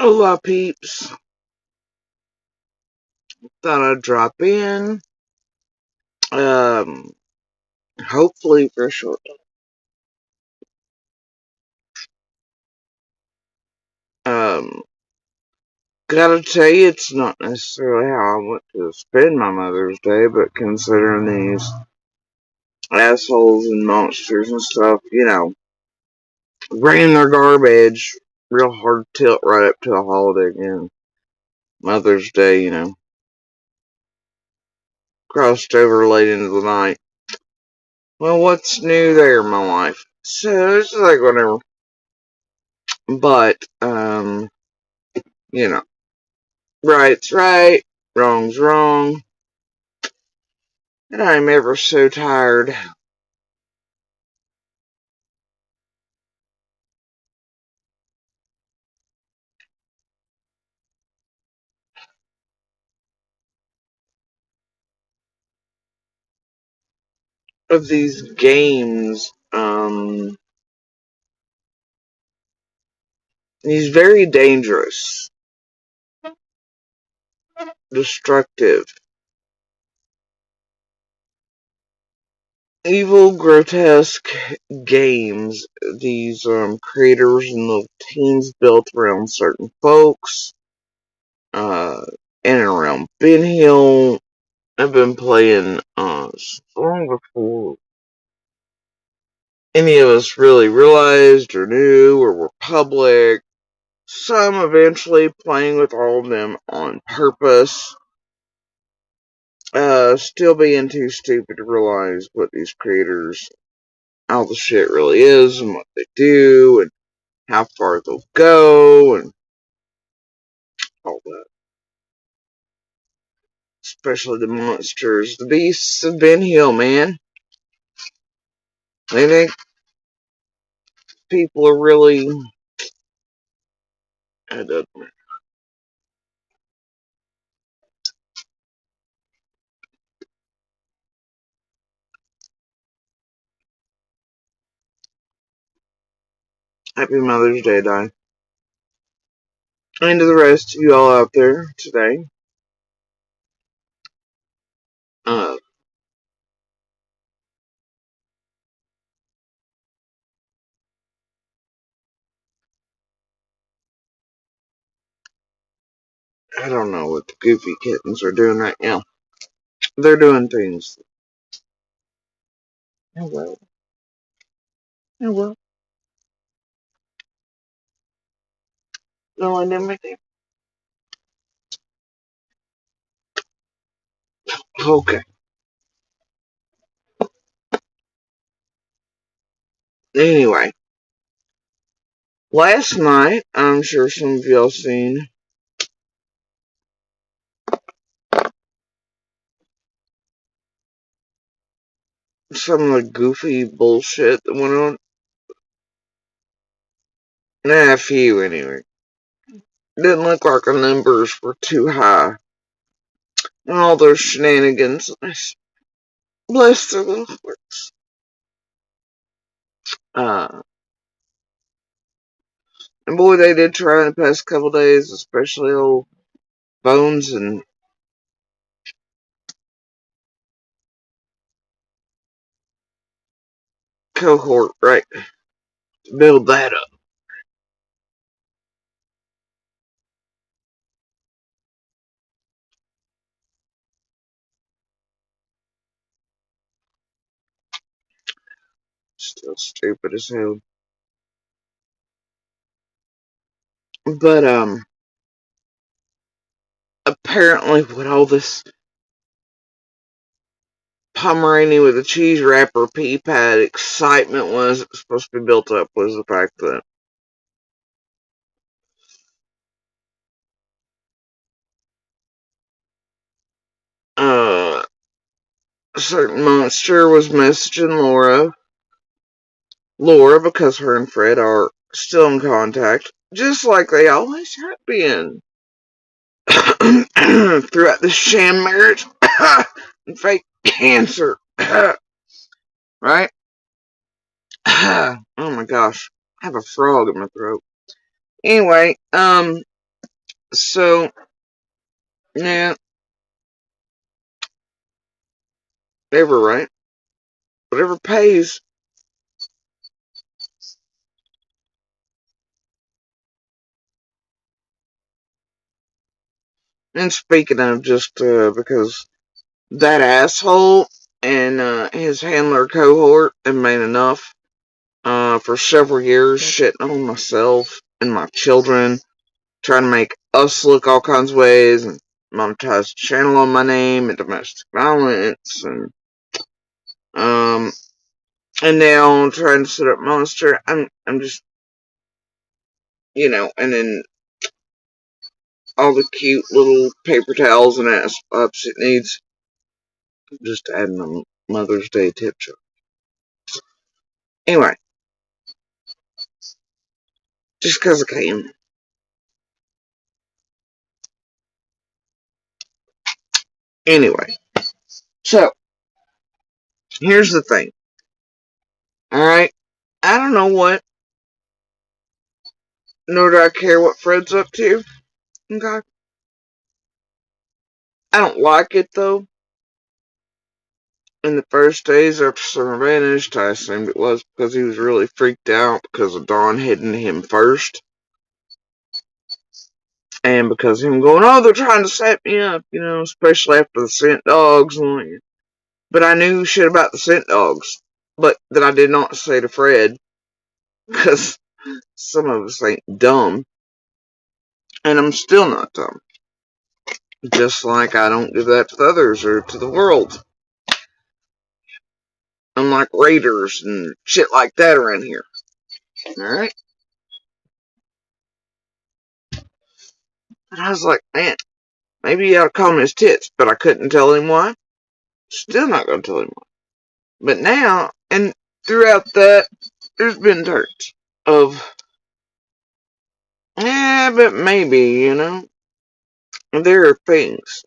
Hola peeps, thought I'd drop in, um, hopefully for a short time. Gotta tell you, it's not necessarily how I want to spend my Mother's Day, but considering these assholes and monsters and stuff, bringing their garbage, real hard tilt right up to the holiday again. Mother's Day, crossed over late into the night. Well, what's new there, my life? So, it's like whatever. But, you know, right's right, wrong's wrong, and I'm ever so tired of these games. He's very dangerous, destructive, evil, grotesque games. These creators and the teams built around certain folks, uh, in and around Ben Hill. I've been playing long before any of us really realized or knew or were public. Some eventually playing with all of them on purpose. Still being too stupid to realize what these creators, how the shit really is and what they do and how far they'll go and all that. Especially the monsters, the beasts of Ben Hill, man. They think people are really. I don't know. Happy Mother's Day, Di. And to the rest of you all out there today. Uh, I don't know what the goofy kittens are doing right now. They're doing things. Oh well. Oh well. No, I never did. Okay. Anyway, last night, I'm sure some of y'all seen some of the goofy bullshit that went on. Nah, a few anyway. Didn't look like the numbers were too high. And all those shenanigans. Bless their little hearts. And boy, they did try in the past couple days, especially old Bones and Cohort, right? To build that up. Still stupid as hell. But, apparently what all this Pomeranian with a cheese wrapper pea pad excitement was supposed to be built up was the fact that a certain monster was messaging Laura, because her and Fred are still in contact, just like they always have been. Throughout the sham marriage and fake cancer. Right? Oh my gosh. I have a frog in my throat. Anyway, So, yeah, whatever, right? Whatever pays. And speaking of, just because that asshole and his handler cohort have made enough for several years shitting on myself and my children, trying to make us look all kinds of ways and monetize the channel on my name and domestic violence um and now trying to set up Monster. I'm just, and then all the cute little paper towels and ass ups it needs, just adding a Mother's Day tip jar. Anyway, just because I can. Anyway, so here's the thing. Alright, I don't know what, nor do I care what Fred's up to. Okay. I don't like it though. In the first days after Summer vanished, I assumed it was because he was really freaked out because of Dawn hitting him first. And because him going, oh, they're trying to set me up, especially after the scent dogs. But I knew shit about the scent dogs. But that I did not say to Fred, because some of us ain't dumb. And I'm still not dumb. Just like I don't do that to others or to the world. Unlike raiders and shit like that around here. Alright? And I was like, man, maybe he ought to call him his tits, but I couldn't tell him why. Still not gonna tell him why. But now, and throughout that, there's been turns of, but maybe, there are things.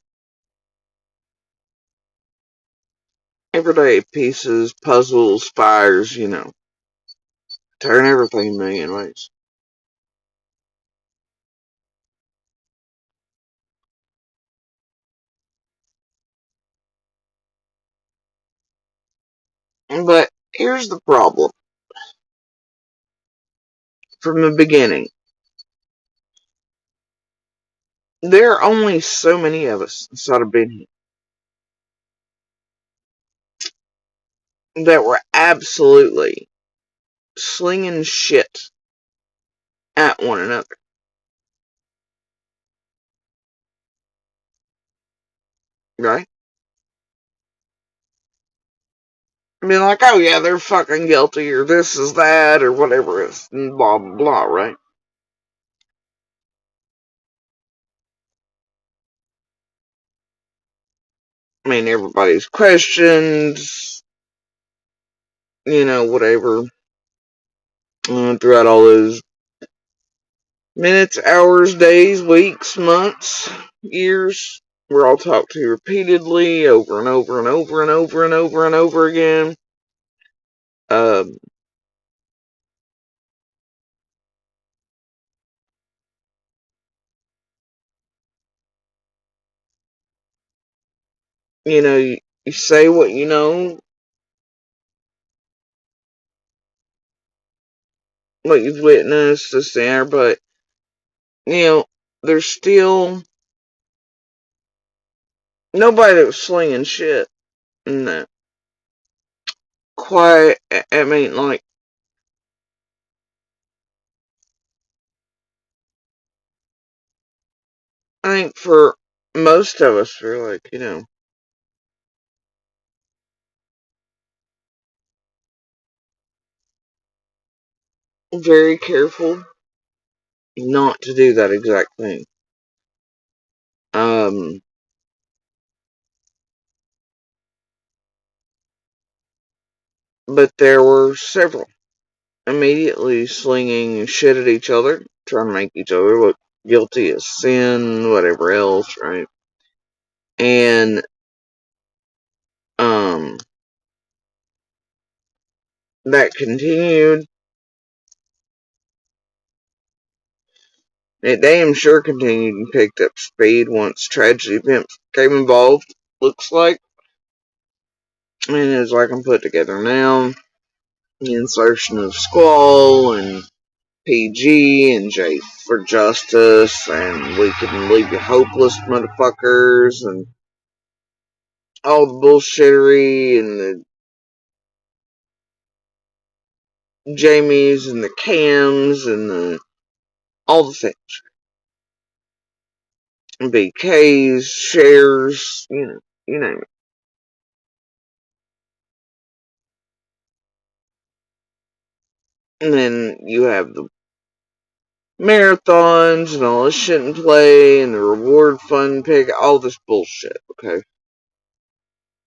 Everyday pieces, puzzles, fires, turn everything a million ways. But here's the problem. From the beginning, there are only so many of us inside of Ben that were absolutely slinging shit at one another, right? I mean, like, oh yeah, they're fucking guilty, or this is that, or whatever it is, and blah blah blah, right? I mean, everybody's questioned, whatever, throughout all those minutes, hours, days, weeks, months, years. We're all talked to repeatedly, over and over and over and over and over and over again. Um, you say what you know, what you've witnessed, this there, but, there's still nobody that was slinging shit in that. Quite, I mean, like, I think for most of us, we're like, very careful not to do that exact thing. Um, but there were several immediately slinging shit at each other, trying to make each other look guilty of sin, whatever else, right? And, um, that continued. It damn sure continued and picked up speed once tragedy events came involved, looks like. And as I can put together now, the insertion of Squall and PG and J for Justice, and we can leave you hopeless, motherfuckers, and all the bullshittery and the Jamies and the Cams and all the things. BKs, shares, you name it. And then you have the marathons and all this shit in play and the reward fund pick, all this bullshit, okay?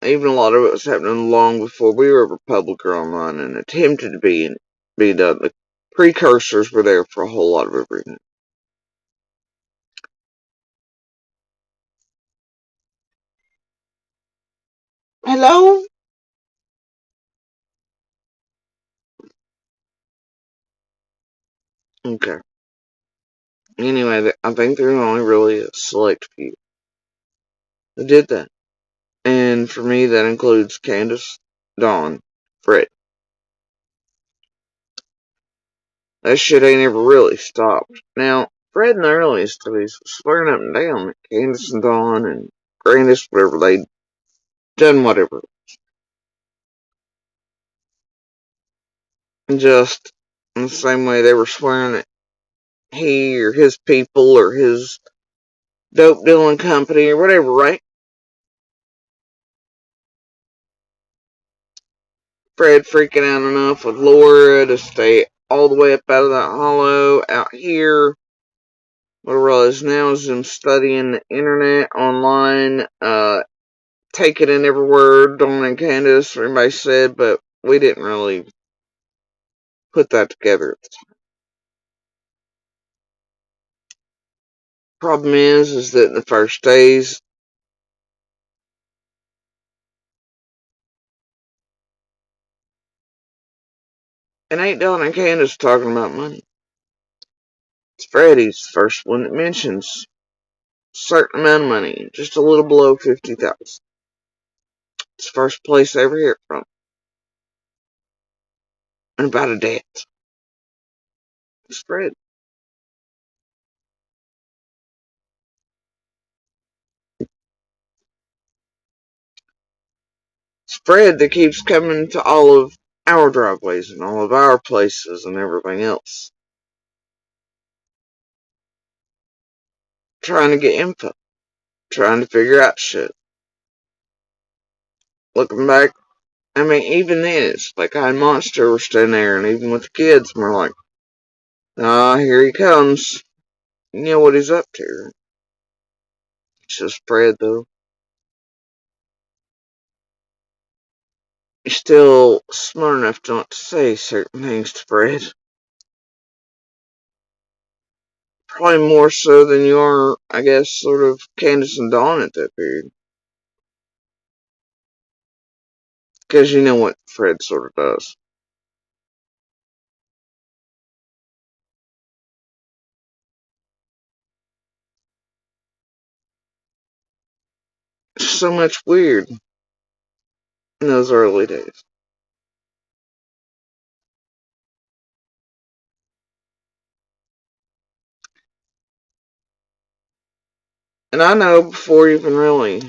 Even a lot of it was happening long before we were ever public or online and attempted to be done. The precursors were there for a whole lot of everything. Hello? Okay. Anyway, I think there's only really a select few that did that. And for me, that includes Candace, Dawn, Fred. That shit ain't ever really stopped. Now, Fred in the earliest days was swearing up and down that Candace and Dawn and Grandis, whatever, they'd done whatever. And just in the same way they were swearing that he or his people or his dope dealing company or whatever, right? Fred freaking out enough with Laura to stay all the way up out of that hollow out here. What I realize now is him studying the internet online, taking in every word Dawn and Candace or anybody said, but we didn't really put that together at the time. Problem is that in the first days, it ain't Dawn and Candace talking about money. It's Freddie's the first one that mentions a certain amount of money, just a little below 50,000. It's the first place I ever hear it from. And about a debt. It's Fred. It's Fred that keeps coming to all of our driveways and all of our places and everything else. Trying to get info. Trying to figure out shit. Looking back, I mean, even then, it's like I and Monster were standing there, and even with the kids, we're like, here he comes. You know what he's up to. It's just Fred, though. You're still smart enough not to say certain things to Fred. Probably more so than you are, I guess, sort of Candace and Dawn at that period. Because you know what Fred sort of does. So much weird in those early days. And I know before even really,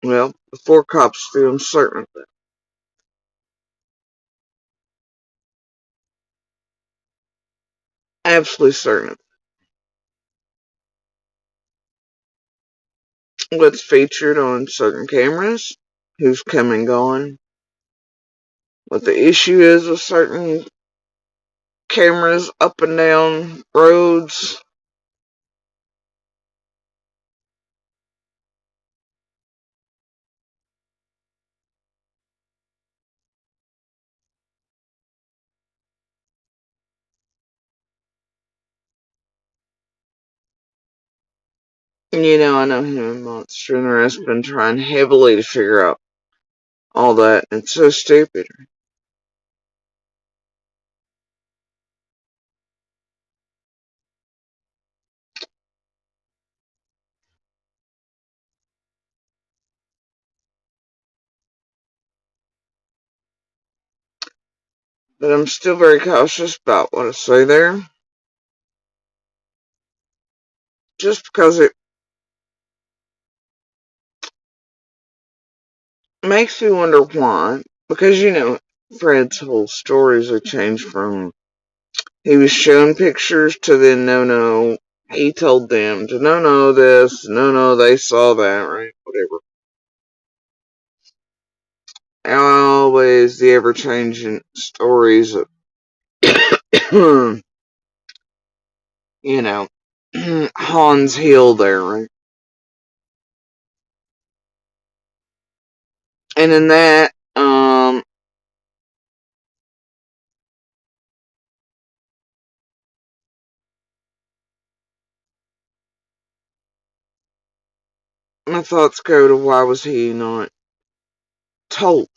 well, before cops do, I'm certain of that. Absolutely certain of it. What's featured on certain cameras, who's coming and going, what the issue is with certain cameras up and down roads. I know him and Monster and the rest have been trying heavily to figure out all that. It's so stupid. But I'm still very cautious about what I say there. Just because it makes me wonder why. Because, Fred's whole stories have changed from he was shown pictures to then no, he told them to no this, no they saw that, right? Whatever. Always the ever changing stories of, you know, Hans Hill there, right? And in that, my thoughts go to why was he not told?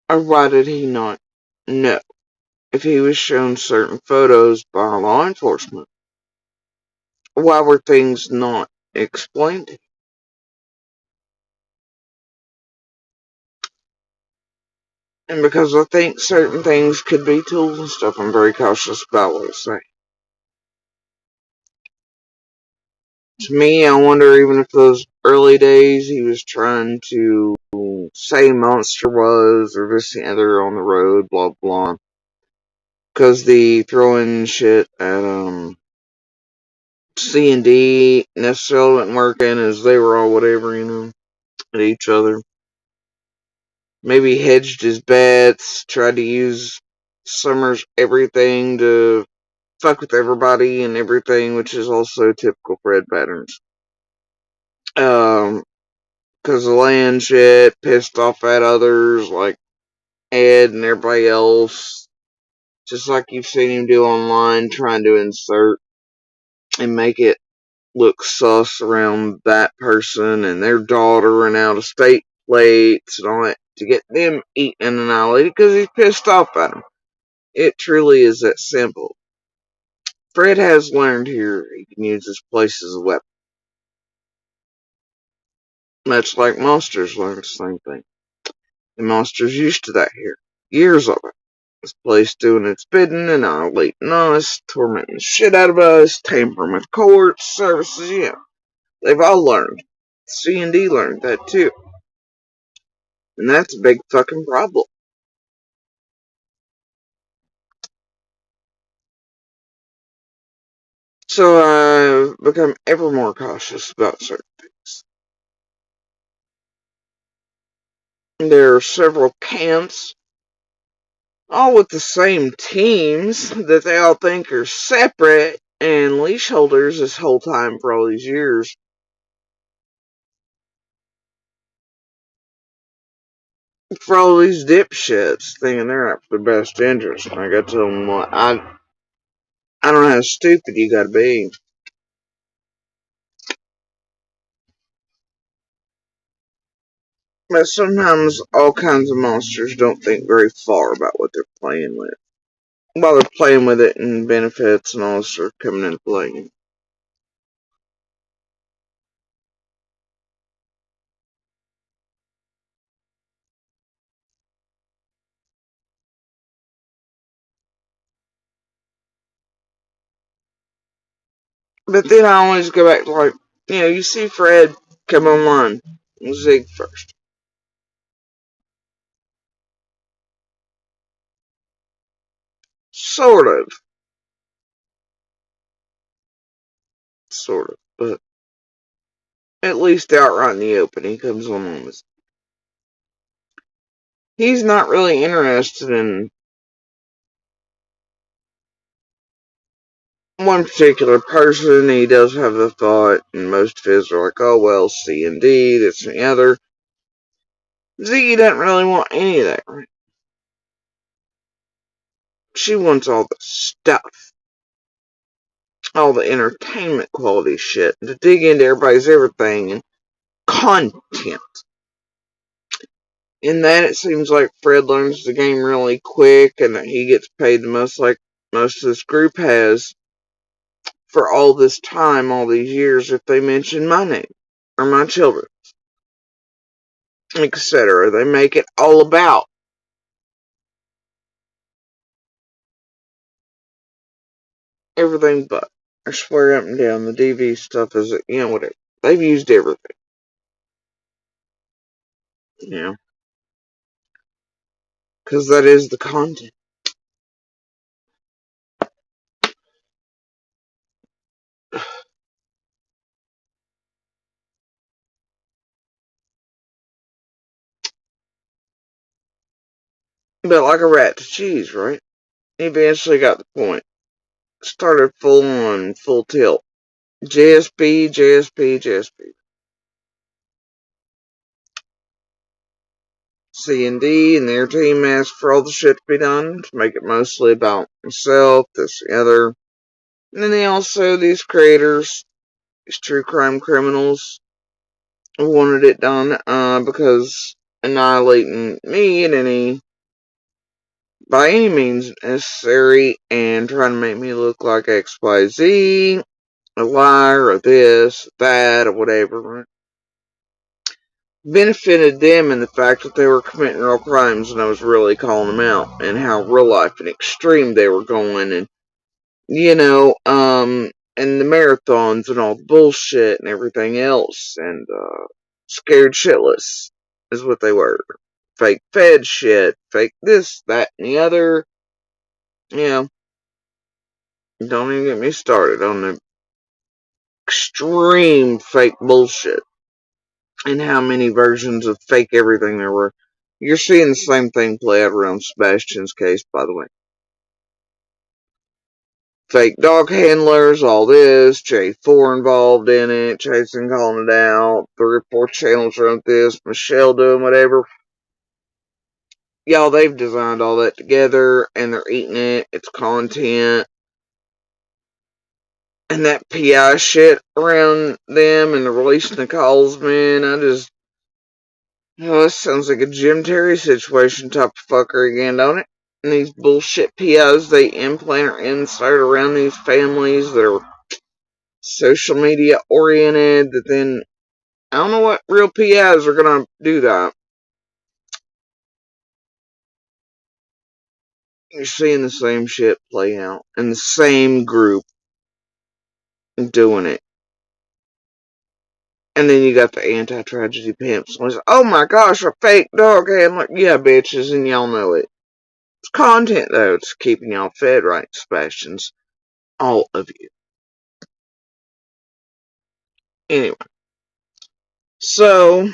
Or why did he not know? If he was shown certain photos by law enforcement, why were things not explained? And because I think certain things could be tools and stuff, I'm very cautious about what I say. To me, I wonder even if those early days he was trying to say Monster was, or this and the other on the road, blah blah. Because the throwing shit at C&D necessarily wasn't working as they were all whatever, at each other. Maybe hedged his bets, tried to use Summer's everything to fuck with everybody and everything, which is also typical Fred patterns. Cause of land shit, pissed off at others like Ed and everybody else. Just like you've seen him do online, trying to insert and make it look sus around that person and their daughter and out of state plates and all that to get them eaten and annihilated because he's pissed off at them. It truly is that simple. Fred has learned here he can use his place as a weapon. Much like Monsters learned the same thing. The Monster's used to that here. Years of it. This place doing its bidding, annihilating us, tormenting the shit out of us, tampering with courts, services, They've all learned. C&D learned that too. And that's a big fucking problem. So I've become ever more cautious about certain things. There are several camps, all with the same teams, that they all think are separate and leash holders this whole time for all these years. For all these dipshits thinking they're out for the best interest. And I got to tell them what I don't know how stupid you gotta be. But sometimes all kinds of monsters don't think very far about what they're playing with. While they're playing with it and benefits and all this are coming into play. But then I always go back to like, you see Fred come online. Zig first. Sort of. Sort of. But at least outright in the open, he comes on with. He's not really interested in one particular person. He does have a thought, and most of his are like, oh, well, C&D, this and the other. Ziggy doesn't really want any of that, right? She wants all the stuff. All the entertainment quality shit. To dig into everybody's everything and content. In that, it seems like Fred learns the game really quick and that he gets paid the most like most of this group has for all this time, all these years, if they mention my name or my children. etc. They make it all about everything but. I swear up and down, the DV stuff is, whatever. They've used everything, you know, because that is the content. But like a rat to cheese, right? He eventually got the point. Started full on, full tilt. JSP, JSP, JSP. C&D and their team asked for all the shit to be done to make it mostly about himself, this, the other. And then they also, these creators, these true crime criminals, wanted it done because annihilating me in any, by any means necessary, and trying to make me look like XYZ, a liar, or this, that, or whatever, benefited them in the fact that they were committing real crimes and I was really calling them out and how real life and extreme they were going and, and the marathons and all the bullshit and everything else and, scared shitless is what they were. Fake Fed shit, fake this, that, and the other. Don't even get me started on the extreme fake bullshit and how many versions of fake everything there were. You're seeing the same thing play out around Sebastian's case, by the way. Fake dog handlers, all this, J4 involved in it, Jason calling it out, 3 or 4 channels around this, Michelle doing whatever. Y'all, they've designed all that together, and they're eating it, it's content. And that PI shit around them and the releasing the calls, man, this sounds like a Jim Terry situation type of fucker again, don't it? And these bullshit PIs they implant or insert around these families that are social media oriented, that then, I don't know what real PIs are gonna do that. You're seeing the same shit play out, and the same group doing it. And then you got the anti-tragedy pimps. Oh my gosh, a fake dog handler. Yeah, bitches, and y'all know it. It's content, though. It's keeping y'all fed right, Sebastians. All of you. Anyway. So,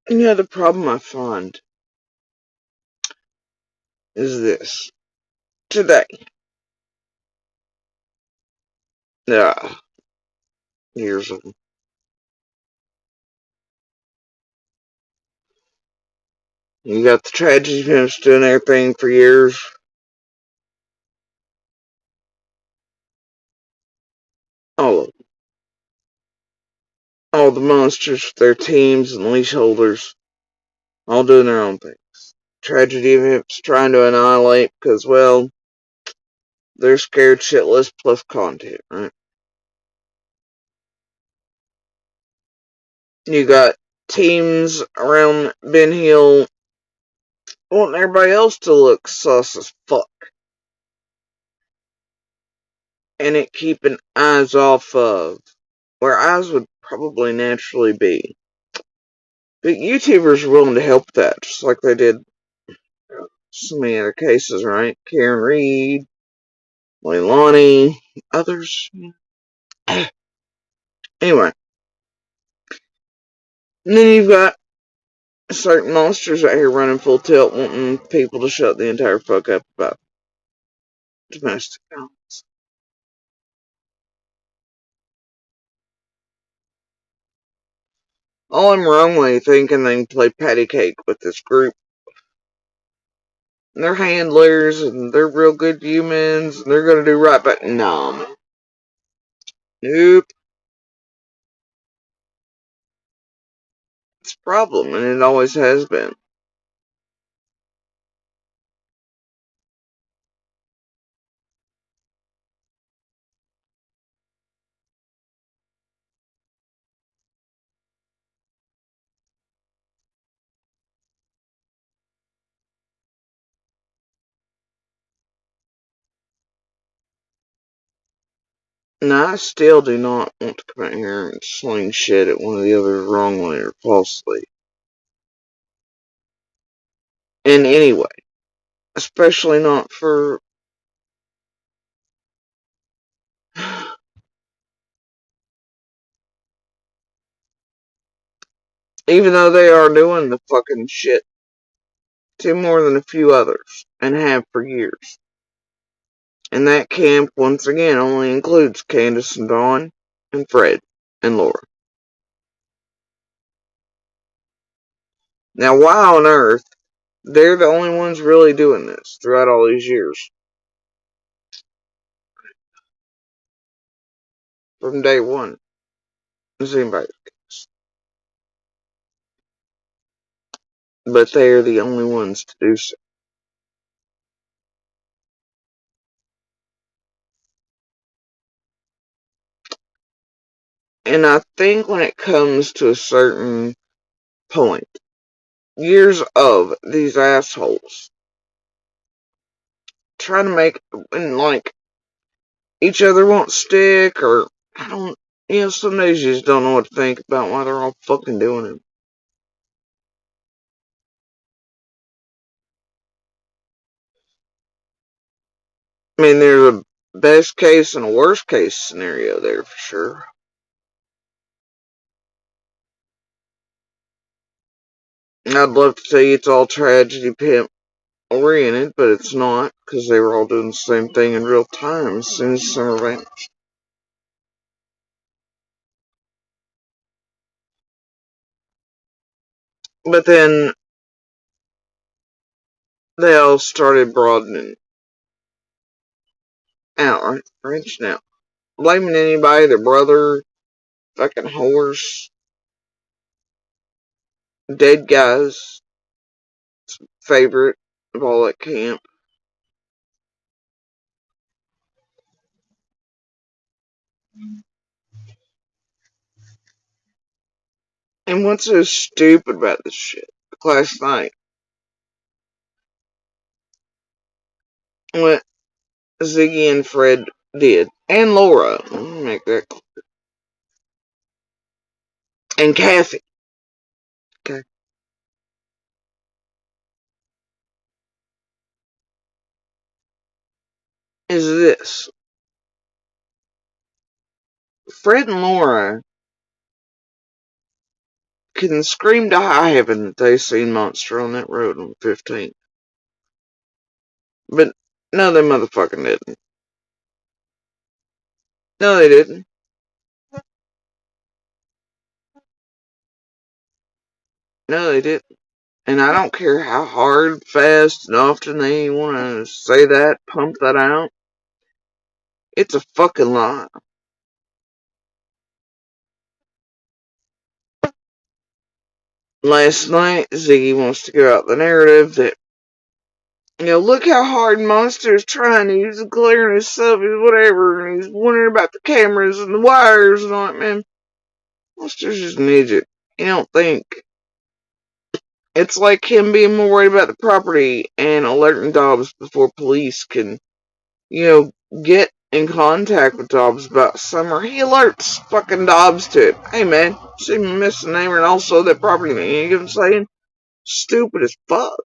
the problem I find is this. Today. Years of them. You got the tragedy pimps doing everything for years. All of them. All the monsters, their teams and leash holders, all doing their own things. Tragedy pimps trying to annihilate because, well, they're scared shitless plus content, right? You got teams around Ben Hill wanting everybody else to look sus as fuck. And it keeping eyes off of where eyes would probably naturally be. But YouTubers are willing to help that, just like they did so many other cases, right? Karen Reed, Leilani, others. Anyway. And then you've got certain monsters out here running full tilt wanting people to shut the entire fuck up about domestic violence. All I'm wrongly thinking they can play patty cake with this group. And they're handlers and they're real good humans and they're gonna do right, but no. Nope. It's a problem and it always has been. And I still do not want to come out here and sling shit at one of the others wrongly or falsely. In any way. Especially not for... Even though they are doing the fucking shit to more than a few others, and have for years. And that camp, once again, only includes Candace and Dawn, and Fred, and Laura. Now, why on earth, they're the only ones really doing this throughout all these years? From day one. As anybody's case. But they are the only ones to do so. And I think when it comes to a certain point, years of these assholes trying to make, and like, each other won't stick, or, I don't, some days you just don't know what to think about why they're all fucking doing it. I mean, there's a best case and a worst case scenario there for sure. I'd love to tell you it's all tragedy pimp oriented, but it's not, because they were all doing the same thing in real time as soon as Summer vanished. But then they all started broadening out, right? Branching out. Blaming anybody, their brother, fucking horse, dead guys, favorite of all at camp. And what's so stupid about this shit? Last night, what Ziggy and Fred did, and Laura, let me make that clear, and Kathy, okay, is this. Fred and Laura can scream to high heaven that they seen Monster on that road on 15th. But no, they motherfucking didn't. No, they didn't. No, they didn't. And I don't care how hard, fast, and often they want to say that, pump that out. It's a fucking lie. Last night, Ziggy wants to go out the narrative that, look how hard Monster is trying. He's clearing himself, he's whatever, and he's wondering about the cameras and the wires and all that, man. Monster's just an idiot. You don't think. It's like him being more worried about the property and alerting Dobbs before police can, get in contact with Dobbs about Summer. He alerts fucking Dobbs to it. Hey man, see me missing neighbor and also that property man. You know what I'm saying? Stupid as fuck.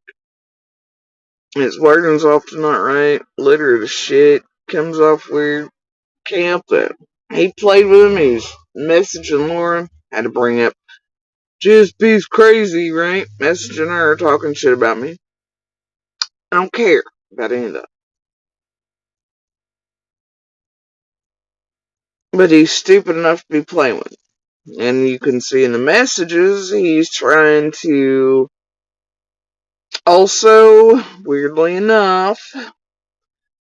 His wording's often not right. Literate as shit. Comes off weird. Camp that. He played with him. He's messaging Laura. Had to bring up GSP's crazy, right? Messaging her, talking shit about me. I don't care about any of that. But he's stupid enough to be playing with it. And you can see in the messages, he's trying to also, weirdly enough,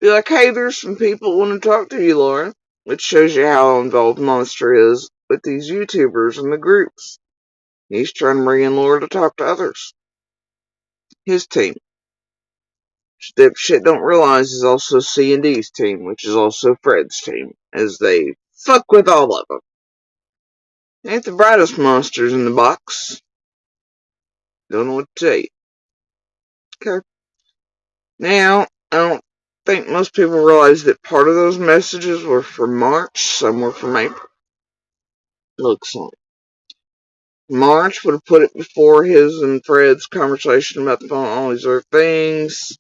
be like, hey, there's some people who want to talk to you, Laura. Which shows you how involved Monster is with these YouTubers and the groups. He's trying to bring in Laura to talk to others. His team. Dipshit don't realize is also C&D's team, which is also Fred's team, as they fuck with all of them. Ain't the brightest monsters in the box. Don't know what to tell you. Okay. Now, I don't think most people realize that part of those messages were from March, some were from April. Looks like. March would have put it before his and Fred's conversation about the phone, all these other things.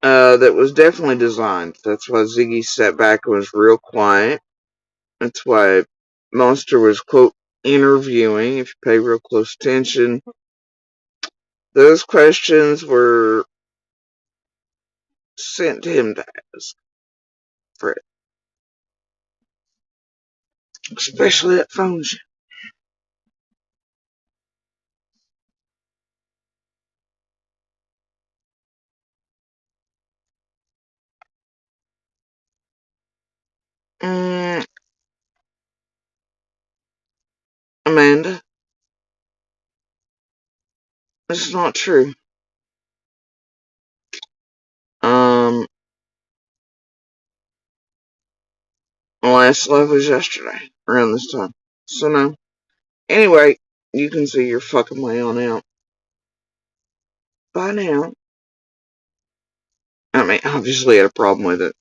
That was definitely designed. That's why Ziggy sat back and was real quiet. That's why Monster was, quote, interviewing, if you pay real close attention. Those questions were sent to him to ask Fred. Especially that phone shit. Amanda, this is not true. My last love was yesterday, around this time. So no. Anyway, you can see your fucking way on out. Bye now. I mean, obviously I had a problem with it.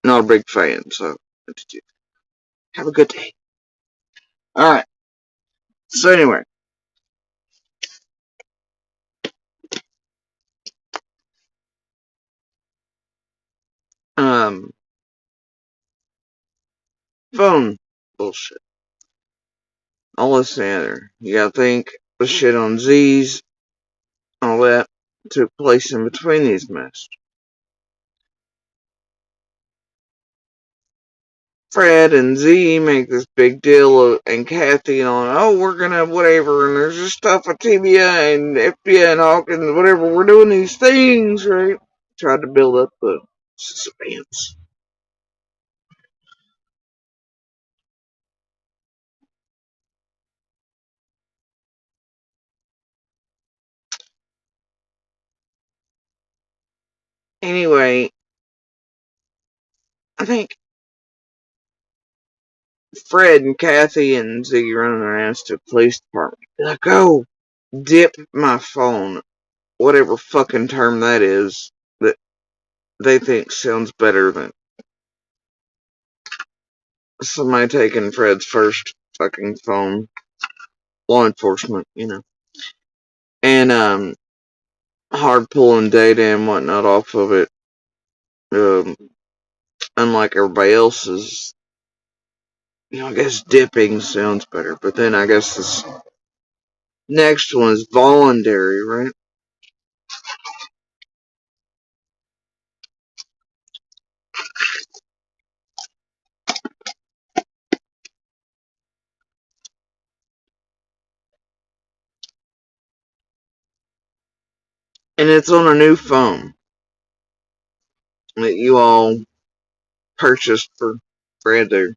Not a big fan, so have a good day. Alright. So anyway. Phone bullshit. All this together. You gotta think the shit on Z's, all that took place in between these messages. Fred and Z make this big deal of, and Kathy on, oh, we're gonna whatever, and there's just stuff with TBI and FBI and Hawkins, whatever, we're doing these things, right? Tried to build up the suspense. Anyway, I think Fred and Kathy and Z running their ass to the police department. Like, go dip my phone, whatever fucking term that is, that they think sounds better than somebody taking Fred's first fucking phone. Law enforcement, you know. And, hard pulling data and whatnot off of it. Unlike everybody else's, I guess dipping sounds better, but then I guess this next one is voluntary, right? And it's on a new phone that you all purchased for Fred there.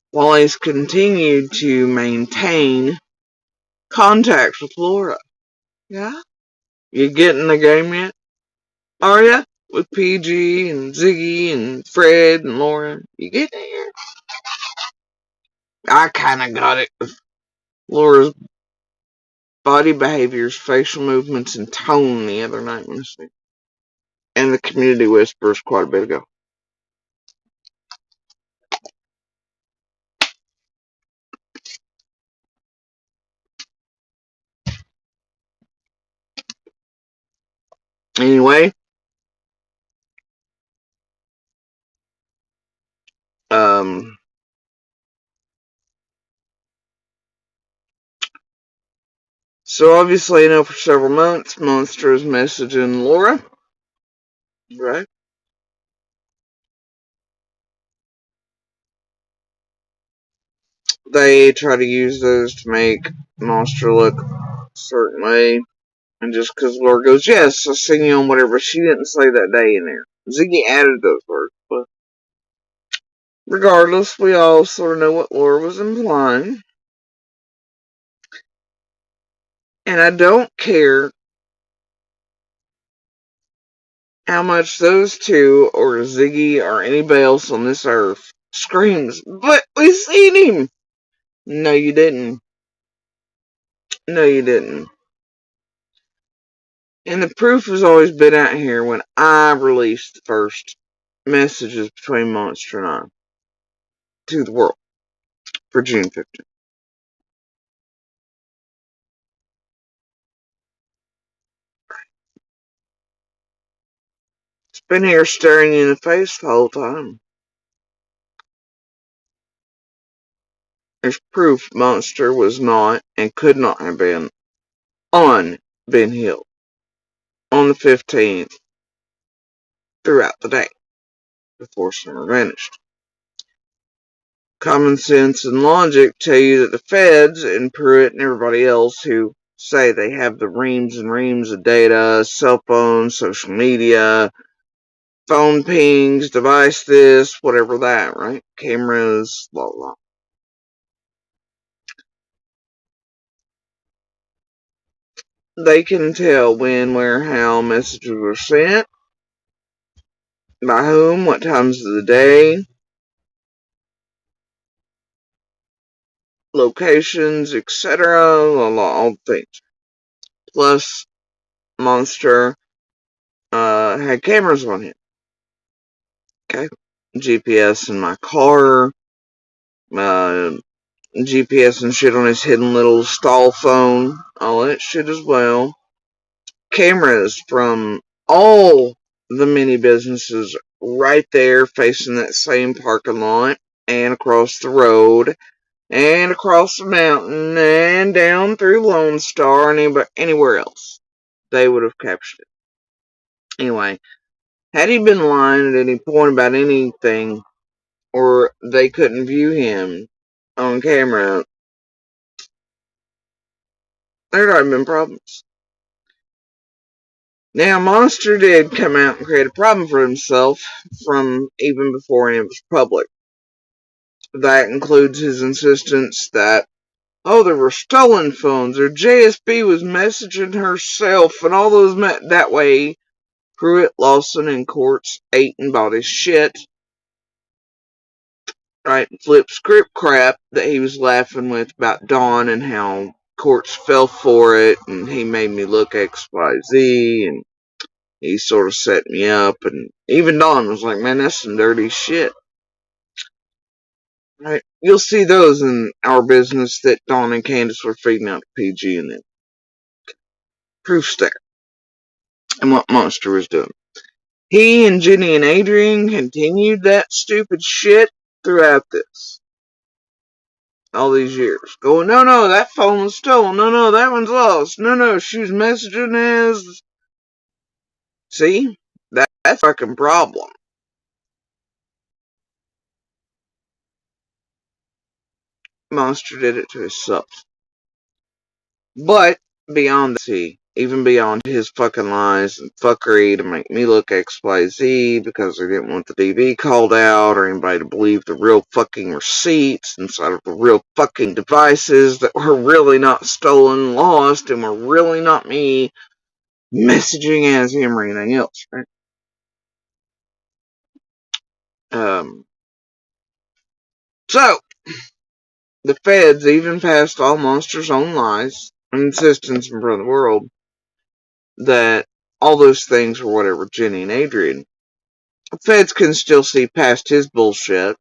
While he's continued to maintain contact with Laura. Yeah? You getting the game yet? Are ya? With PG and Ziggy and Fred and Laura. You getting it yet? I kinda got it with Laura's body behaviors, facial movements, and tone the other night when I was and the community whispers quite a bit ago. Anyway, so obviously, for several months, Monster is messaging Laura, right? They try to use those to make Monster look a certain way. And just because Laura goes, yes, I'll sing you on whatever, she didn't say that day in there. Ziggy added those words, but regardless, we all sort of know what Laura was implying. And I don't care how much those two, or Ziggy, or anybody else on this earth screams, but we seen him! No, you didn't. No, you didn't. And the proof has always been out here when I released the first messages between Monster and I to the world for June 15th. It's been here staring you in the face the whole time. There's proof Monster was not and could not have been on Ben Hill on the 15th throughout the day before Summer vanished. Common sense and logic tell you that the feds and Pruitt and everybody else who say they have the reams and reams of data, cell phones, social media, phone pings, device this, whatever that, right? Cameras, blah, blah. They can tell when, where, how messages were sent, by whom, what times of the day, locations, etc., all things. Plus, Monster had cameras on him. Okay? GPS in my car, GPS and shit on his hidden little stall phone, all that shit as well. Cameras from all the mini businesses right there facing that same parking lot and across the road and across the mountain and down through Lone Star and anywhere else. They would have captured it. Anyway, had he been lying at any point about anything or they couldn't view him on camera, there'd already been problems. Now, Monster did come out and create a problem for himself from even before it was public. That includes his insistence that, oh, there were stolen phones, or JSB was messaging herself, and all those that way. Pruitt, Lawson, and Courts ate and bought his shit. Right, flip script crap that he was laughing with about Dawn and how Courts fell for it, and he made me look XYZ, and he sort of set me up, and even Dawn was like, man, that's some dirty shit. Right? You'll see those in our business that Dawn and Candace were feeding out to PG and then. Proof's there. And what Monster was doing. He and Jenny and Adrian continued that stupid shit throughout this. All these years. Going, no, that phone was stolen. No, that one's lost. No, she was messaging as. See? That's a fucking problem. Monster did it to himself. But beyond that, see, even beyond his fucking lies and fuckery to make me look XYZ because they didn't want the DV called out or anybody to believe the real fucking receipts inside of the real fucking devices that were really not stolen, lost, and were really not me messaging as him or anything else, right? So, the feds even passed all Monster's own lies and insistence in front of the world that all those things were whatever Jenny and Adrian. The feds can still see past his bullshit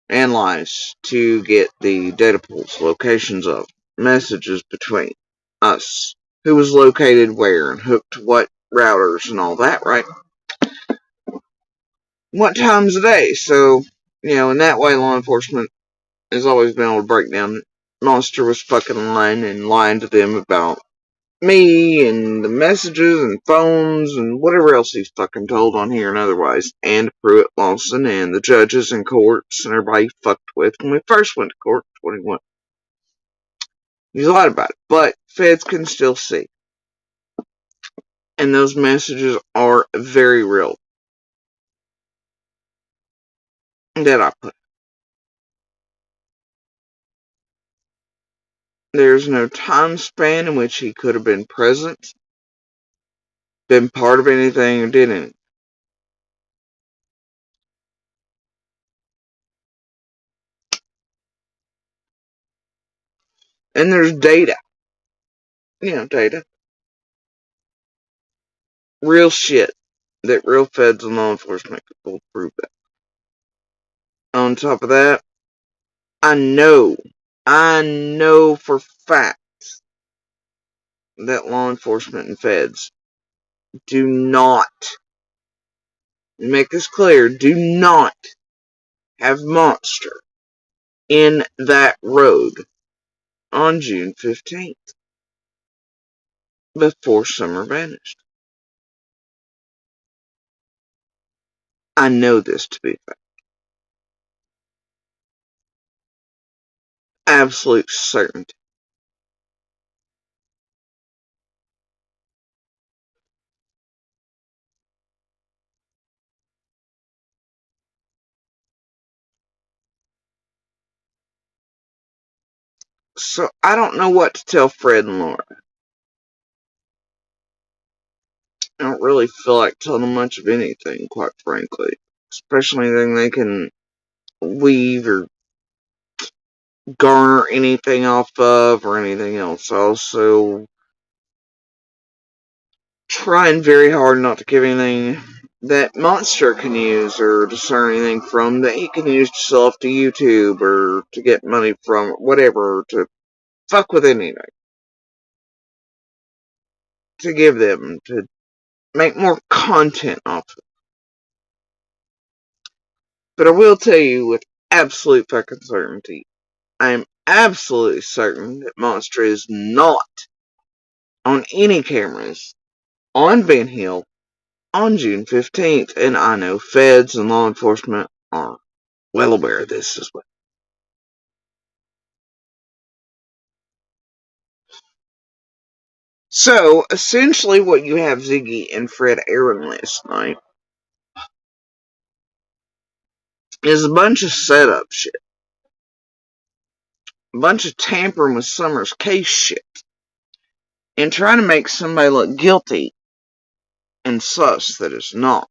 and lies to get the data pools, locations of messages between us, who was located where and hooked to what routers and all that, right? What times a day? So, in that way, law enforcement has always been able to break down that Monster was fucking lying to them about me and the messages and phones and whatever else he's fucking told on here and otherwise, and Pruitt, Lawson and the judges and courts and everybody he fucked with when we first went to court in 21. He's lied about it, but feds can still see. And those messages are very real. That I put. There's no time span in which he could have been present, been part of anything, or did anything. And there's data. Data. real shit that real feds and law enforcement will prove that. On top of that, I know for facts that law enforcement and feds do not, make this clear, do not have Monster in that road on June 15th before Summer vanished. I know this to be a fact. Absolute certainty. So I don't know what to tell Fred and Laura. I don't really feel like telling them much of anything, quite frankly. Especially anything they can weave or garner anything off of or anything else. Also, trying very hard not to give anything that Monster can use or discern anything from that he can use to sell off to YouTube or to get money from, whatever, to fuck with anything. To give them, to make more content off of it. But I will tell you with absolute fucking certainty, I am absolutely certain that Monster is not on any cameras on Ben Hill on June 15th, and I know feds and law enforcement are well aware of this as well. So, essentially what you have Ziggy and Fred airing last night is a bunch of setup shit. A bunch of tampering with Summer's case shit. And trying to make somebody look guilty and sus that is not.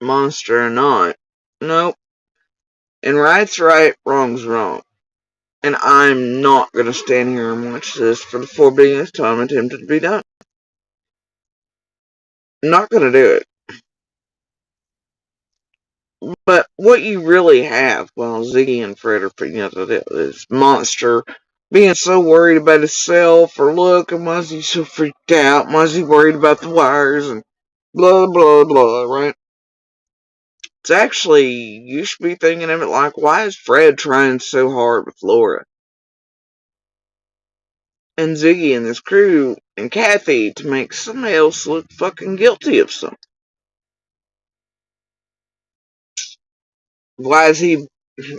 Monster or not. Nope. And right's right, wrong's wrong. And I'm not gonna stand here and watch this for the 4 billionth time attempted to be done. I'm not gonna do it. But what you really have while Ziggy and Fred are figuring out the deal is Monster being so worried about himself, or look, and why is he so freaked out? Why is he worried about the wires and blah blah blah, right? It's actually, you should be thinking of it like, why is Fred trying so hard with Laura? And Ziggy and his crew and Kathy to make somebody else look fucking guilty of something. Why is he,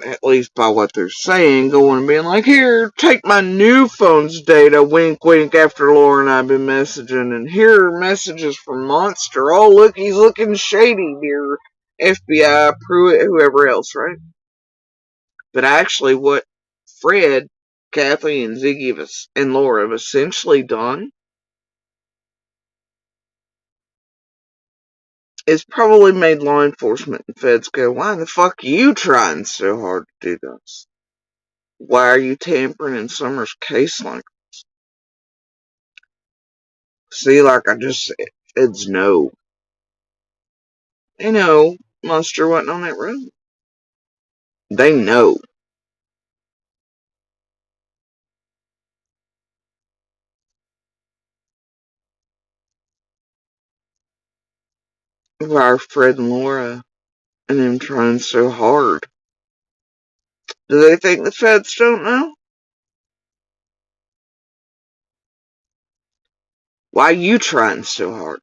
at least by what they're saying, going and being like, here, take my new phone's data, wink wink, after Laura and I've been messaging, and here are messages from Monster. Oh, look, he's looking shady, dear FBI, Pruitt, whoever else, right? But actually what Fred, Kathy, and Ziggy and Laura have essentially done is probably made law enforcement and feds go, why the fuck are you trying so hard to do this? Why are you tampering in Summer's case like this? See, like I just said, feds know. They know Monster wasn't on that road. They know. Why are Fred and Laura and them trying so hard? Do they think the feds don't know? Why are you trying so hard?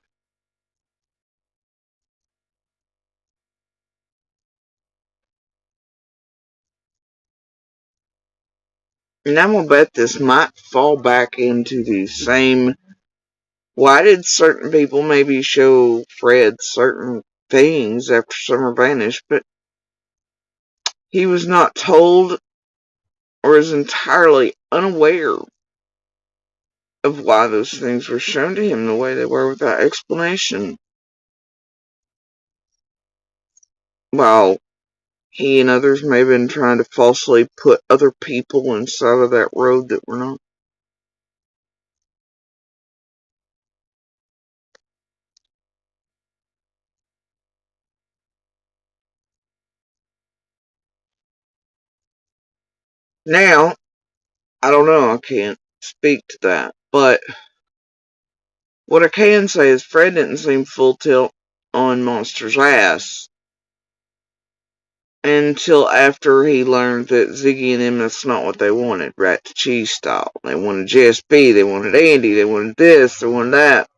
And I'm gonna bet this might fall back into the same. Why did certain people maybe show Fred certain things after Summer vanished, but he was not told or is entirely unaware of why those things were shown to him the way they were without explanation? While he and others may have been trying to falsely put other people inside of that road that were not. Now, I don't know, I can't speak to that, but what I can say is Fred didn't seem full tilt on Monster's ass until after he learned that Ziggy and them, that's not what they wanted, rat to cheese style. They wanted JSB, they wanted Andy, they wanted this, they wanted that.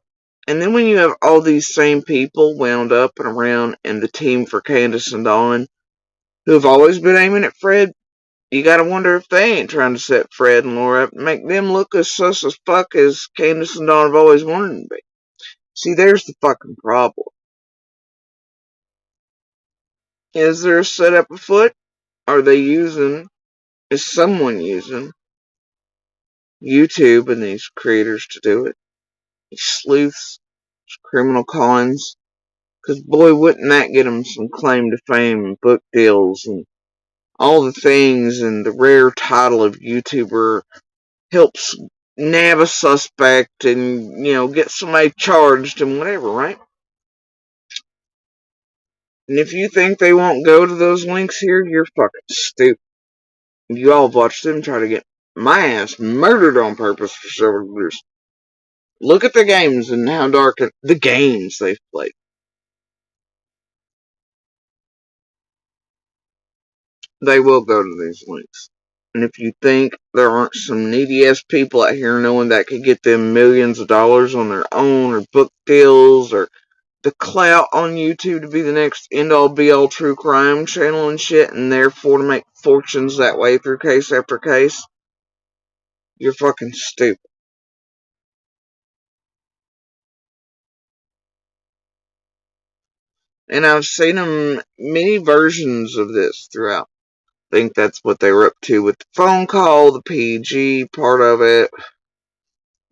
And then when you have all these same people wound up and around in the team for Candace and Dawn, who have always been aiming at Fred, you gotta wonder if they ain't trying to set Fred and Laura up and make them look as sus as fuck as Candace and Dawn have always wanted them to be. See, there's the fucking problem. Is there a setup afoot? Are they using, is someone using YouTube and these creators to do it? These sleuths, these criminal cons? Because boy, wouldn't that get them some claim to fame and book deals and all the things, and the rare title of YouTuber helps nab a suspect and, get somebody charged and whatever, right? And if you think they won't go to those links here, you're fucking stupid. You all watched them try to get my ass murdered on purpose for several years. Look at the games and how dark the games they've played. They will go to these links. And if you think there aren't some needy ass people out here knowing that could get them millions of dollars on their own, or book deals, or the clout on YouTube to be the next end all be all true crime channel and shit, and therefore to make fortunes that way through case after case, you're fucking stupid. And I've seen them many versions of this throughout. I think that's what they were up to with the phone call, the PG part of it.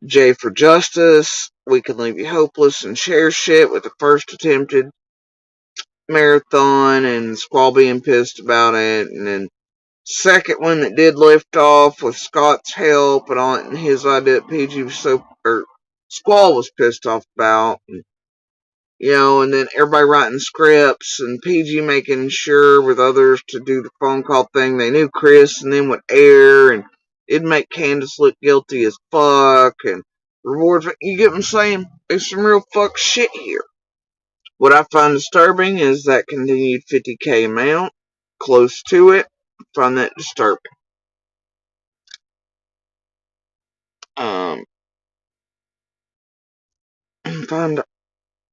J for Justice, We Can Leave You Hopeless, and Share Shit with the first attempted marathon, and Squall being pissed about it, and then second one that did lift off with Scott's help and all, and his idea that PG was Squall was pissed off about, and then everybody writing scripts and PG making sure with others to do the phone call thing. They knew Chris and then would air, and it'd make Candace look guilty as fuck, and rewards. You get what I'm saying? There's some real fuck shit here. What I find disturbing is that continued 50K amount, close to it. I find that disturbing. I find,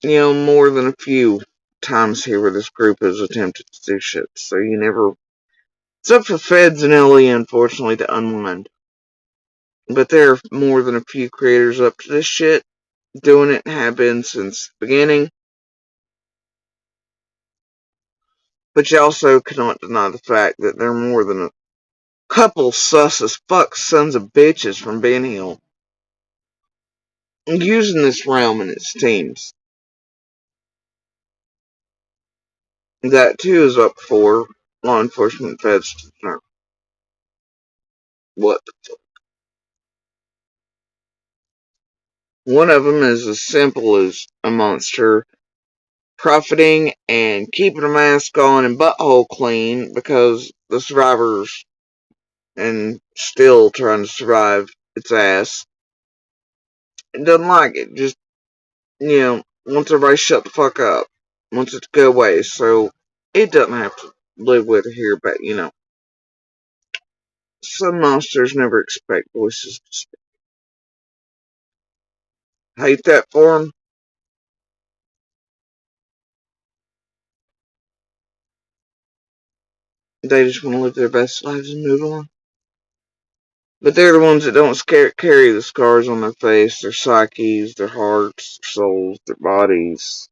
more than a few times here where this group has attempted to do shit. So you never, it's up for Feds and LE, unfortunately, to unwind. But there are more than a few creators up to this shit, doing it and have been since the beginning. But you also cannot deny the fact that there are more than a couple sus as fuck sons of bitches from Ben Hill using this realm and its teams. That too is up for law enforcement feds to determine. What the fuck? One of them is as simple as a monster profiting and keeping a mask on and butthole clean because the survivors and still trying to survive its ass. It doesn't like it. Just, wants everybody shut the fuck up. Wants it to go away. So it doesn't have to live with it here, but some monsters never expect voices to speak. Hate that for them. They just want to live their best lives and move on. But they're the ones that don't carry the scars on their face, their psyches, their hearts, their souls, their bodies.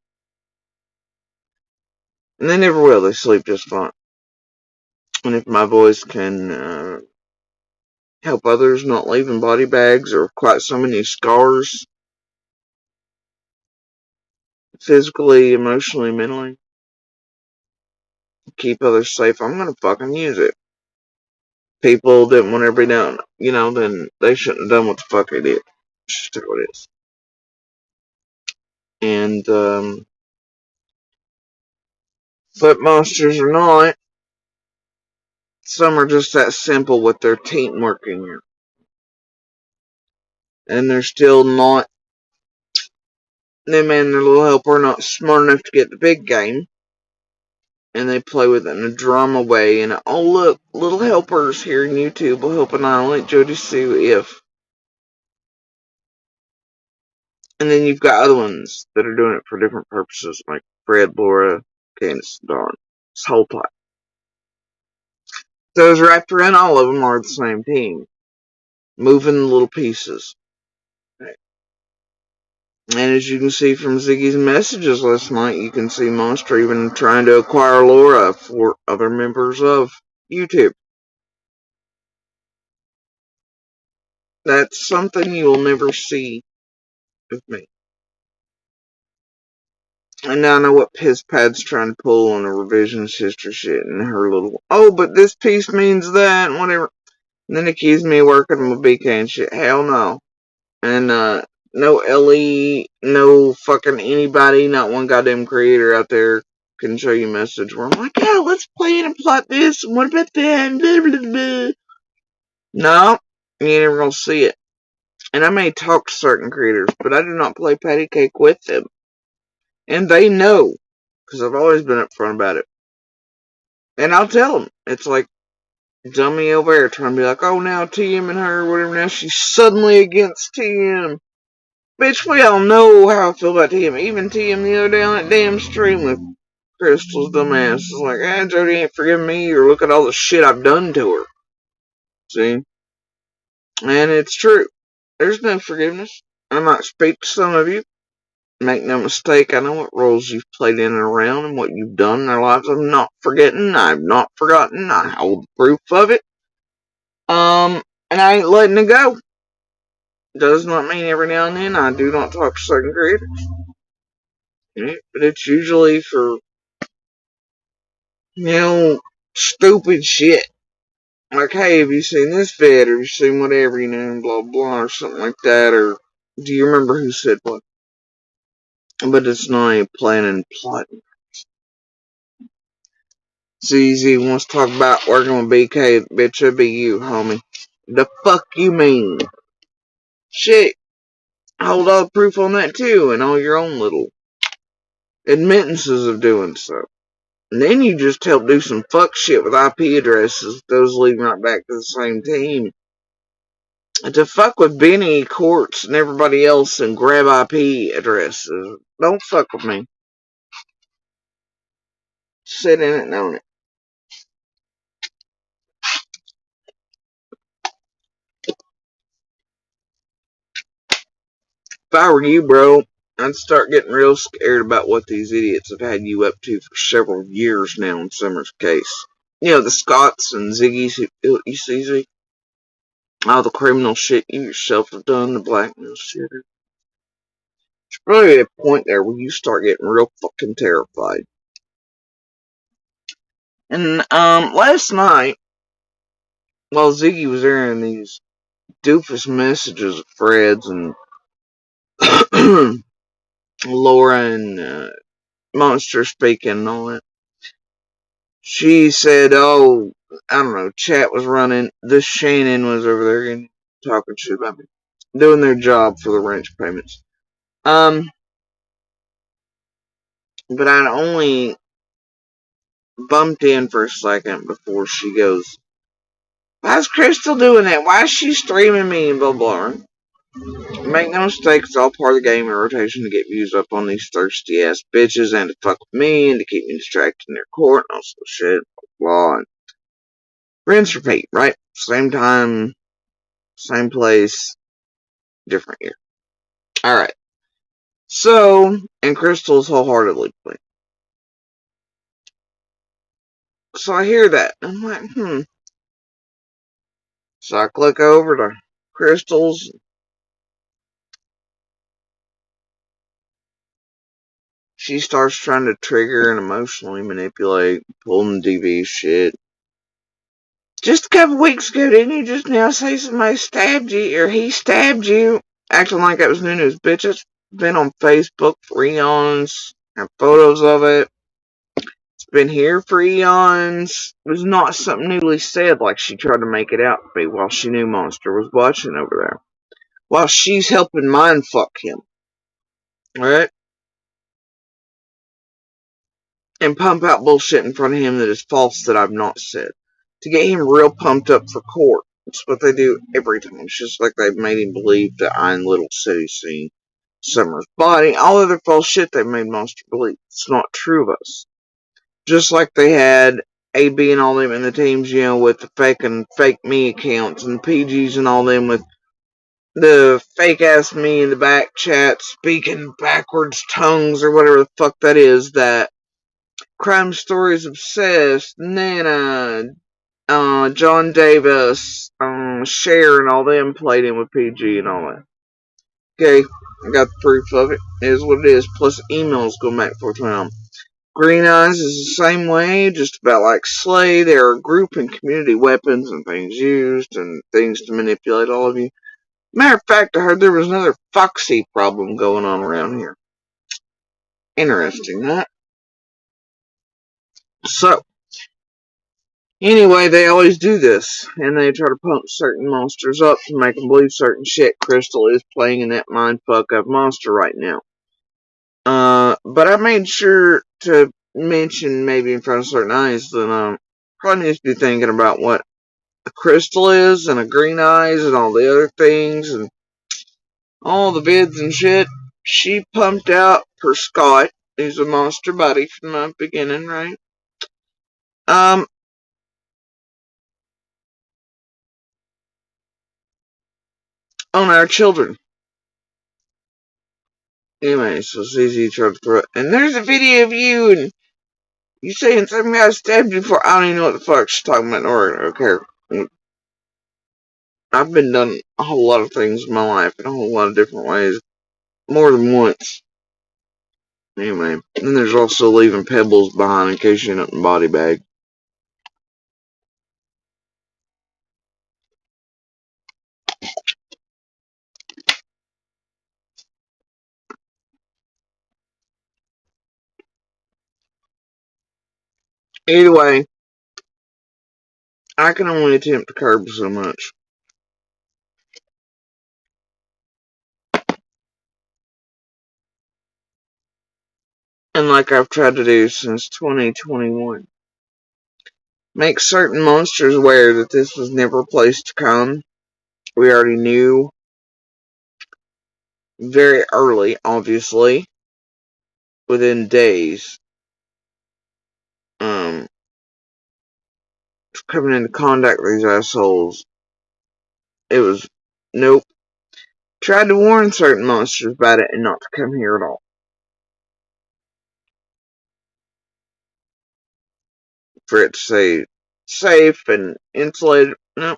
And they never will. They sleep just fine. And if my voice can help others not leave in body bags or quite so many scars, physically, emotionally, mentally, keep others safe, I'm gonna fucking use it. People didn't want everybody down, then they shouldn't have done what the fuck they did. It's just how it is. And, foot monsters or not, some are just that simple with their teamwork in here. And they're still not, them and their little helper are not smart enough to get the big game. And they play with it in a drama way. And, oh look, little helpers here in YouTube will help annihilate Jody Sue if. And then you've got other ones that are doing it for different purposes, like Fred, Laura, Candace, Dawn. This whole time. Those wrapped around all of them are the same team. Moving the little pieces. And as you can see from Ziggy's messages last night, you can see Monster even trying to acquire Laura for other members of YouTube. That's something you will never see with me. And now I know what Piss Pad's trying to pull on the revisionist history shit and her little, oh, but this piece means that, and whatever. And then accuse me of working with BK and shit. Hell no. And, no Ellie, no fucking anybody, not one goddamn creator out there can show you a message where I'm like, yeah, let's play it and plot this, and what about that, and blah, blah, blah. No, you ain't never gonna see it. And I may talk to certain creators, but I do not play patty cake with them. And they know, because I've always been upfront about it. And I'll tell them. It's like dummy over there trying to be like, oh, now TM and her, whatever, now she's suddenly against TM. Bitch, we all know how I feel about TM. Even TM the other day on that damn stream with Crystal's dumbass. It's like, Jody ain't forgiving me, or look at all the shit I've done to her. See? And it's true. There's no forgiveness. I might speak to some of you. Make no mistake, I know what roles you've played in and around and what you've done in their lives. I'm not forgetting. I've not forgotten. I hold proof of it. And I ain't letting it go. Does not mean every now and then I do not talk to certain creators. But it's usually for, stupid shit. Like, hey, have you seen this vid? Or have you seen whatever, and blah, blah, or something like that. Or do you remember who said what? But it's not a plan and plotting. CZ wants to talk about working with BK. Bitch, it'd be you, homie. The fuck you mean? Shit. Hold all the proof on that too, and all your own little admittances of doing so. And then you just help do some fuck shit with IP addresses, those leading right back to the same team. And to fuck with Benny, Quartz, and everybody else and grab IP addresses. Don't fuck with me. Sit in it and own it. If I were you, bro, I'd start getting real scared about what these idiots have had you up to for several years now in Summer's case. The Scotts and Ziggy's, you see, Ziggy? All the criminal shit you yourself have done, the blackmail shit. There's probably a point there where you start getting real fucking terrified. And, last night, while Ziggy was airing these doofus messages of Fred's and Laura and, Monster speaking and all that, she said, oh, I don't know, chat was running. This Shannon was over there and talking shit about me. Doing their job for the wrench payments. But I'd only bumped in for a second before she goes, why's Crystal doing that? Why is she streaming me and blah blah. Make no mistake, it's all part of the game and rotation to get views up on these thirsty ass bitches and to fuck with me and to keep me distracted in their court and all sorts of shit, blah blah. And rinse repeat, right? Same time, same place, different year. Alright. So, and Crystal's wholeheartedly playing. So I hear that. I'm like, So I click over to Crystal's. she starts trying to trigger and emotionally manipulate, pulling DV shit. Just a couple weeks ago, didn't you just now say somebody stabbed you, or he stabbed you? Acting like that was new news. Bitch, it's been on Facebook for eons. Have photos of it. It's been here for eons. It was not something newly said like she tried to make it out to be while she knew Monster was watching over there. While she's helping mindfuck him. Alright? And pump out bullshit in front of him that is false that I've not said. To get him real pumped up for court. It's what they do every time. It's just like they've made him believe that I'm Little City Scene, Summer's Body, all other false shit they've made Monster believe. It's not true of us. Just like they had AB and all them in the teams, you know, with the fake me accounts and PGs and all them with the fake ass me in the back chat speaking backwards tongues or whatever the fuck that is, that Crime Stories Obsessed, Nana, John Davis, Cher and all them played in with PG and all that. Okay, I got the proof of it. It is what it is. Plus emails going back for time. Green Eyes is the same way, just about like Slay. There are group and community weapons and things used and things to manipulate all of you. Matter of fact, I heard there was another Foxy problem going on around here. Interesting, huh? So, anyway, they always do this, and they try to pump certain monsters up to make them believe certain shit. Crystal is playing in that mindfuck of Monster right now. But I made sure to mention, maybe in front of certain eyes, that probably needs to be thinking about what a Crystal is, and a Green Eyes, and all the other things, and all the vids and shit. She pumped out for Scott, who's a monster buddy from the beginning, right? On our children. Anyway, so CZ tried to throw it. And there's a video of you, and you saying some guy stabbed you before. I don't even know what the fuck she's talking about, or I don't care. I've been done a whole lot of things in my life in a whole lot of different ways. More than once. Anyway, then there's also leaving pebbles behind in case you end up in a body bag. Either way, I can only attempt to curb so much. And like I've tried to do since 2021. Make certain monsters aware that this was never a place to come. We already knew very early, obviously, within days, coming into contact with these assholes. It was, nope. Tried to warn certain monsters about it and not to come here at all. For it to say safe and insulated. No.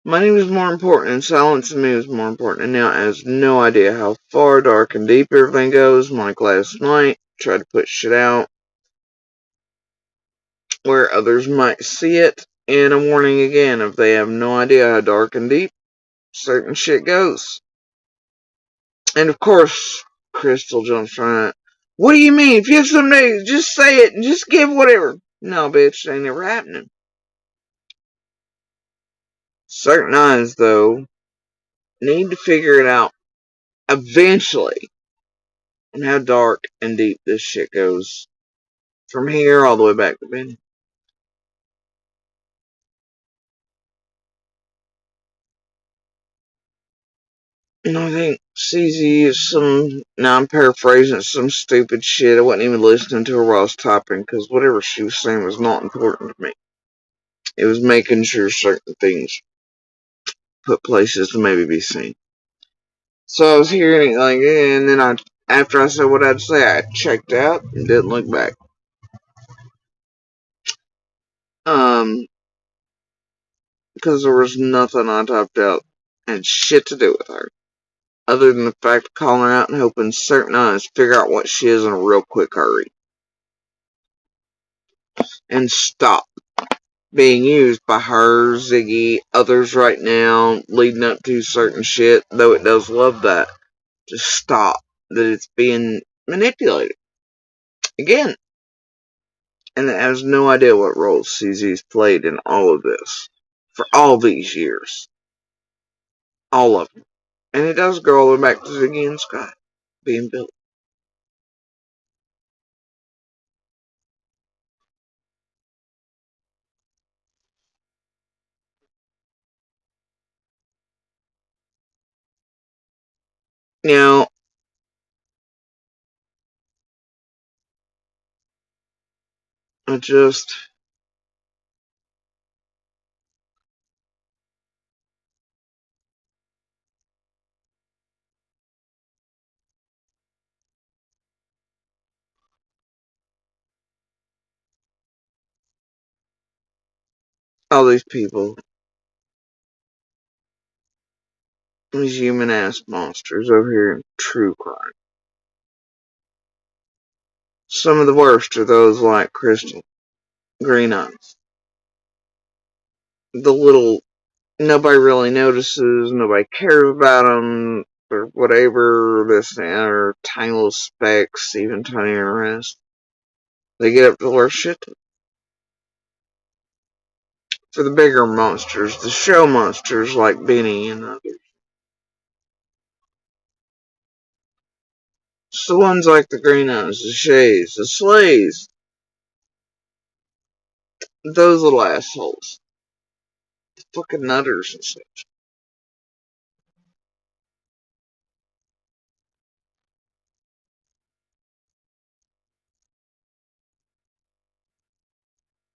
Money was more important and silence to me was more important. And now I have no idea how far dark and deep everything goes. Like last night, tried to put shit out where others might see it. And a warning again if they have no idea how dark and deep certain shit goes. And of course, Crystal jumps on it. What do you mean? If you have something, just say it and just give whatever. No, bitch, it ain't never happening. Certain eyes, though, need to figure it out eventually on how dark and deep this shit goes. From here all the way back to Benny. And I think CZ is some, now I'm paraphrasing, some stupid shit. I wasn't even listening to her while I was typing because whatever she was saying was not important to me. It was making sure certain things put places to maybe be seen. So I was hearing it like, and then after I said what I'd say, I checked out and didn't look back. Because there was nothing I typed out and shit to do with her. other than the fact of calling her out and hoping certain eyes figure out what she is in a real quick hurry. And stop being used by her, Ziggy, others right now, leading up to certain shit, though it does love that. Just stop. That it's being manipulated. Again. And it has no idea what role CZ's played in all of this. For all these years. All of them. And it does go all the way back to Ziggy and Scott being built. Now, I just... all these people. These human ass monsters over here in true crime. Some of the worst are those like Crystal. Green Eyes. The little... nobody really notices, nobody cares about them, or whatever, this and that, or tiny little specks, even tinier rest. They get up to the worst shit. For the bigger monsters, the show monsters like Benny and others. It's the ones like the Green Eyes, the Shays, the Slays. Those little assholes. The fucking nutters and such.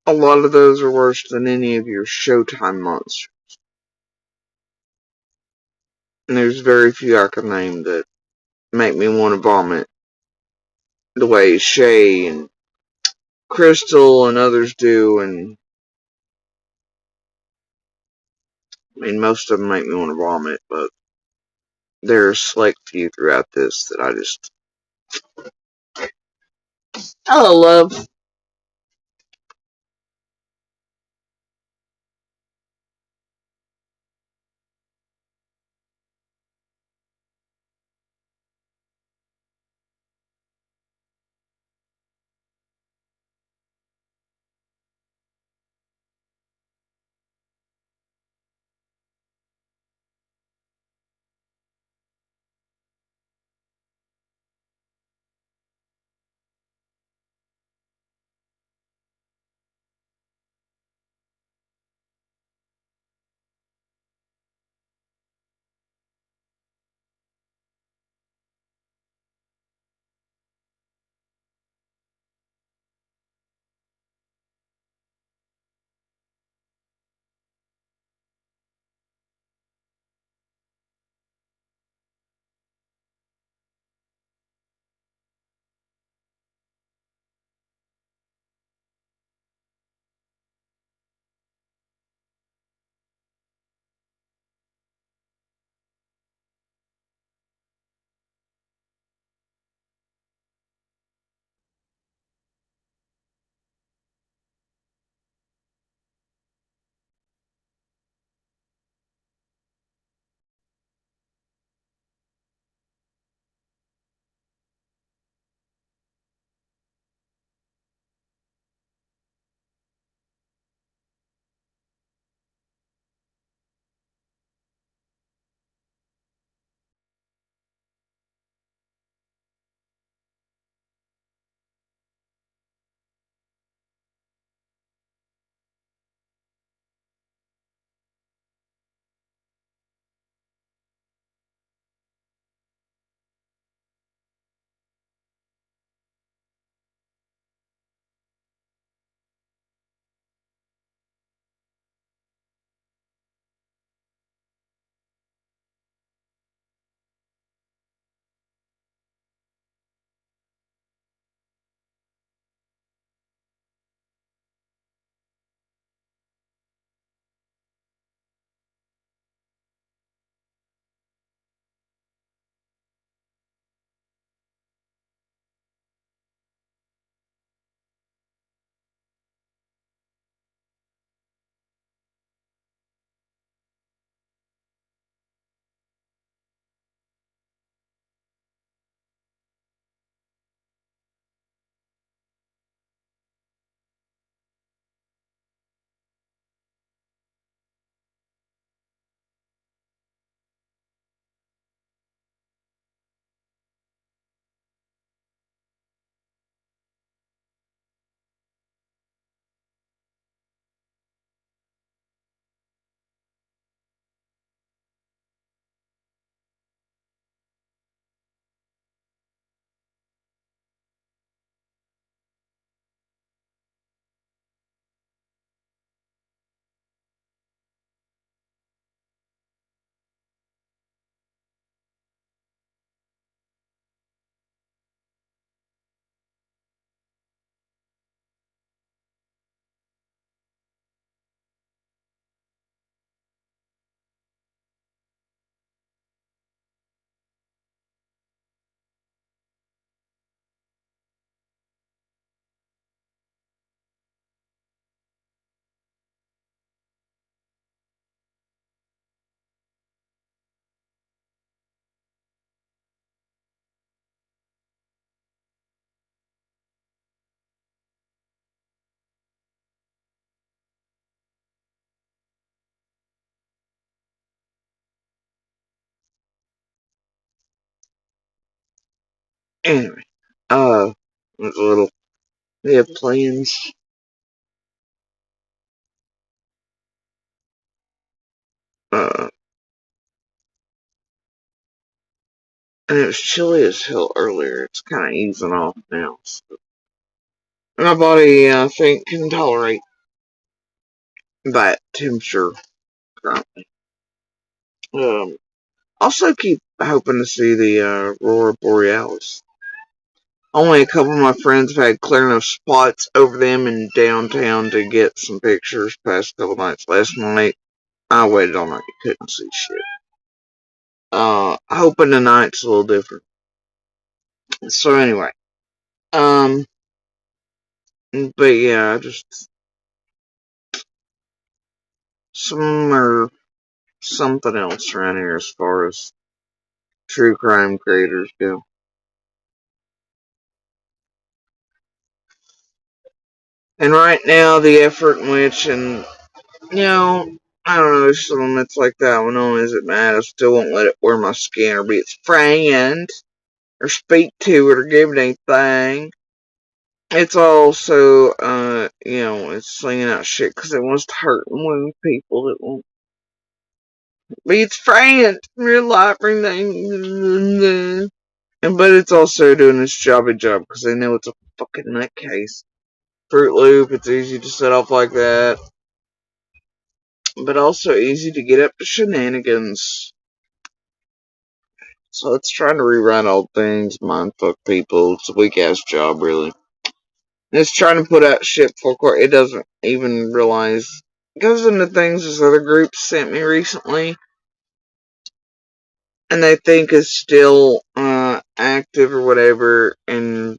A lot of those are worse than any of your Showtime monsters. And there's very few I can name that make me want to vomit. The way Shay and Crystal and others do, and I mean, most of them make me want to vomit, but there's a select few throughout this that I just... hello, love. Anyway, there's a little, they have plans. Uh, and it was chilly as hell earlier. It's kind of easing off now. So my body, I think, can tolerate that temperature currently. Um, Also keep hoping to see the Aurora Borealis. Only a couple of my friends have had clear enough spots over them in downtown to get some pictures past couple nights. Last night, I waited all night, couldn't see shit. Hoping tonight's a little different. So anyway, um, but yeah, just some or something else around here as far as true crime creators go. And right now, the effort in which, and I don't know, there's some limits like that one on is it mad. I still won't let it wear my skin or be its friend or speak to it or give it anything. It's also, it's slinging out shit because it wants to hurt and wound people that won't be its friend in real life or anything. But it's also doing its jobby job because they know it's a fucking nutcase. Fruit Loop, it's easy to set off like that, but also easy to get up to shenanigans. So it's trying to rewrite old things, mindfuck people. It's a weak ass job, really. It's trying to put out shit for court. It doesn't even realize. It goes into things this other group sent me recently, and they think is still active or whatever, and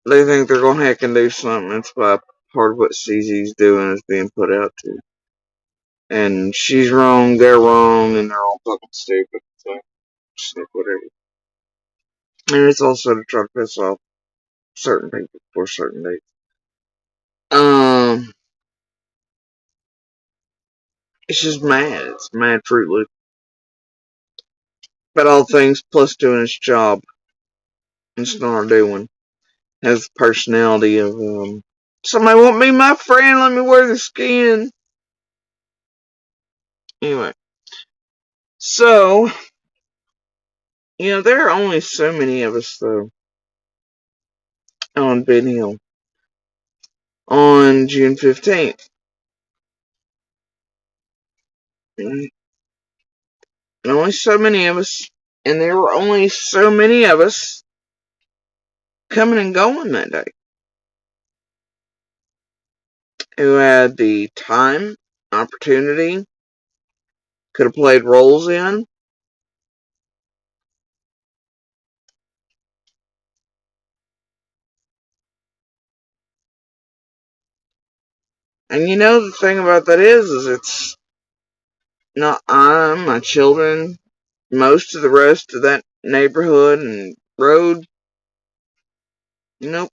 they think they're gonna hack and do something. That's why part of what CZ's doing is being put out to. And she's wrong, they're wrong, and they're all fucking stupid. So, just like whatever. And it's also to try to piss off certain people for certain dates. Um, it's just mad. It's mad Fruit Loop. But all things plus doing its job. It's not doing. Has the personality of, somebody want me my friend, let me wear the skin. Anyway. So, there are only so many of us, though, on Ben Hill on June 15th. And only so many of us. And there were only so many of us coming and going that day who had the time, opportunity, could have played roles in. And the thing about that is it's not my children, most of the rest of that neighborhood and road. Nope.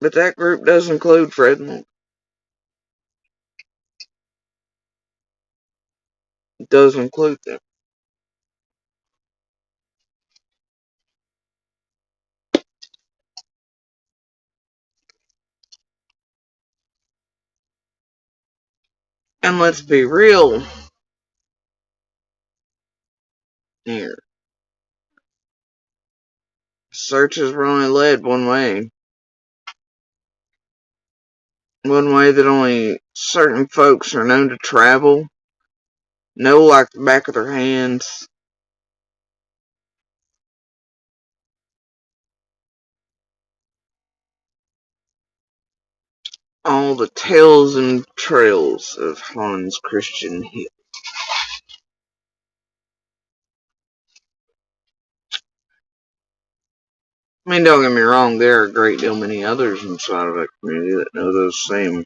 But that group does include Fred. It does include them. And let's be real here. Searches were only led one way. One way that only certain folks are known to travel. Know like the back of their hands. All the tales and trails of Hans Christian Hill. I mean, don't get me wrong, there are a great deal many others inside of that community that know those same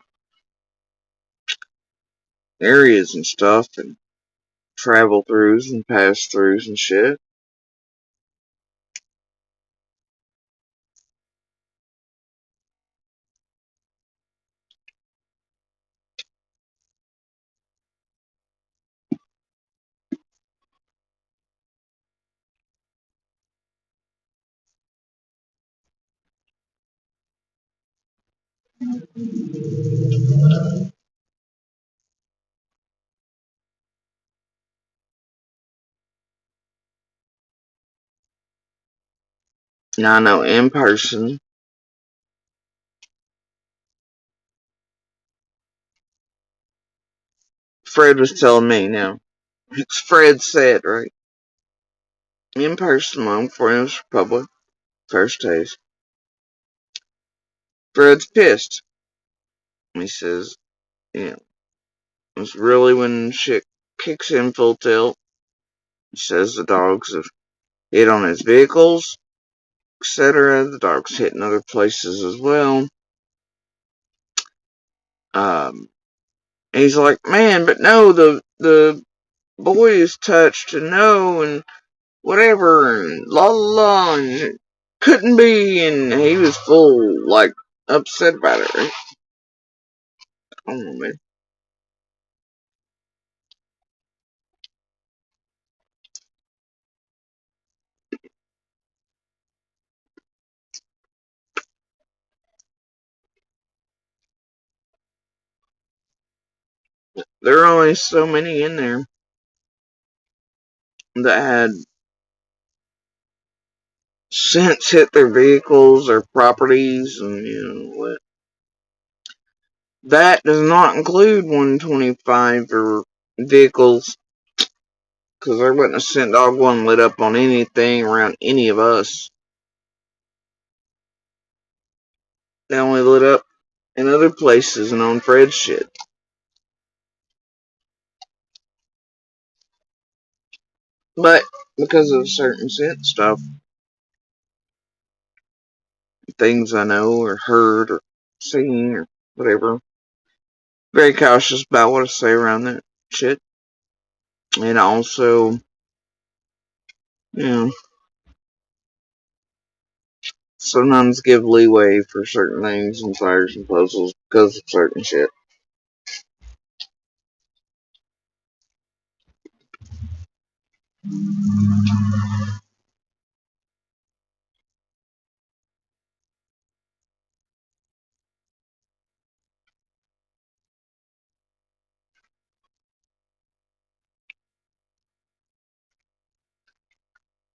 areas and stuff and travel throughs and pass throughs and shit. Now I know in person. Fred was telling me now. Fred said, right? In person, long before it was public. First taste. Fred's pissed. He says, you know, it's really when shit kicks in full tilt. He says the dogs have hit on his vehicles, etc. The dogs hitting other places as well. Um, he's like, man, but no, the boy is touched and no, and whatever, and la la la, and it couldn't be, and he was full, like, upset about it, right? I don't know, man. There are only so many in there that had since hit their vehicles or properties, and what. That does not include 125 or vehicles, because there wasn't a scent dog one lit up on anything around any of us. They only lit up in other places and on Fred's shit. But because of certain scent stuff, things I know or heard or seen or whatever, very cautious about what I say around that shit. And also, you know, sometimes give leeway for certain things and fires and puzzles because of certain shit.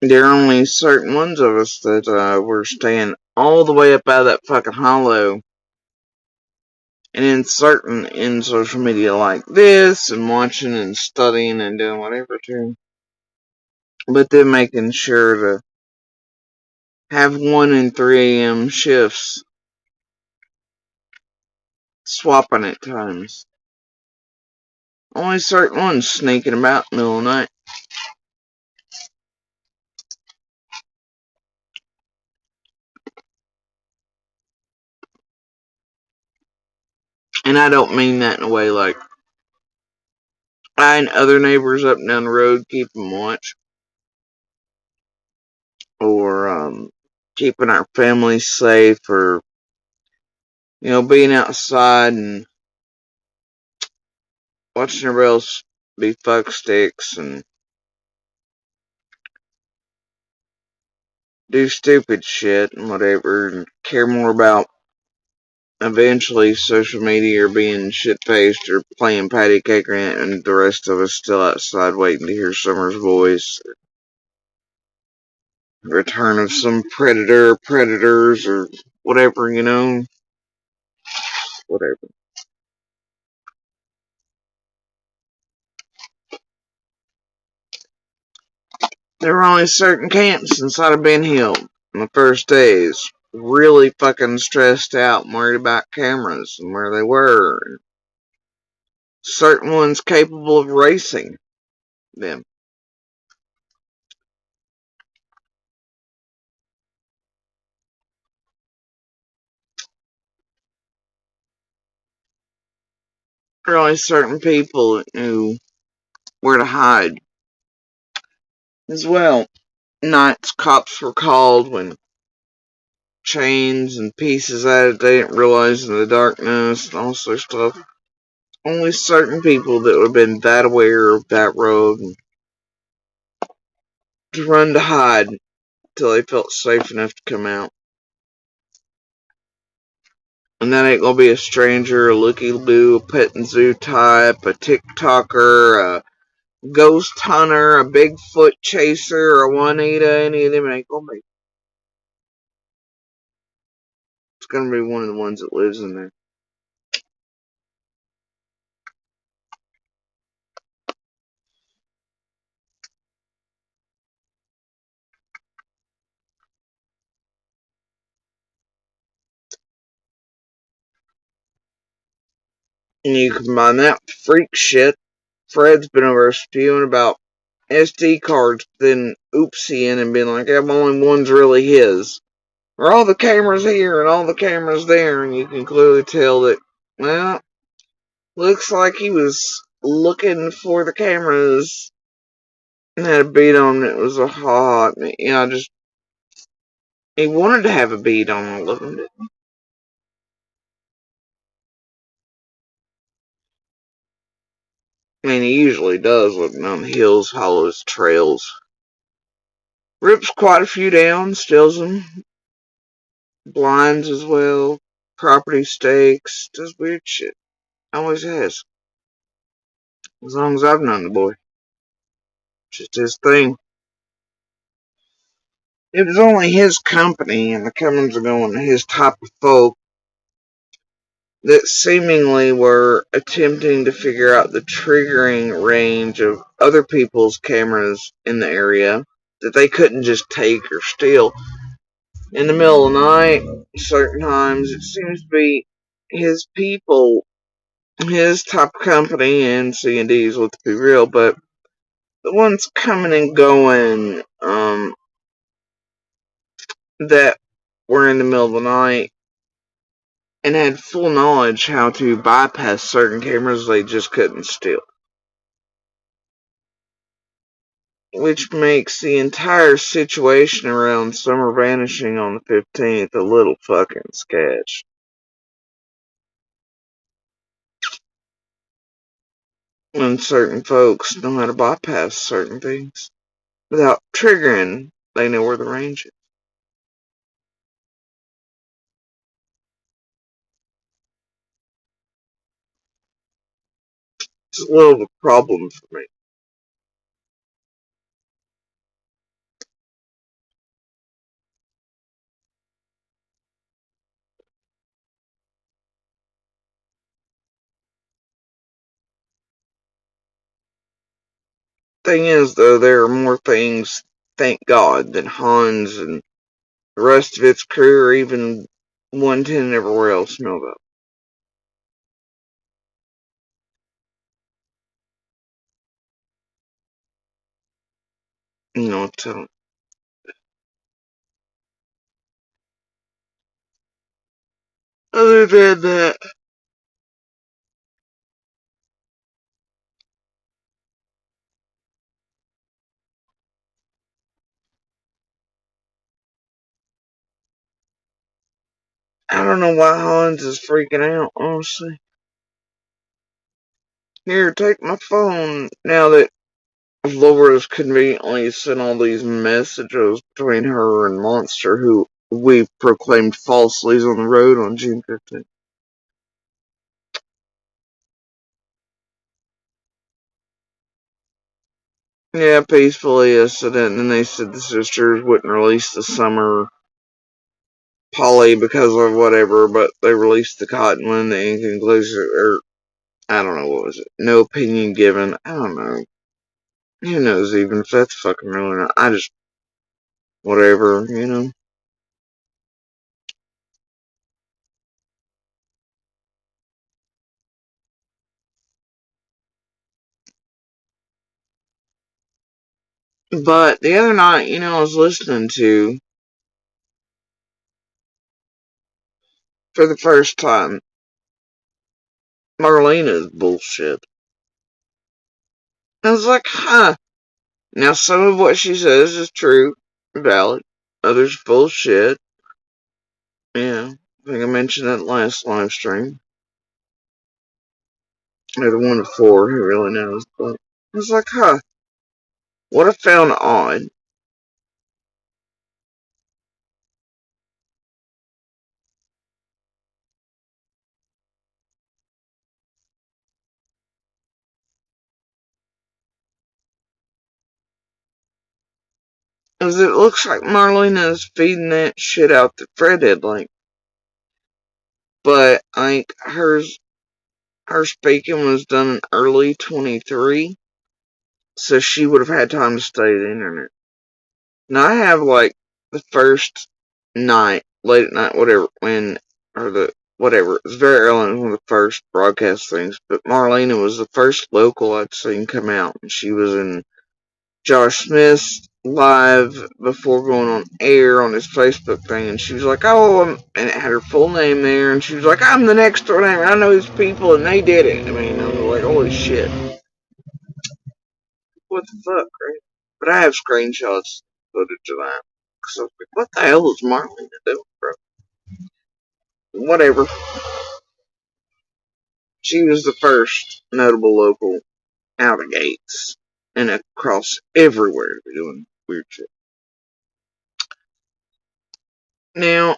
There are only certain ones of us that were staying all the way up out of that fucking hollow and inserting in social media like this and watching and studying and doing whatever too. But then making sure to have 1 and 3 a.m. shifts swapping at times. Only certain ones sneaking about in the middle of the night. And I don't mean that in a way like I and other neighbors up and down the road keeping watch. Or keeping our families safe, or being outside and watching everybody else be fuck sticks and do stupid shit and whatever, and care more about eventually social media or being shit faced or playing patty cake and the rest of us still outside waiting to hear Summer's voice, or return of some predator or predators or whatever, whatever. There were only certain camps inside of Ben Hill on the first days. Really fucking stressed out and worried about cameras and where they were. And certain ones capable of racing them. There were only certain people that knew where to hide. As well, nights cops were called when chains and pieces that they didn't realize in the darkness and all sorts of stuff. Only certain people that would have been that aware of that road and to run to hide, till they felt safe enough to come out. And that ain't gonna be a stranger, a looky-loo, a petting zoo type, a TikToker, a ghost hunter, a Bigfoot chaser, a Juanita. Any of them ain't gonna be. It's gonna be one of the ones that lives in there. And you combine that with freak shit. Fred's been over spewing about SD cards, then oopsieing and being like, yeah, only one's really his. Or all the cameras here and all the cameras there, and you can clearly tell that, well, looks like he was looking for the cameras and had a bead on it. It was a hot, just, he wanted to have a bead on all of them, didn't he? I mean, he usually does, looking on the hills, hollows, trails. Rips quite a few down, steals them, blinds as well, property stakes, does weird shit. Always has. As long as I've known the boy. Just his thing. It was only his company and the comings and going of his type of folk that seemingly were attempting to figure out the triggering range of other people's cameras in the area that they couldn't just take or steal. In the middle of the night, certain times, it seems to be his people, his type of company, and C&D's, let's be real, but the ones coming and going, that were in the middle of the night and had full knowledge how to bypass certain cameras they just couldn't steal. Which makes the entire situation around Summer vanishing on the 15th a little fucking sketch. When certain folks know how to bypass certain things without triggering, they know where the range is. It's a little of a problem for me. Thing is, though, there are more things, thank God, than Hans and the rest of its crew or even 110 everywhere else know about. So other than that, I don't know why Hans is freaking out, honestly. Here, take my phone now that Laura's conveniently sent all these messages between her and Monster, who we proclaimed falsely is on the road on June 15th. Yeah, peacefully yesterday, and then they said the sisters wouldn't release the summer poly because of whatever, but they released the cotton one, the inconclusive, or I don't know, what was it? No opinion given. I don't know. Who knows even if that's fucking real or not. I just, whatever. But the other night, I was listening to, for the first time, Marlena's bullshit. I was like, huh. Now, some of what she says is true, valid. Others bullshit. Yeah, I think I mentioned that last live stream. Or the one before, who really knows. But I was like, huh. What I found odd Cause it looks like Marlena is feeding that shit out that Fred did, like. But, like, her speaking was done in early 23, so she would have had time to study the internet. Now, I have, like, the first night, late at night, whatever, whatever, it was very early in one of the first broadcast things, but Marlena was the first local I'd seen come out, and she was in Josh Smith's live before going on air on his Facebook thing, and she was like, oh, and it had her full name there, and she was like, I'm the next door neighbor, I know these people, and they did it. I mean, I was like, holy shit. What the fuck, right? But I have screenshots footage of that. So I was like, what the hell is Marlena doing, bro? Whatever. She was the first notable local out of gates and across everywhere doing weird shit. Now,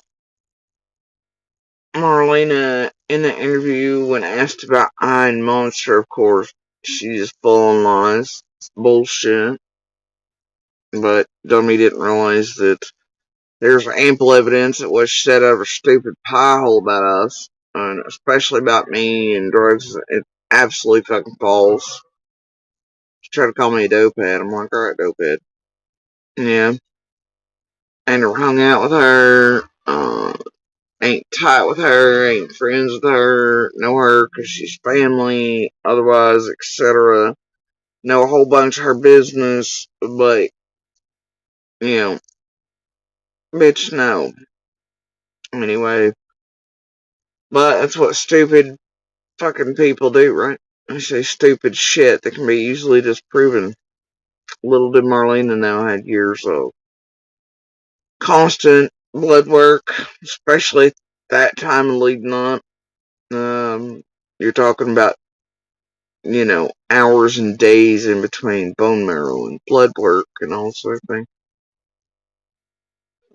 Marlena, in the interview, when asked about Iron Monster, of course, she just full on lies. It's bullshit. But Dummy didn't realize that there's ample evidence that was set out of a stupid pie hole about us, and especially about me and drugs. It's absolutely fucking false. She tried to call me a dopehead. I'm like, alright, dopehead. Yeah. And hung out with her. Ain't tight with her, ain't friends with her, know her because she's family, otherwise, etc. Know a whole bunch of her business, but, you know, bitch, no. Anyway, but that's what stupid fucking people do, right? They say stupid shit that can be easily disproven. Little did Marlena know I had years of constant blood work, especially at that time leading up. You're talking about, you know, hours and days in between bone marrow and blood work and all sort of thing.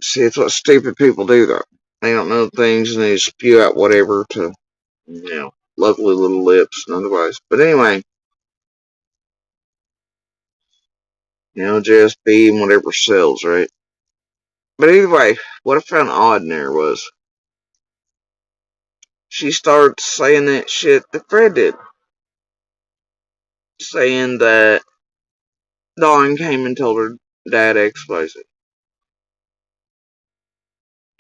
See, it's what stupid people do, though. They don't know things and they spew out whatever to, you know, lovely little lips and otherwise. But anyway, you know, JSB and whatever sells, right? But anyway, what I found odd in there was she started saying that shit that Fred did. Saying that Dawn came and told her dad XYZ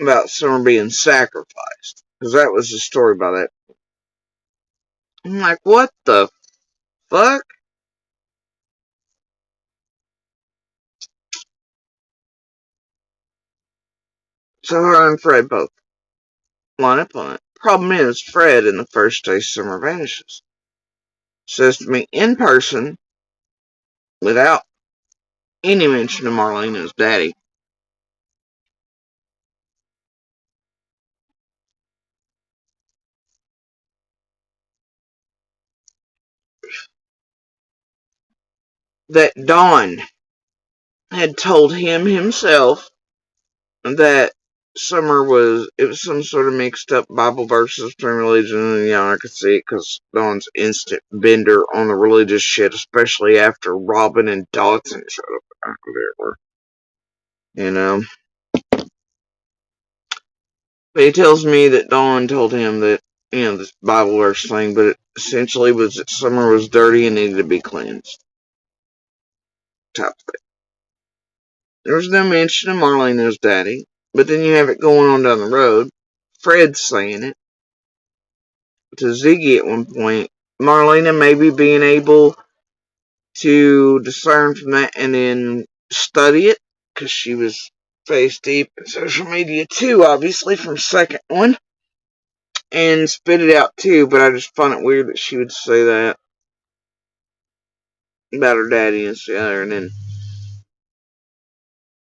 about Summer being sacrificed. Because that was the story about that. I'm like, what the fuck? So her and Fred both line up on it. Problem is, Fred in the first day Summer vanishes. Says to me in person, without any mention of Marlena's daddy, that Dawn had told him himself that it was some sort of mixed up Bible verses between religion and, I could see it because Dawn's instant bender on the religious shit, especially after Robin and Dodson showed up. Whatever. You know? But he tells me that Dawn told him that, this Bible verse thing, but it essentially was that Summer was dirty and needed to be cleansed. Type thing. There was no mention of Marlena's daddy, but then you have it going on down the road. Fred's saying it to Ziggy at one point. Marlena maybe being able to discern from that and then study it, because she was face deep in social media too, obviously, from second one, and spit it out too, but I just find it weird that she would say that about her daddy and the other, and then,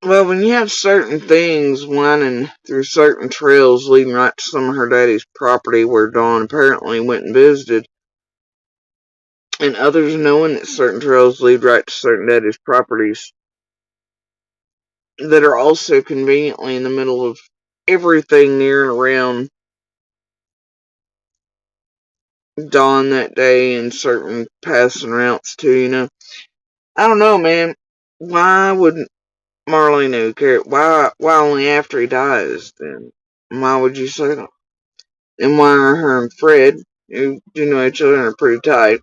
well, when you have certain things winding through certain trails leading right to some of her daddy's property where Dawn apparently went and visited, and others knowing that certain trails lead right to certain daddy's properties that are also conveniently in the middle of everything near and around Dawn that day and certain paths and routes too, I don't know, man. Why wouldn't Marlena would care. Why only after he dies, then? Why would you say that? And why are her and Fred, who do know each other and are pretty tight,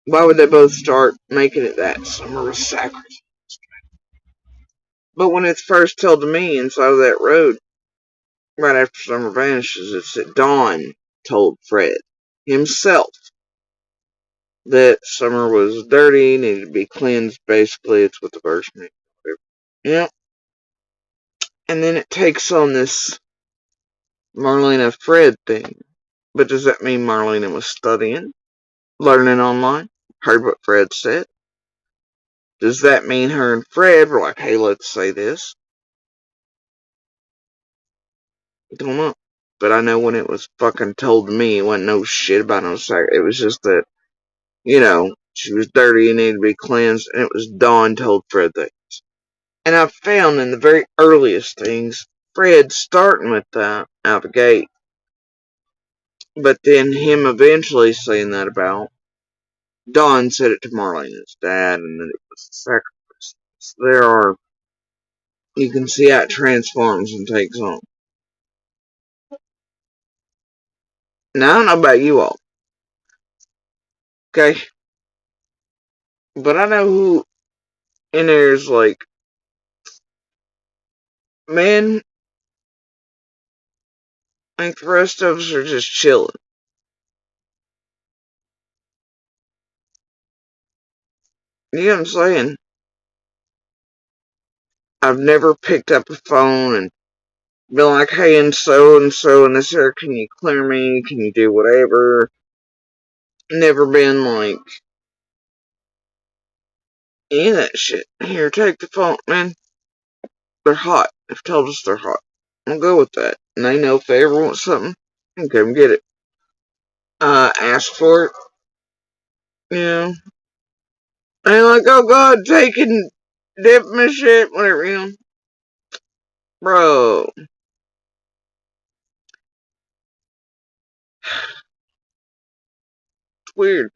why would they both start making it that Summer was sacrificed? But when it's first told to me inside of that road, right after Summer vanishes, it's that Dawn told Fred himself that Summer was dirty, needed to be cleansed. Basically, it's what the verse means. Yeah. And then it takes on this Marlena Fred thing. But does that mean Marlena was studying, learning online, heard what Fred said? Does that mean her and Fred were like, hey, let's say this? I don't know. But I know when it was fucking told to me, it wasn't no shit about no sex. It was just that, she was dirty and needed to be cleansed, and it was Dawn told Fred that. And I found in the very earliest things, Fred starting with that out the gate, but then him eventually saying that about Dawn said it to Marlena's dad, and then it was the sacrifice. So you can see how it transforms and takes on. Now, I don't know about you all, okay? But I know who in there is like, man, I think the rest of us are just chilling. You know what I'm saying? I've never picked up a phone and been like, hey, and so in this area, can you clear me? Can you do whatever? Never been like any of that shit. Here, take the phone, man. They're hot. They've told us they're hot. I'll go with that. And they know if they ever want something, I can come get it. Ask for it. You know. Ain't like, oh god, taking, dip my shit, whatever, Bro. It's weird.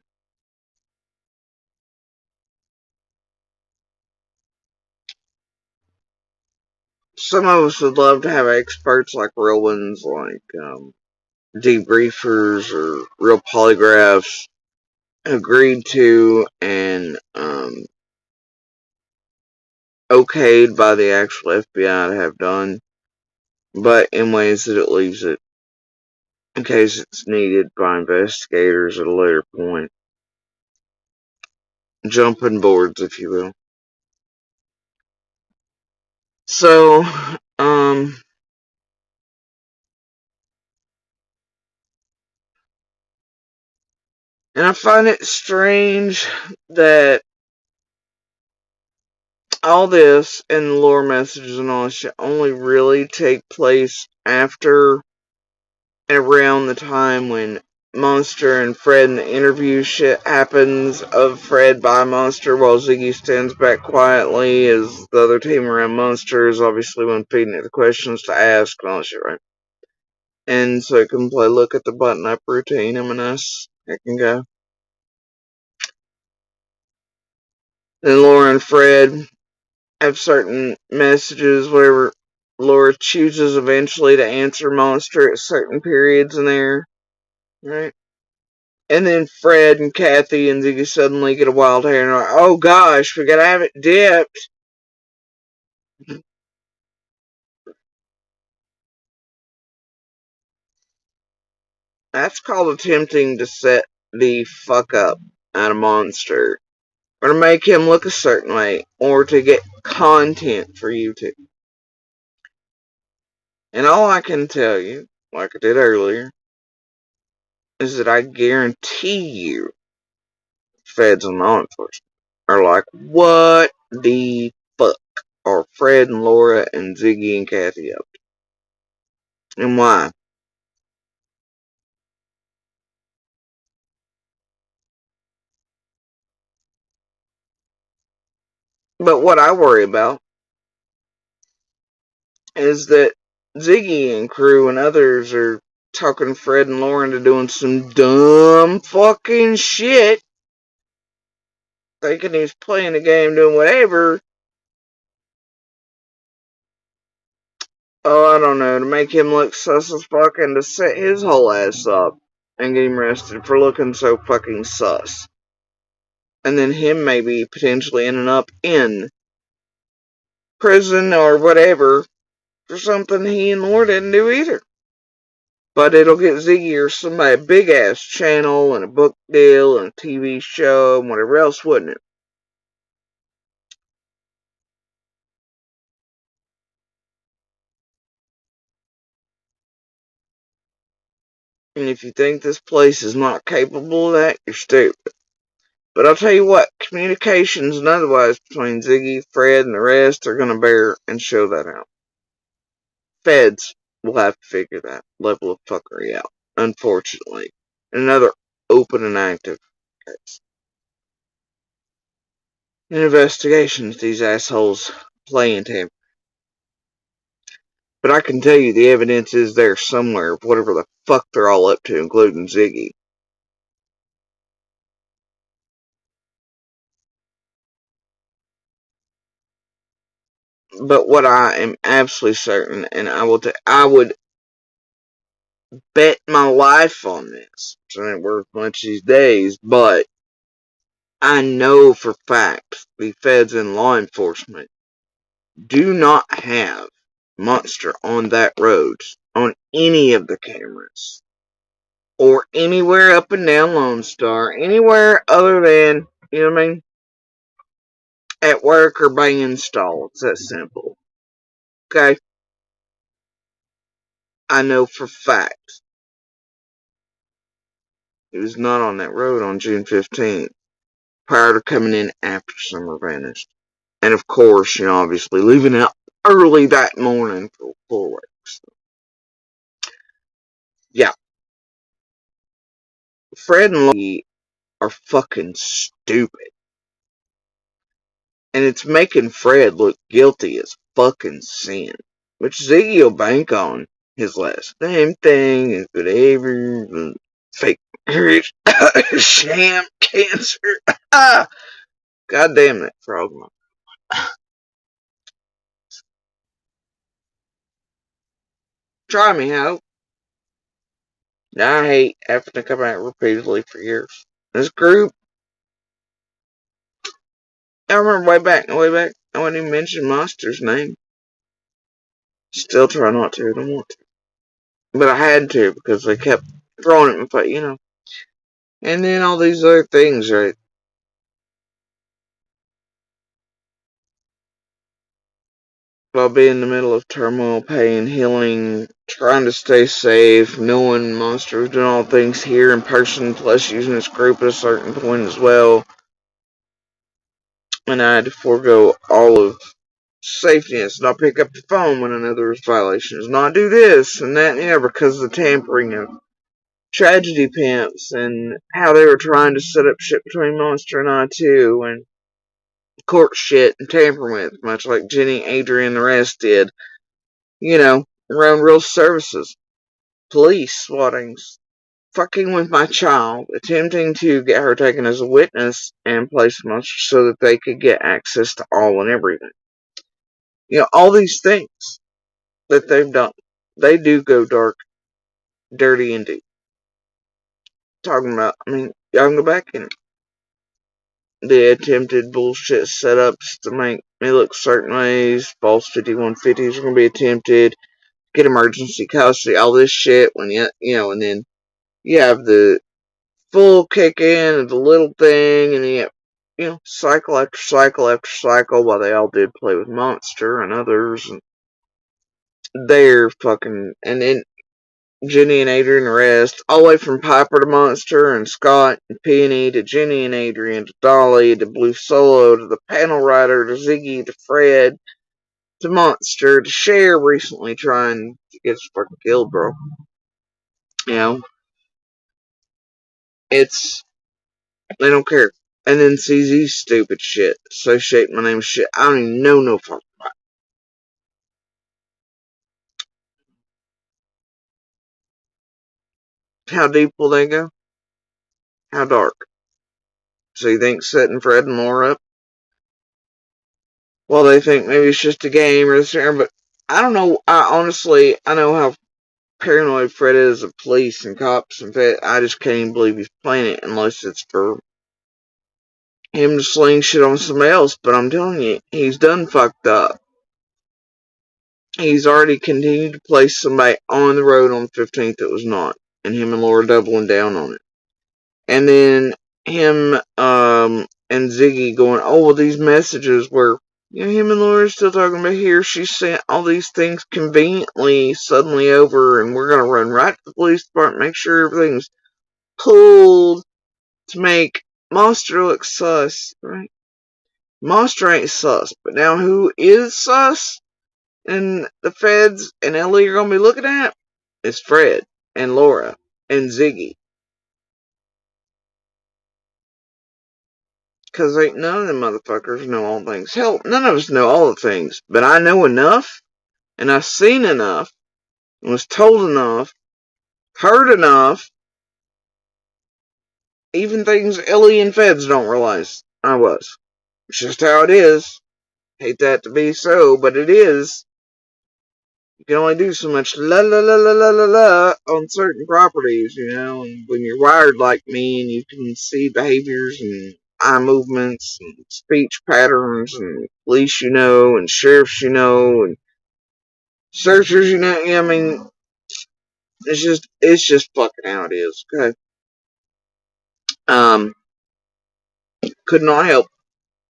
Some of us would love to have experts like real ones, like, debriefers or real polygraphs agreed to and, okayed by the actual FBI to have done, but in ways that it leaves it in case it's needed by investigators at a later point. Jumping boards, if you will. So, and I find it strange that all this and the lore messages and all this shit only really take place after and around the time when Monster and Fred and the interview shit happens of Fred by Monster while Ziggy stands back quietly as the other team around Monster is obviously when feeding it the questions to ask and all that shit, right? And so it can play look at the button up routine, M&S. It can go. Then Laura and Fred have certain messages, whatever Laura chooses eventually to answer Monster at certain periods in there, right? And then Fred and Kathy and Ziggy suddenly get a wild hair and are like, oh gosh, we gotta have it dipped. That's called attempting to set the fuck up out of Monster. Or to make him look a certain way. Or to get content for YouTube. And all I can tell you, like I did earlier, is that I guarantee you feds and law enforcement are like, what the fuck are Fred and Laura and Ziggy and Kathy up to? And why? But what I worry about is that Ziggy and crew and others are talking Fred and Laura into doing some dumb fucking shit, thinking he's playing the game, doing whatever, Oh, I don't know, to make him look sus as fuck and to set his whole ass up and get him arrested for looking so fucking sus. And then him maybe potentially ending up in prison or whatever for something he and Laura didn't do either. But it'll get Ziggy or somebody a big ass channel and a book deal and a TV show and whatever else, wouldn't it? And if you think this place is not capable of that, you're stupid. But I'll tell you what, communications and otherwise between Ziggy, Fred, and the rest are going to bear and show that out. Feds will have to figure that level of fuckery out, unfortunately. Another open and active case. In investigations, these assholes play into him. But I can tell you the evidence is there somewhere of whatever the fuck they're all up to, including Ziggy. But what I am absolutely certain, and I would bet my life on this, which ain't worth much these days, but I know for fact the feds and law enforcement do not have Monster on that road on any of the cameras or anywhere up and down Lone Star, anywhere other than, you know what I mean, at work or being installed. It's that simple. Okay? I know for fact he was not on that road on June 15th prior to coming in after Summer vanished. And of course, you know, obviously leaving out early that morning for work. So, yeah. Fred and Loki are fucking stupid. And it's making Fred look guilty as fucking sin. Which Ziggy will bank on his last name thing, his behavior, fake marriage, sham, cancer. God damn that frog. Try me, Hope. I hate having to come out repeatedly for years. This group, I remember way back, I wouldn't even mention Monster's name. Still try not to, I don't want to. But I had to because they kept throwing it in my face, you know. And then all these other things, right? I'll be in the middle of turmoil, pain, healing, trying to stay safe, knowing Monster was doing all things here in person, plus using this group at a certain point as well. And I had to forego all of safety nets, not pick up the phone when I know there was violations, not do this and that and the other because of the tampering of tragedy pimps and how they were trying to set up shit between Monster and I too, and court shit and tamper with, much like Jenny, Adrian, and the rest did. You know, around real services, police swattings, fucking with my child, attempting to get her taken as a witness and placed Monster so that they could get access to all and everything. You know, all these things that they've done, they do go dark, dirty, and deep. Talking about, I mean, y'all can go back and the attempted bullshit setups to make me look certain ways, false 5150s are going to be attempted, get emergency custody, all this shit, when you know, and then you have the full kick in of the little thing, and then you have, you know, cycle after cycle after cycle, while they all did play with Monster and others, and they're fucking, and then Jenny and Adrian the rest, all the way from Piper to Monster and Scott and Penny to Jenny and Adrian to Dolly to Blue Solo to the panel rider to Ziggy to Fred to Monster to Cher recently trying to get us fucking killed, bro. You know, it's, they don't care. And then CZ stupid shit. Associate my name with shit. I don't even know no fuck. How deep will they go? How dark? So you think setting Fred and Laura up? Well, they think maybe it's just a game or this, but I don't know. I know how paranoid Fred is of police and cops and Fed. I just can't even believe he's playing it unless it's for him to sling shit on somebody else. But I'm telling you, he's done fucked up. He's already continued to place somebody on the road on the 15th that was not. And him and Laura doubling down on it. And then him and Ziggy going, oh, well, these messages were, him and Laura are still talking about here. She sent all these things conveniently suddenly over, and we're going to run right to the police department, make sure everything's pulled to make Monster look sus, right? Monster ain't sus, but now who is sus? And the feds and Ellie are going to be looking at is Fred and Laura and Ziggy. Because ain't none of them motherfuckers know all things. Hell, none of us know all the things. But I know enough, and I've seen enough, and was told enough, heard enough, even things Ellie and Feds don't realize I was. It's just how it is. Hate that to be so, but it is. You can only do so much la la la la la la la on certain properties, and when you're wired like me and you can see behaviors and eye movements and speech patterns and police and sheriffs and searchers I mean, it's just fucking how it is, okay? Um, could not help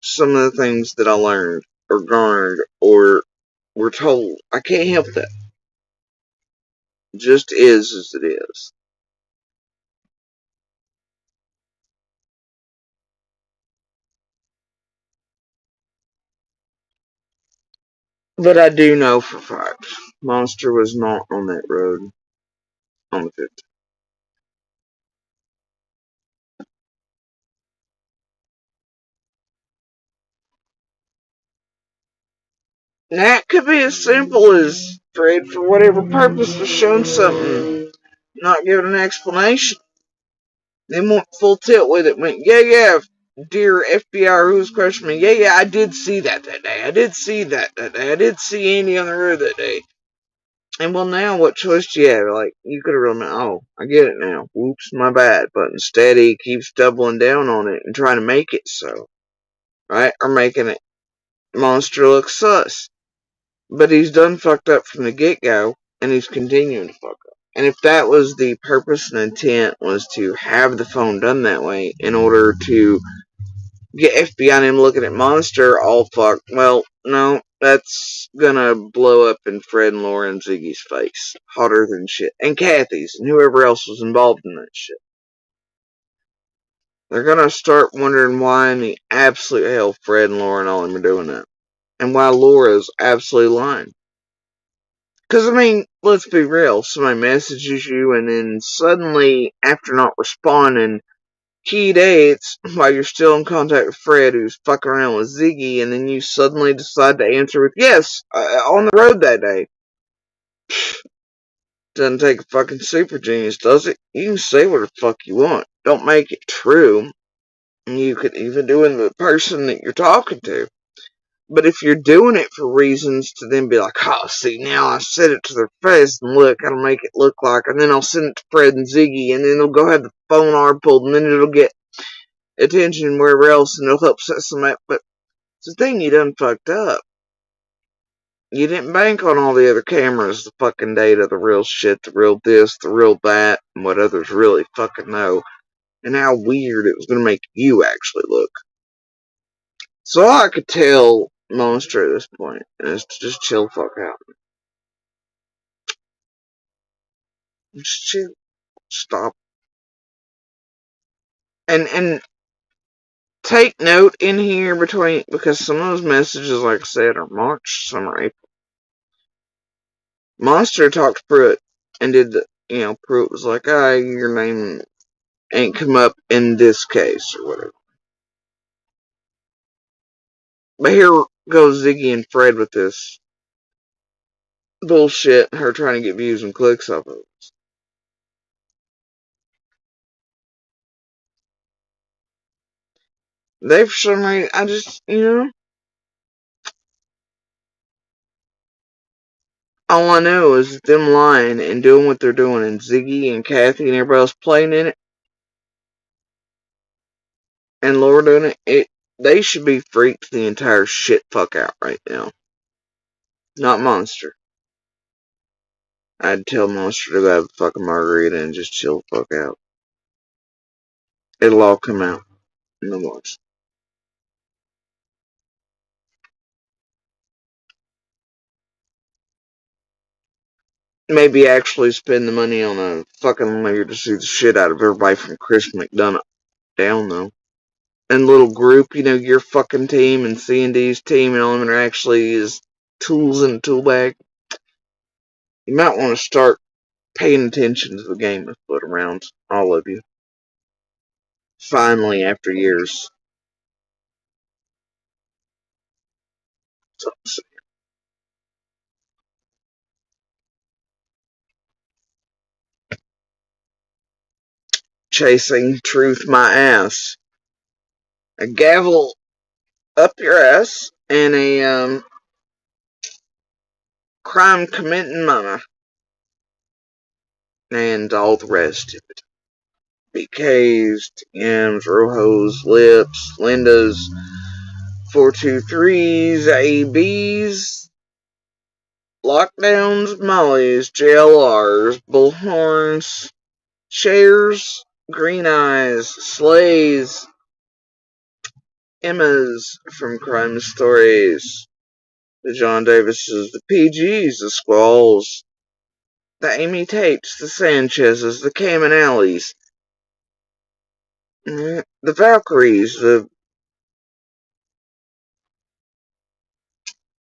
some of the things that I learned or garnered or were told. I can't help that. It just is as it is. But I do know for a fact, Monster was not on that road on the 15th. That could be as simple as Fred, for whatever purpose, was shown something, not giving an explanation. Then went full tilt with it. Went, yeah, dear FBI who's questioning me. Yeah, I did see that day. I did see that day. I did see Andy on the road that day. And well, now what choice do you have? Like, you could have really, oh, I get it now. Whoops, my bad. But instead, he keeps doubling down on it and trying to make it so, right? Or making it Monster look sus. But he's done fucked up from the get go, and he's continuing to fuck up. And if that was the purpose and intent, was to have the phone done that way in order to get FBI and him looking at Monster all fucked, well, no, that's gonna blow up in Fred and Laura and Ziggy's face. Hotter than shit. And Kathy's and whoever else was involved in that shit. They're gonna start wondering why in the absolute hell Fred and Laura and all them are doing that. And why Laura's absolutely lying. Because, I mean, let's be real. Somebody messages you, and then suddenly, after not responding, key dates while you're still in contact with Fred, who's fucking around with Ziggy, and then you suddenly decide to answer with yes, on the road that day. Doesn't take a fucking super genius, does it? You can say what the fuck you want. Don't make it true. You could even do it to the person that you're talking to. But if you're doing it for reasons to then be like, oh, see, now I said it to their face, and look, I'll make it look like, and then I'll send it to Fred and Ziggy, and then they'll go have the phone arm pulled, and then it'll get attention wherever else, and it'll upset somebody. But it's the thing, you done fucked up. You didn't bank on all the other cameras, the fucking data, the real shit, the real this, the real that, and what others really fucking know, and how weird it was going to make you actually look. So all I could tell Monster at this point is to just chill the fuck out. Just chill. Stop. And take note in here between, because some of those messages, like I said, are March, some are April. Monster talked to Pruitt and did the, Pruitt was like, your name ain't come up in this case, or whatever. But here goes Ziggy and Fred with this bullshit, her trying to get views and clicks off of it. They, for some reason, I just, All I know is them lying and doing what they're doing, and Ziggy and Kathy and everybody else playing in it, and Laura doing it, they should be freaked the entire shit fuck out right now. Not Monster. I'd tell Monster to go have a fucking margarita and just chill the fuck out. It'll all come out in the wash. Maybe actually spend the money on a fucking lawyer to sue the shit out of everybody from Chris McDonough down, though. And little group, your fucking team and C&D's team and all of them are actually is tools in a tool bag. You might want to start paying attention to the game of foot around, all of you. Finally, after years. So, chasing truth my ass. A gavel up your ass and a crime committing mama. And all the rest of it. BKs, TMs, Rojos, Lips, Lindas, 423s, ABs, Lockdowns, Mollies, JLRs, Bullhorns, Shares, Green Eyes, Slays, Emmas from Crime Stories, the John Davises, the PGs, the Squalls, the Amy Tates, the Sanchez's, the Cayman Alleys, the Valkyries, the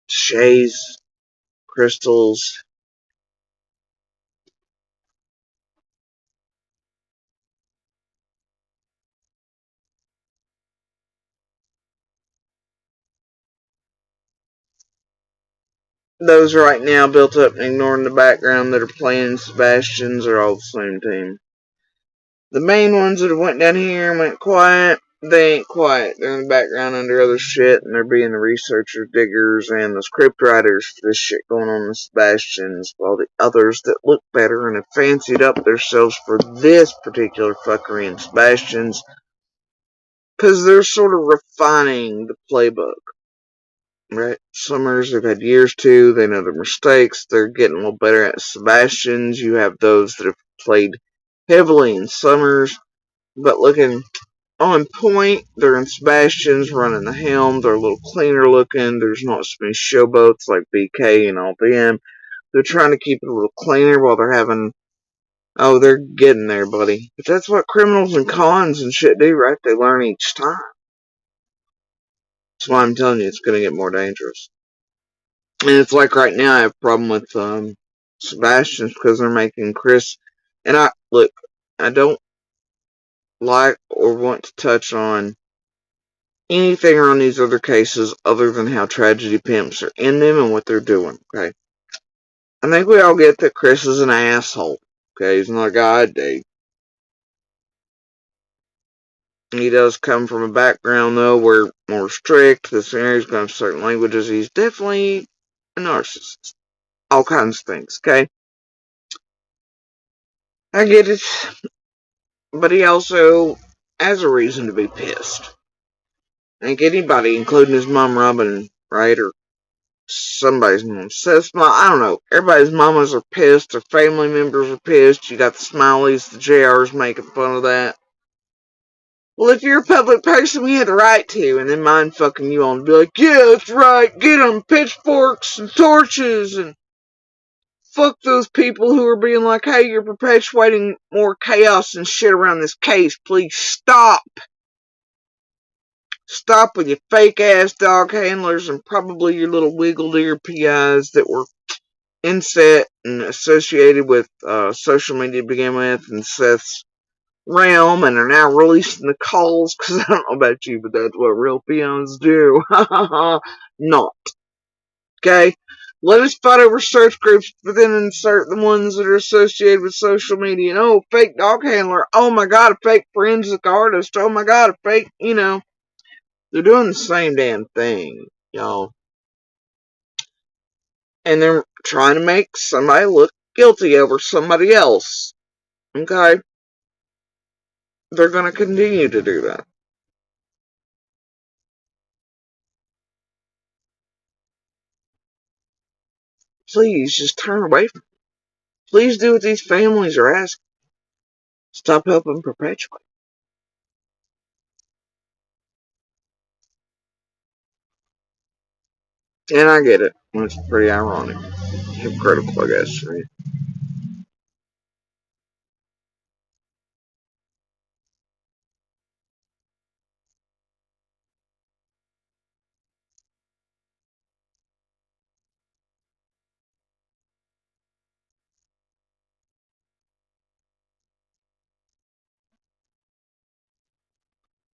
Shays, Crystals. Those right now built up and ignoring the background that are playing Sebastians are all the same team. The main ones that have went down here and went quiet, they ain't quiet. They're in the background under other shit, and they're being the researchers, diggers, and the script writers for this shit going on in Sebastians, while the others that look better and have fancied up themselves for this particular fuckery in Sebastians, because they're sort of refining the playbook. Right? Summers have had years to, they know their mistakes, they're getting a little better at Sebastians. You have those that have played heavily in Summers, but looking on point. They're in Sebastians, running the helm, they're a little cleaner looking, there's not so many showboats like BK and all them. They're trying to keep it a little cleaner while they're having, oh, they're getting there, buddy. But that's what criminals and cons and shit do, right? They learn each time. That's why I'm telling you, it's going to get more dangerous. And it's like right now I have a problem with Sebastian's because they're making Chris. And I don't like or want to touch on anything around these other cases other than how tragedy pimps are in them and what they're doing, okay? I think we all get that Chris is an asshole, okay? He's not a god, dude. He does come from a background, though, where more strict. This area's going to have certain languages. He's definitely a narcissist. All kinds of things, okay? I get it. But he also has a reason to be pissed. I think anybody, including his mom Robin, right, or somebody's mom, Seth's mom, I don't know. Everybody's mamas are pissed. Their family members are pissed. You got the Smileys, the JRs making fun of that. Well, if you're a public person, you have the right to, and then mind fucking you on to be like, yeah, that's right, get them pitchforks and torches, and fuck those people who are being like, hey, you're perpetuating more chaos and shit around this case. Please stop. Stop with your fake ass dog handlers and probably your little wiggle ear PIs that were inset and associated with social media to begin with and Seth's realm and are now releasing the calls because I don't know about you, but that's what real peons do. Not. Okay? Let us fight over search groups, but then insert the ones that are associated with social media. And, oh, fake dog handler. Oh my god, a fake forensic artist. Oh my god, a fake, they're doing the same damn thing, y'all. And they're trying to make somebody look guilty over somebody else. Okay? They're going to continue to do that. Please just turn away from it. Please do what these families are asking. Stop helping perpetuate. And I get it. It's pretty ironic. Hypocritical, I guess. Right?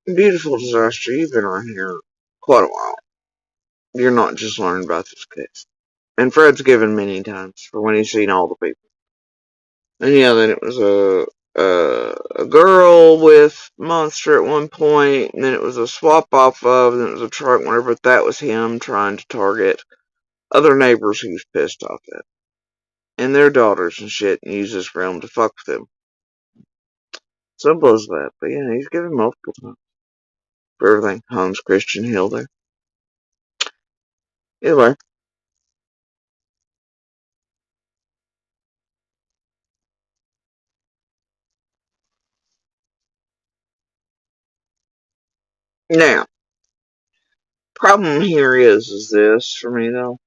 Beautiful disaster. You've been around here quite a while. You're not just learning about this case. And Fred's given many times for when he's seen all the people. And yeah, then it was a girl with Monster at one point, and then it was a swap off of, and then it was a truck, whatever. But that was him trying to target other neighbors he was pissed off at, and their daughters and shit, and use this realm to fuck with them. Simple as that. But yeah, he's given multiple times for everything. Hans Christian Hill there. Anyway, now problem here is this for me though.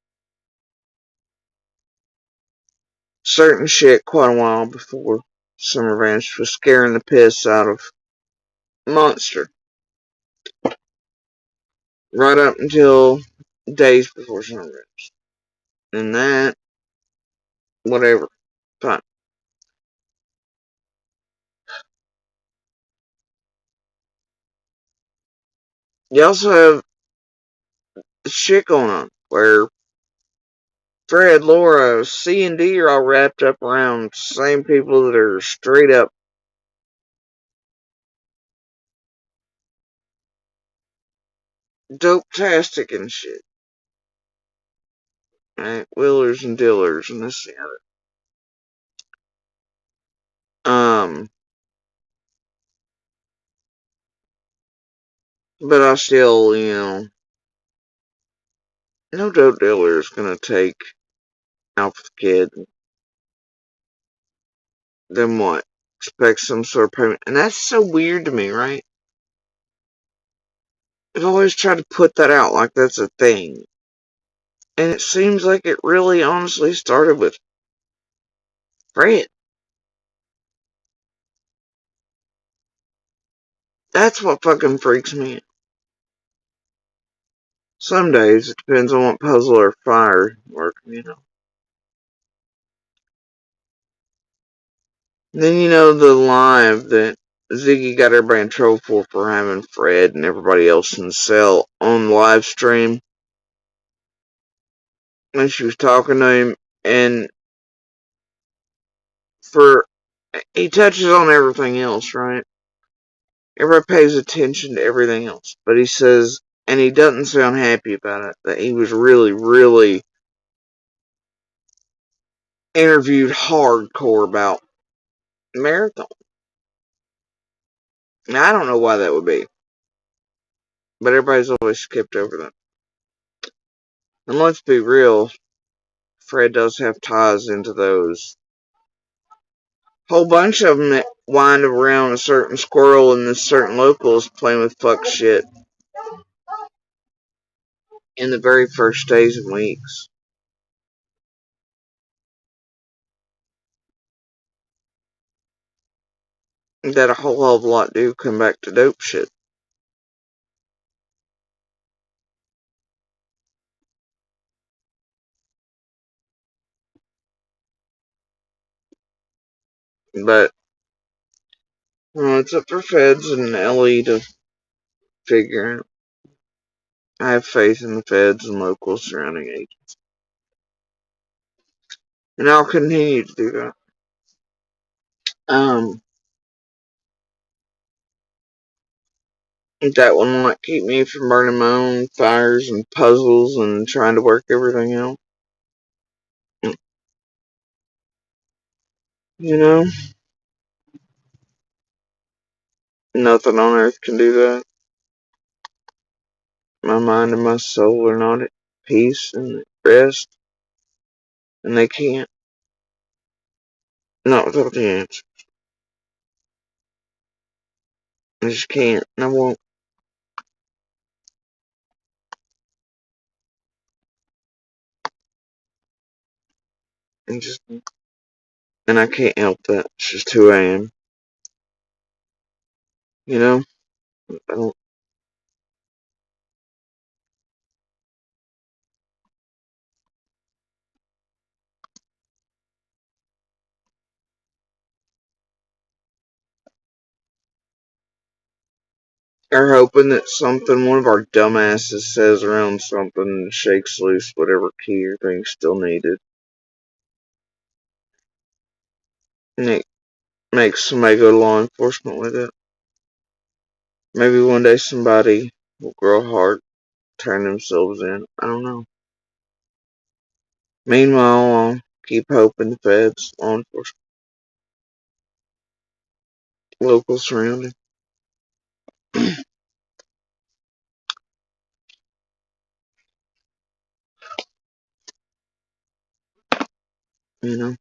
Certain shit quite a while before Summer Vanished was scaring the piss out of Monster. Right up until days before Summer Vanished. And that, whatever. Fine. You also have shit going on where Fred, Laura, C, and D are all wrapped up around the same people that are straight up dope-tastic and shit. Right? Willers and Dillers and this and the other. But I still, no dope dealer is gonna take Alpha Kid. Then what? Expect some sort of payment. And that's so weird to me, right? I've always tried to put that out like that's a thing. And it seems like it really honestly started with Fred. That's what fucking freaks me out. Some days it depends on what puzzle or fire working. And then the live that Ziggy got everybody in trouble for having Fred and everybody else in the cell on the live stream. And she was talking to him, and he touches on everything else, right? Everybody pays attention to everything else. But he says, and he doesn't sound happy about it, that he was really, really interviewed hardcore about Marathon. Now, I don't know why that would be. But everybody's always skipped over that. And let's be real, Fred does have ties into those. Whole bunch of them that wind around a certain squirrel in this certain locals playing with fuck shit in the very first days and weeks. That a whole hell of a lot do come back to dope shit. But it's up for Feds and Ellie to figure out. I have faith in the Feds and local surrounding agents. And I'll continue to do that. That will not keep me from burning my own fires and puzzles and trying to work everything out. You know, nothing on earth can do that. My mind and my soul are not at peace and at rest, and they can't. Not without the answer. I just can't, and I won't. And just, and I can't help that. It's just who I am. You know, I don't. Are hoping that something one of our dumbasses says around something and shakes loose whatever key or thing still needed. And it makes somebody go to law enforcement with it. Maybe one day somebody will grow a heart, turn themselves in. I don't know. Meanwhile, I'll keep hoping the feds, law enforcement, local surrounding, you know,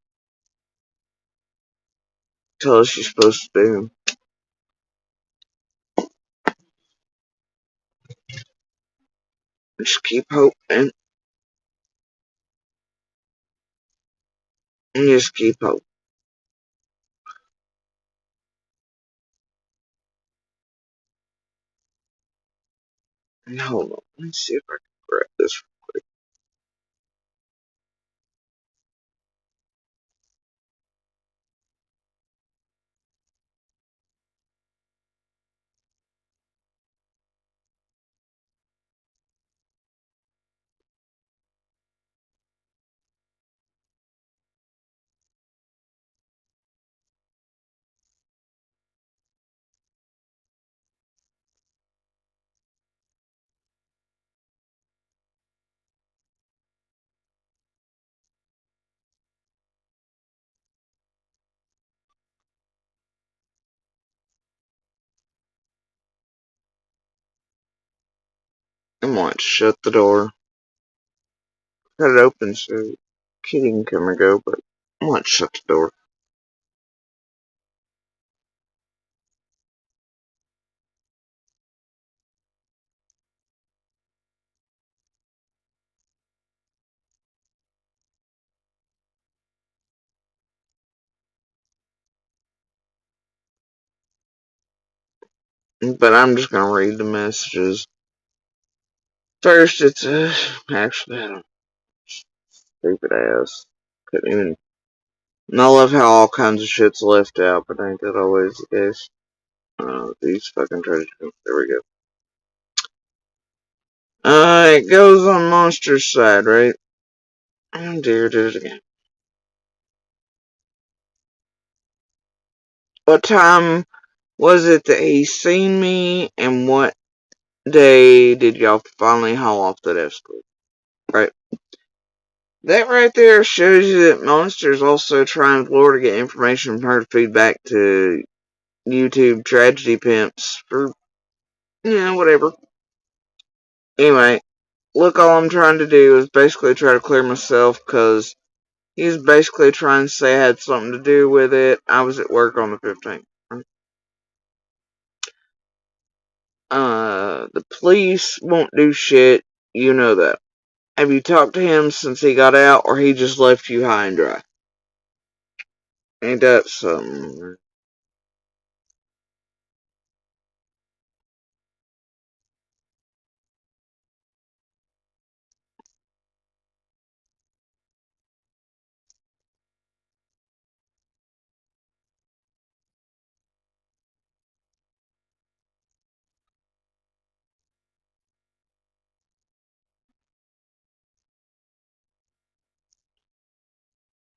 tell us you're supposed to do. Just keep hoping and just keep hoping. And hold on, let's see if I can grab this. I might shut the door. Got it open so Kitty can come and go, but I might shut the door. But I'm just gonna read the messages. First, it's actually, I don't stupid ass. Couldn't even. And I love how all kinds of shit's left out, but ain't that always the case? These fucking treasure. There we go. It goes on Monster's side, right? Oh dear, did it again. What time was it that he seen me, and what day did y'all finally haul off that escort? Right? That right there shows you that Monster's also trying with Laura to get information from her to feed back to YouTube tragedy pimps for, whatever. Anyway, look, all I'm trying to do is basically try to clear myself because he's basically trying to say I had something to do with it. I was at work on the 15th. The police won't do shit. You know that. Have you talked to him since he got out, or he just left you high and dry? Ain't that something?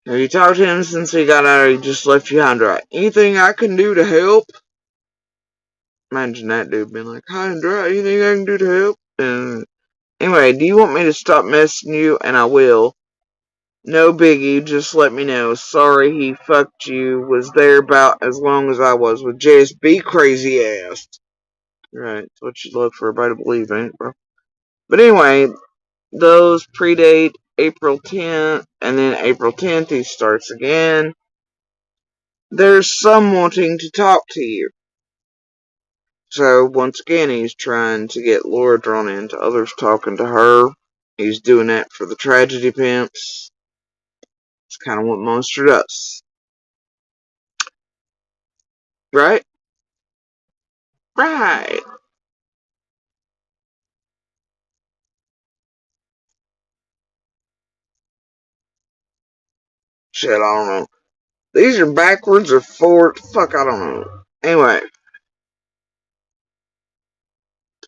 Have you talked to him since he got out, or he just left you high and dry? Anything I can do to help? Imagine that dude being like, high and dry, anything I can do to help? And anyway, do you want me to stop messing you? And I will. No biggie, just let me know. Sorry he fucked you. Was there about as long as I was with JSB crazy ass. Right, it's what you'd love for everybody to believe, ain't it, bro? But anyway, those predate April 10th, and then April 10th he starts again. There's some wanting to talk to you. So, once again, he's trying to get Laura drawn into others talking to her. He's doing that for the tragedy pimps. It's kind of what Monster does. Right? Right. Shit, I don't know. These are backwards or forward. Fuck, I don't know. Anyway.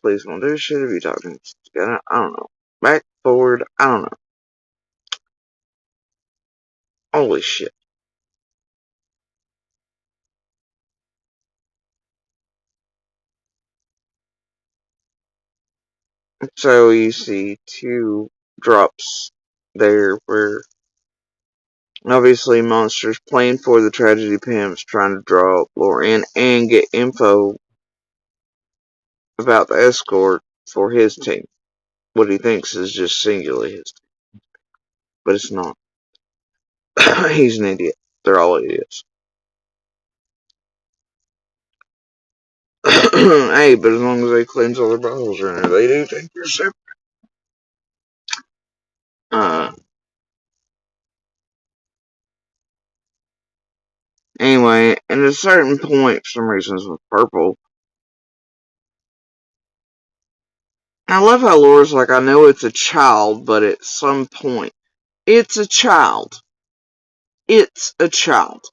Please don't do shit if you talking. I don't know. Back, forward, I don't know. Holy shit. So you see two drops there where obviously Monster's playing for the tragedy pimps, trying to draw Laura in and get info about the escort for his team. What he thinks is just singularly his team. But it's not. He's an idiot. They're all idiots. Hey, but as long as they cleanse all their bottles around there, they do think you're separate. Anyway, at a certain point, for some reasons with purple, I love how Laura's like, I know it's a child, but at some point, it's a child. It's a child.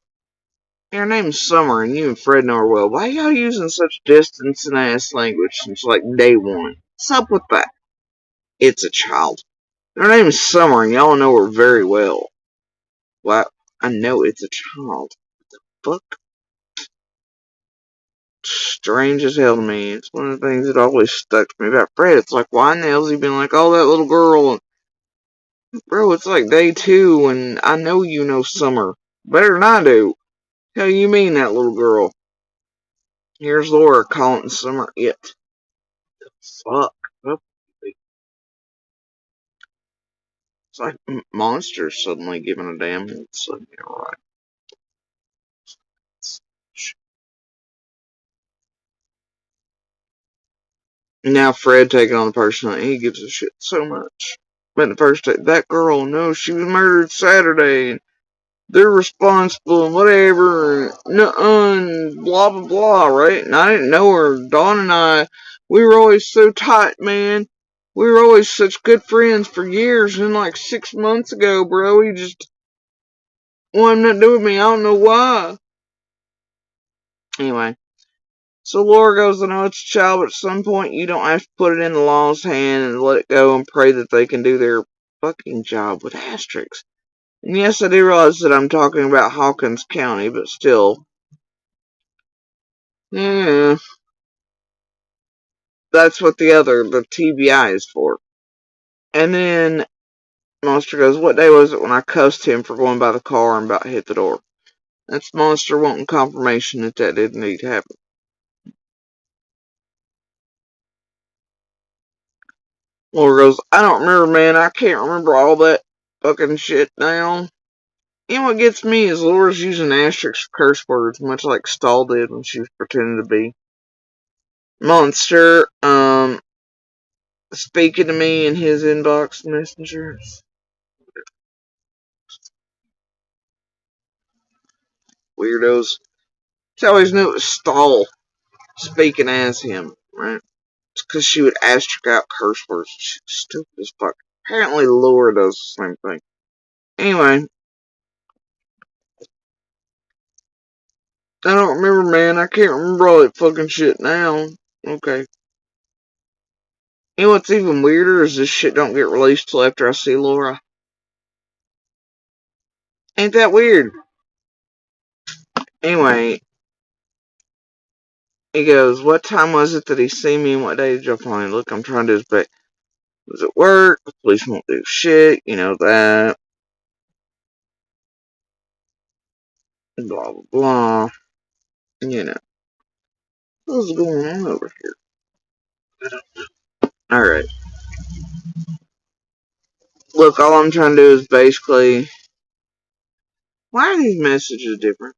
Your name's Summer, and you and Fred know her well. Why y'all using such distancing ass language since like day one? What's up with that? It's a child. Her name's Summer, and y'all know her very well. Well, I know it's a child. Fuck. Strange as hell to me. It's one of the things that always stuck to me about Fred. It's like, why in the hell's he been like, oh, that little girl? Bro, it's like day 2, and I know you know Summer. Better than I do. Hell you mean that little girl? Here's Laura calling Summer it. Fuck. It's like monsters suddenly giving a damn. It's like, alright. Now Fred taking on the person that he gives a shit so much. But the first day, that girl, no, she was murdered Saturday, and they're responsible and whatever, and blah blah blah, right? And I didn't know her. Dawn and I, we were always so tight, man. We were always such good friends for years, and like 6 months ago, bro, he just wanted nothing to do with me. I don't know why. Anyway, so Laura goes, I know it's a child, but at some point you don't have to put it in the law's hand and let it go and pray that they can do their fucking job with asterisks. And yes, I do realize that I'm talking about Hawkins County, but still. Yeah, that's what the TBI is for. And then Monster goes, what day was it when I cussed him for going by the car and about to hit the door? That's Monster wanting confirmation that that did indeed happen. Laura goes, I don't remember, man. I can't remember all that fucking shit now. You know what gets me is Laura's using asterisks for curse words, much like Stahl did when she was pretending to be. Monster, speaking to me in his inbox messengers. Weirdos. She always knew it was Stahl speaking as him, right? It's because she would asterisk out curse words. She's stupid as fuck. Apparently Laura does the same thing. Anyway, I don't remember, man. I can't remember all that fucking shit now. Okay. You know what's even weirder is this shit don't get released till after I see Laura. Ain't that weird? Anyway, he goes, what time was it that he seen me and what day did y'all find? Look, I'm trying to do his best. Was at work, the police won't do shit, you know that. blah, blah, blah. You know, what's going on over here? Alright. Look, all I'm trying to do is basically. Why are these messages different?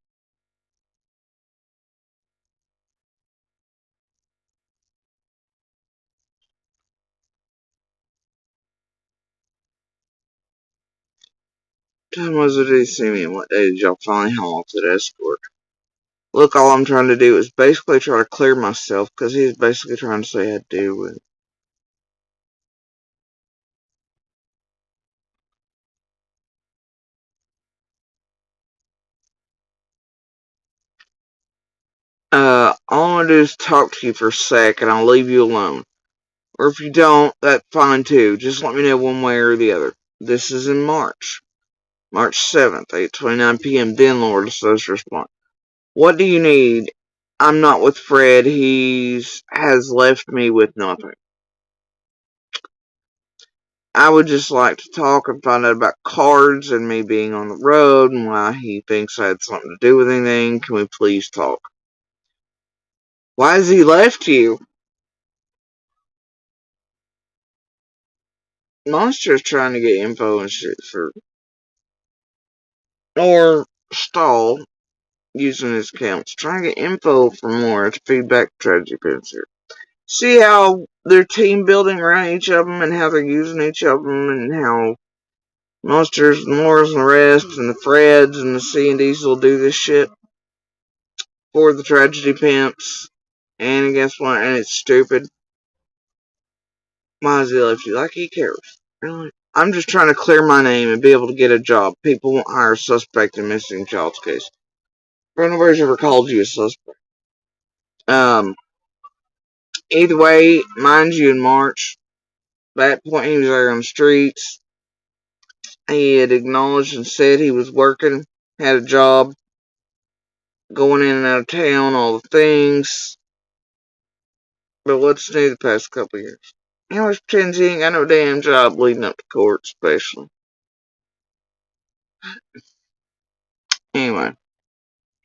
What time was it? Did he see me? And what day did y'all finally haul off that escort? Look, all I'm trying to do is basically try to clear myself, because he's basically trying to say I do with. All I'm gonna do is talk to you for a sec, and I'll leave you alone. Or if you don't, that's fine too. Just let me know one way or the other. This is in March. March 7th, 8:29 p.m. Then Lord says respond. What do you need? I'm not with Fred. Has left me with nothing. I would just like to talk and find out about cards and me being on the road and why he thinks I had something to do with anything. Can we please talk? Why has he left you? Monster's trying to get info and shit for. Or Stall, using his accounts, trying to get info for more to feedback to Tragedy Pins here. See how they're team building around each of them and how they're using each of them and how Monsters and Laura's and the rest and the Freds and the C&Ds will do this shit for the Tragedy Pimps. And guess what? And it's stupid. Why has he left you? Like he cares. Really? I'm just trying to clear my name and be able to get a job. People won't hire a suspect in missing child's case. Nobody's ever called you a suspect. Either way, mind you, in March, at that point he was there on the streets. He had acknowledged and said he was working, had a job, going in and out of town, all the things. But what's new the past couple of years? He always pretends he ain't got no damn job leading up to court, especially. Anyway.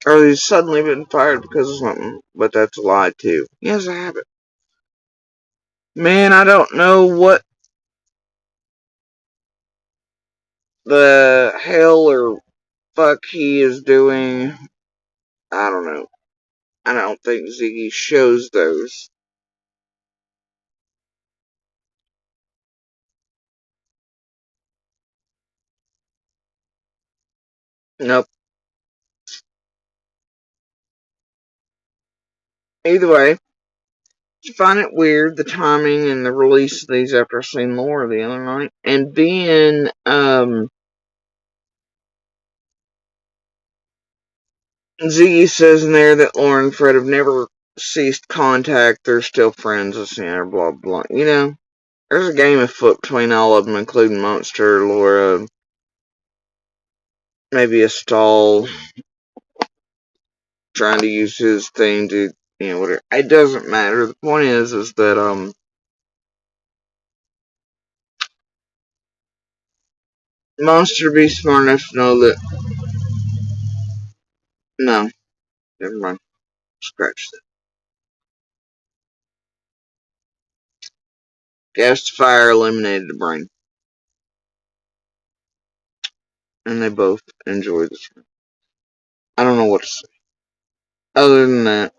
Or he's suddenly been fired because of something, but that's a lie too. He has a habit. Man, I don't know what the hell or fuck he is doing. I don't know. I don't think Ziggy shows those. Nope. Either way, I find it weird the timing and the release of these after I seen Laura the other night. And then, Ziggy says in there that Laura and Fred have never ceased contact. They're still friends, blah, blah. You know, there's a game afoot between all of them, including Monster, Laura, maybe a Stall trying to use his thing to, whatever. It doesn't matter. The point is that, Monster be smart enough to know that. No, never mind. Scratch that. Gas to fire eliminated the brain. And they both enjoy this. I don't know what to say. Other than that,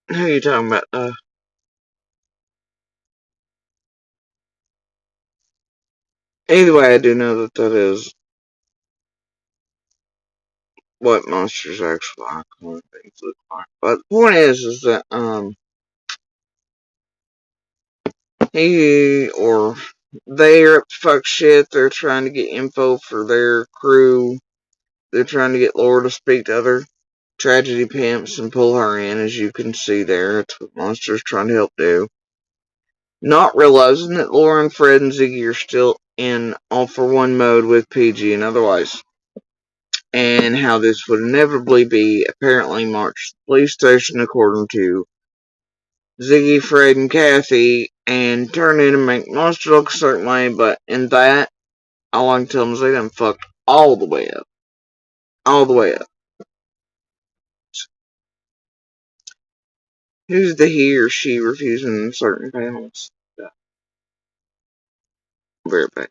who are you talking about? Either way, I do know that that is what monsters actually icon things look like. But the point is that he or they are up to fuck shit. They're trying to get info for their crew. They're trying to get Laura to speak to other tragedy pimps and pull her in, as you can see there. That's what Monster's trying to help do. Not realizing that Laura and Fred and Ziggy are still in all for one mode with PG and otherwise. And how this would inevitably be apparently marched to the police station according to Ziggy, Fred, and Kathy, and turn in and make Monster look a certain way, but in that, all I can tell them is they done fucked all the way up. All the way up. Who's the he or she refusing certain panels? Yeah, very bad.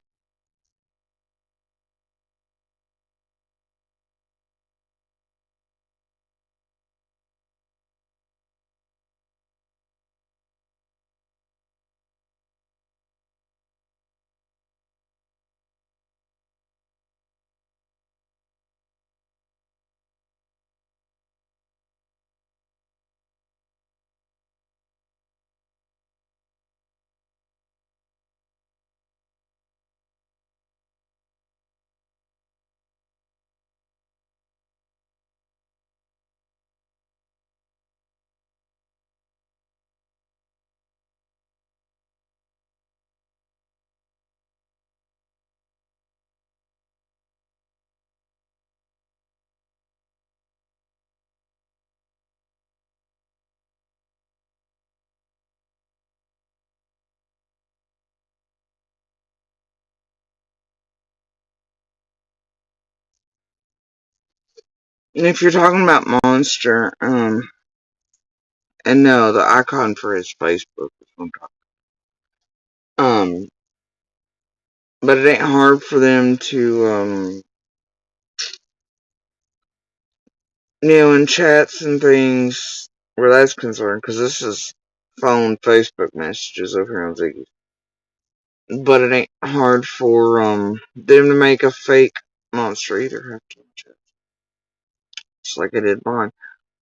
And if you're talking about Monster, and no, the icon for his Facebook is what I'm talking but it ain't hard for them to, in chats and things where that's concerned, because this is phone Facebook messages over here on Ziggy. But it ain't hard for, them to make a fake monster either, have to chat. Just like I did mine.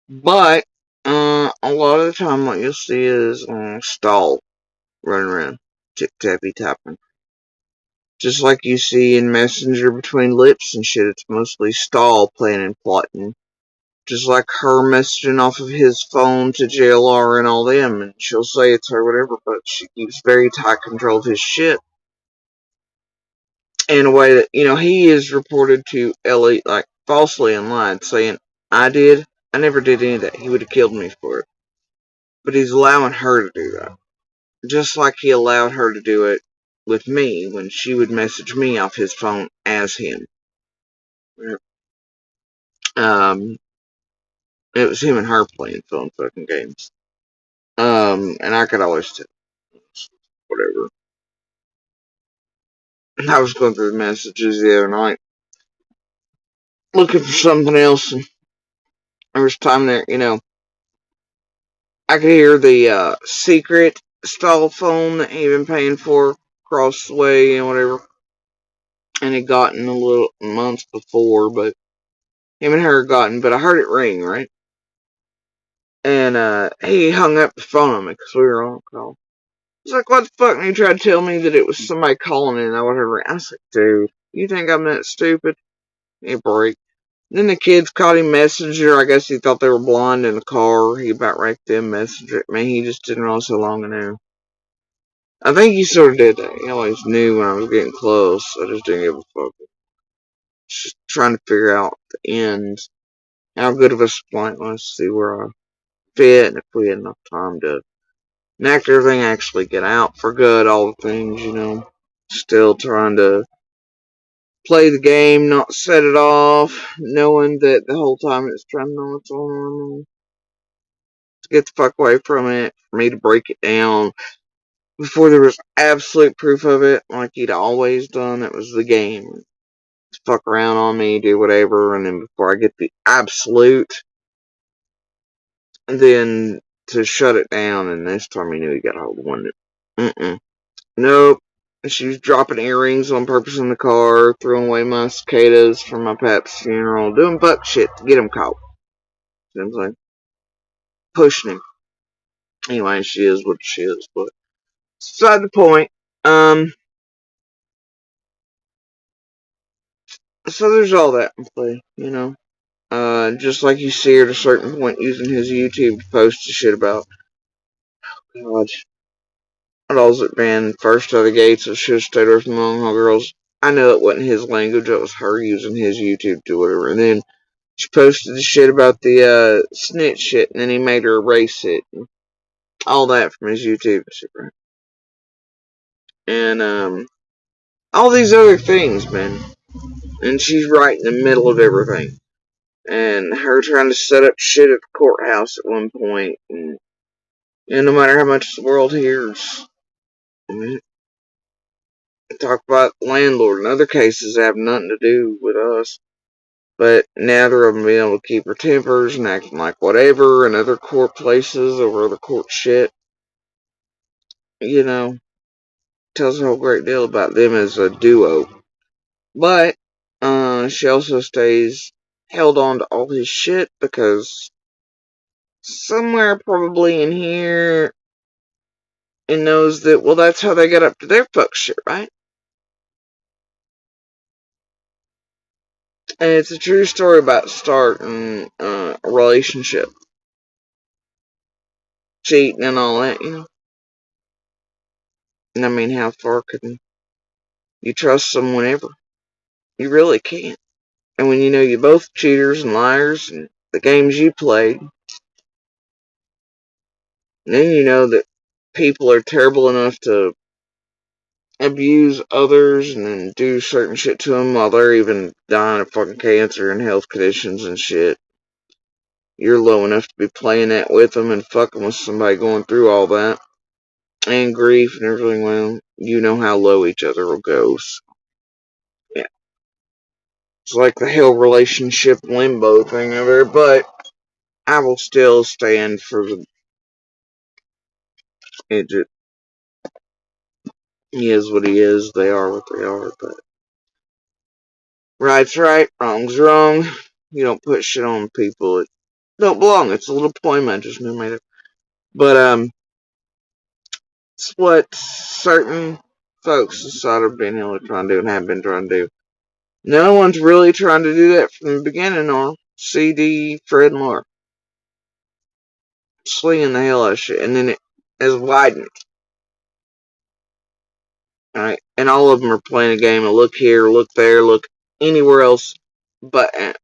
But, a lot of the time what you'll see is, stall running around, tip-tappy tapping. Just like you see in Messenger between lips and shit, it's mostly stall planning, plotting. Just like her messaging off of his phone to JLR and all them, and she'll say it's her, whatever, but she keeps very tight control of his shit. In a way that, he is reported to Ellie, like, falsely and lied, saying, I never did any of that. He would have killed me for it. But he's allowing her to do that. Just like he allowed her to do it with me when she would message me off his phone as him. Um, it was him and her playing phone fucking games. And I could always tell. Whatever. I was going through the messages the other night, looking for something else, and there was time there, I could hear the secret stall phone that he'd been paying for across the way and whatever, and he'd gotten a little months before, but him and her had gotten, but I heard it ring, right? And he hung up the phone on me because we were on a call. He's like, what the fuck? And he tried to tell me that it was somebody calling in and I would have ring. I was like, dude, you think I'm that stupid? He break. Then the kids called him messenger. I guess he thought they were blind in the car. He about wrecked them messenger. Man, he just didn't know so long ago. I think he sort of did that. He always knew when I was getting close. I just didn't give a fuck. Just trying to figure out the end. How good of a supply was. See where I fit and if we had enough time to enact everything, actually get out for good, all the things, Still trying to play the game, not set it off, knowing that the whole time it's trying to know what's going on. To get the fuck away from it, for me to break it down before there was absolute proof of it, like he'd always done. It was the game. To fuck around on me, do whatever, and then before I get the absolute, then to shut it down, and this time he knew he got a hold of one. Nope. And she was dropping earrings on purpose in the car, throwing away my cicadas from my pap's funeral, doing fuck shit to get him caught. You know what I'm saying? Pushing him. Anyway, she is what she is, but beside the point. So there's all that in play, you know. Just like you see her at a certain point using his YouTube to post the shit about. God, what was it, man? First out of the gates, I should have stayed away from the long haul girls. I know it wasn't his language, it was her using his YouTube to whatever. And then she posted the shit about the snitch shit, and then he made her erase it. And all that from his YouTube shit, right? And, all these other things, man. And she's right in the middle of everything. And her trying to set up shit at the courthouse at one point, and no matter how much the world hears, I mean, talk about landlord and other cases that have nothing to do with us. But neither of them being able to keep her tempers and acting like whatever in other court places over other court shit, you know, tells a whole great deal about them as a duo. But, she also stays held on to all his shit because somewhere probably in here it knows that, well, that's how they got up to their fuck shit, right? And it's a true story about starting a relationship, cheating and all that, you know. And I mean, how far can you trust someone ever? You really can't. And when you know you're both cheaters and liars and the games you played, then you know that people are terrible enough to abuse others and then do certain shit to them while they're even dying of fucking cancer and health conditions and shit. You're low enough to be playing that with them and fucking with somebody going through all that and grief and everything. Well, you know how low each other will go. So, yeah. It's like the hell relationship limbo thing over there, but I will still stand for the. It just, he is what he is. They are what they are. But right's right, wrong's wrong. You don't put shit on people that don't belong. It's a little poem I just made up. But it's what certain folks inside of Ben Hill are trying to do and have been trying to do. No one's really trying to do that from the beginning on. CD, Fred, and Laura. Slinging the hell out of shit. And then it has widened. Alright? And all of them are playing a game of look here, look there, look anywhere else but at.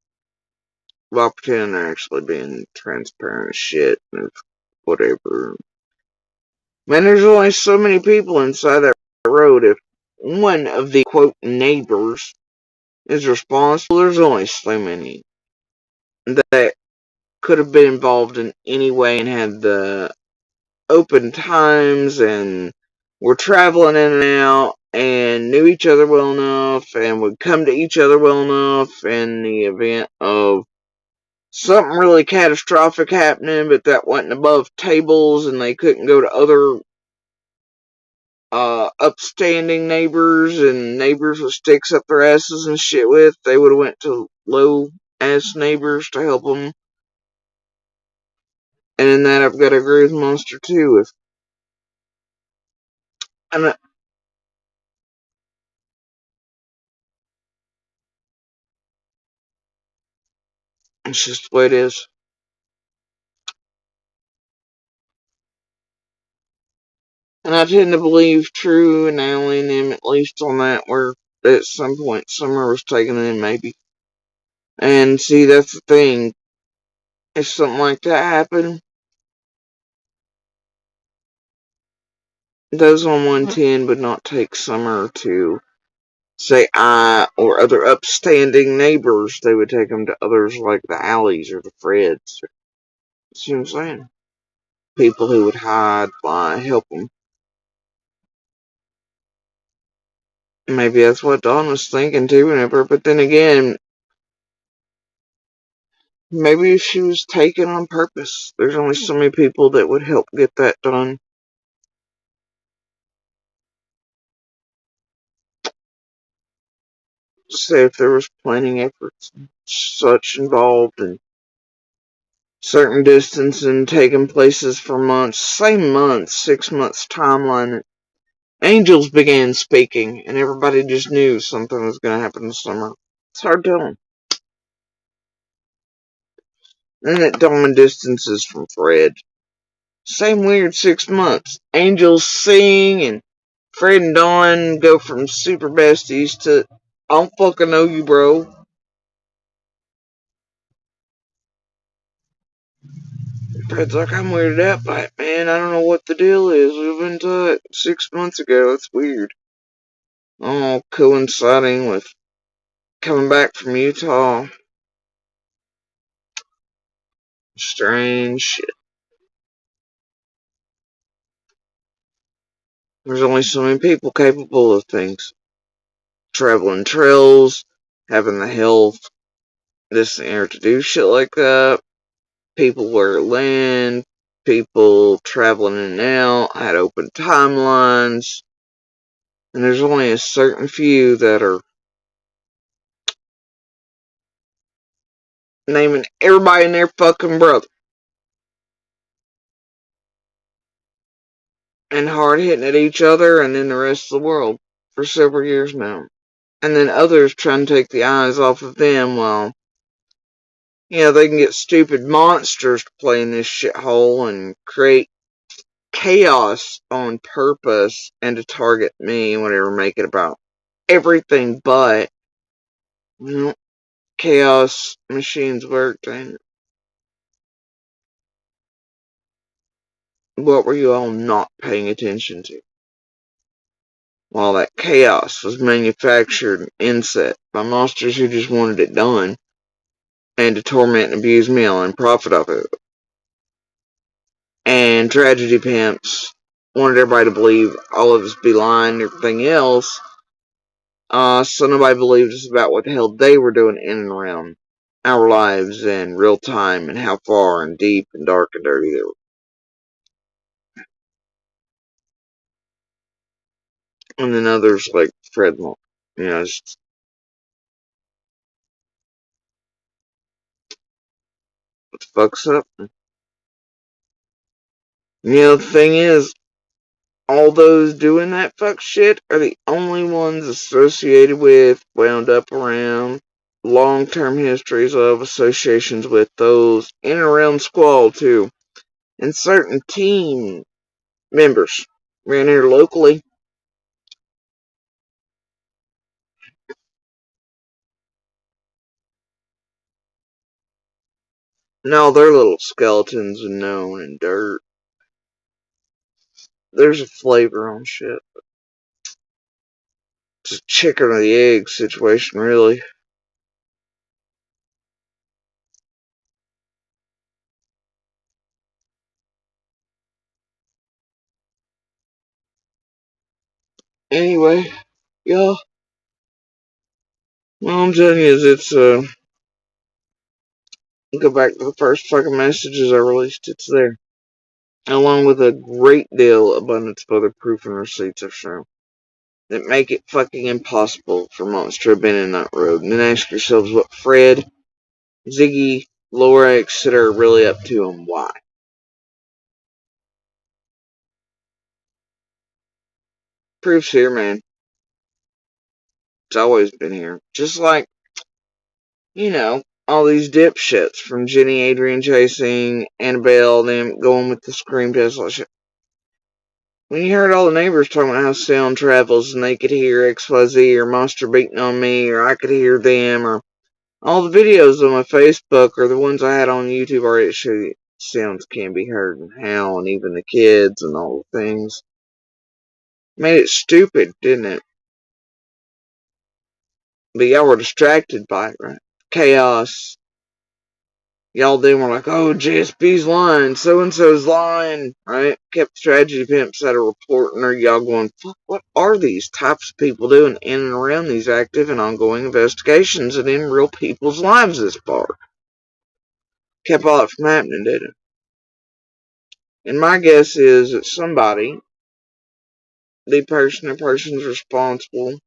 While pretending they're actually being transparent as shit and whatever. Man, there's only so many people inside that road. If one of the quote neighbors is responsible, there's only so many that could have been involved in any way and had the open times and were traveling in and out and knew each other well enough and would come to each other well enough in the event of something really catastrophic happening, but that wasn't above tables and they couldn't go to other upstanding neighbors and neighbors with sticks up their asses and shit with. They would have went to low ass neighbors to help them. And in that, I've got to agree with Monster too. If I'm not, it's just the way it is. And I tend to believe True and Allie and them, at least on that, where at some point Summer was taken in, maybe. And see, that's the thing. If something like that happened, those on 110 would not take Summer to, say, I or other upstanding neighbors. They would take them to others like the Alleys or the Freds. See what I'm saying? People who would hide, lie, help them. Maybe that's what Dawn was thinking too, whenever. But then again, maybe she was taken on purpose. There's only so many people that would help get that done. say if there was planning efforts and such involved and certain distancing taking places for months, same months, 6 months timeline, angels began speaking and everybody just knew something was going to happen this summer. It's hard telling. Then it dawn distances from Fred. Same weird 6 months. Angels sing and Fred and Dawn go from super besties to I don't fucking know you, bro. Fred's like, I'm weirded out by it, man. I don't know what the deal is. We've been taught 6 months ago. It's weird. All coinciding with coming back from Utah. Strange shit. There's only so many people capable of things. Traveling trails, having the health, this and air to do shit like that. People wear land, people traveling in and out, had open timelines, and there's only a certain few that are naming everybody and their fucking brother and hard hitting at each other and then the rest of the world for several years now. And then others trying to take the eyes off of them while, they can get stupid monsters to play in this shithole and create chaos on purpose and to target me, whatever, make it about everything but, chaos machines worked. And what were you all not paying attention to? While that chaos was manufactured and inset by monsters who just wanted it done and to torment and abuse me and profit off of it. And tragedy pimps wanted everybody to believe all of us be lying and everything else. So nobody believed us about what the hell they were doing in and around our lives in real time and how far and deep and dark and dirty they were. And then others like Fred Moore, just what the fuck's up? The thing is, all those doing that fuck shit are the only ones associated with, wound up around, long-term histories of, associations with those in and around Squall too. And certain team members around here locally. No, they're little skeletons and known and dirt. There's a flavor on shit. It's a chicken or the egg situation, really. Anyway, y'all. Well, I'm telling you, it's go back to the first fucking messages I released. It's there, along with a great deal abundance of other proof and receipts I've shown that make it fucking impossible for months to have been in that road. And then ask yourselves what Fred, Ziggy, Laura, etc. are really up to and why. Proof's here, man. It's always been here. Just like, all these dipshits from Jenny, Adrian chasing, Annabelle, them going with the scream test, like shit. When you heard all the neighbors talking about how sound travels and they could hear XYZ or monster beating on me or I could hear them or all the videos on my Facebook or the ones I had on YouTube already show you sounds can be heard and how and even the kids and all the things. Made it stupid, didn't it? But y'all were distracted by it, right? Chaos. Y'all then were like, oh, JSB's lying, so-and-so's lying, right? Kept the tragedy pimps out of reporting or y'all going, fuck, what are these types of people doing in and around these active and ongoing investigations and in real people's lives this far? Kept all that from happening, didn't it? And my guess is that somebody, the person or persons responsible,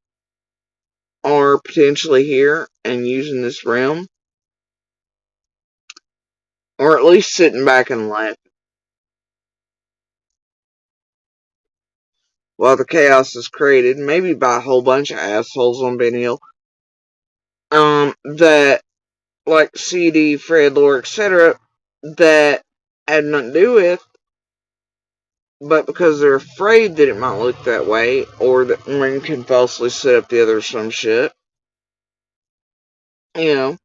are potentially here and using this realm, or at least sitting back and laughing while the chaos is created, maybe by a whole bunch of assholes on Ben Hill, that, like CD, Fred, Lore, etc., that had nothing to do with, but because they're afraid that it might look that way, or that one can falsely set up the other or some shit, you know,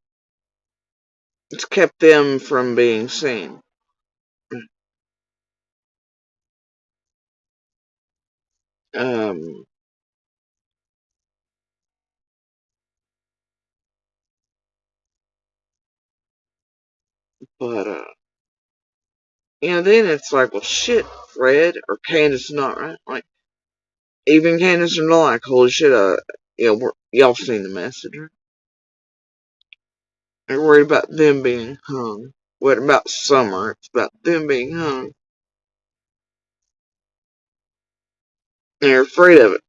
it's kept them from being seen. Um, but, then it's like, well, shit, Fred or Candace not right. Like, even Candace and like, holy shit, y'all seen the message. They're worried about them being hung. What about Summer? It's about them being hung. They're afraid of it.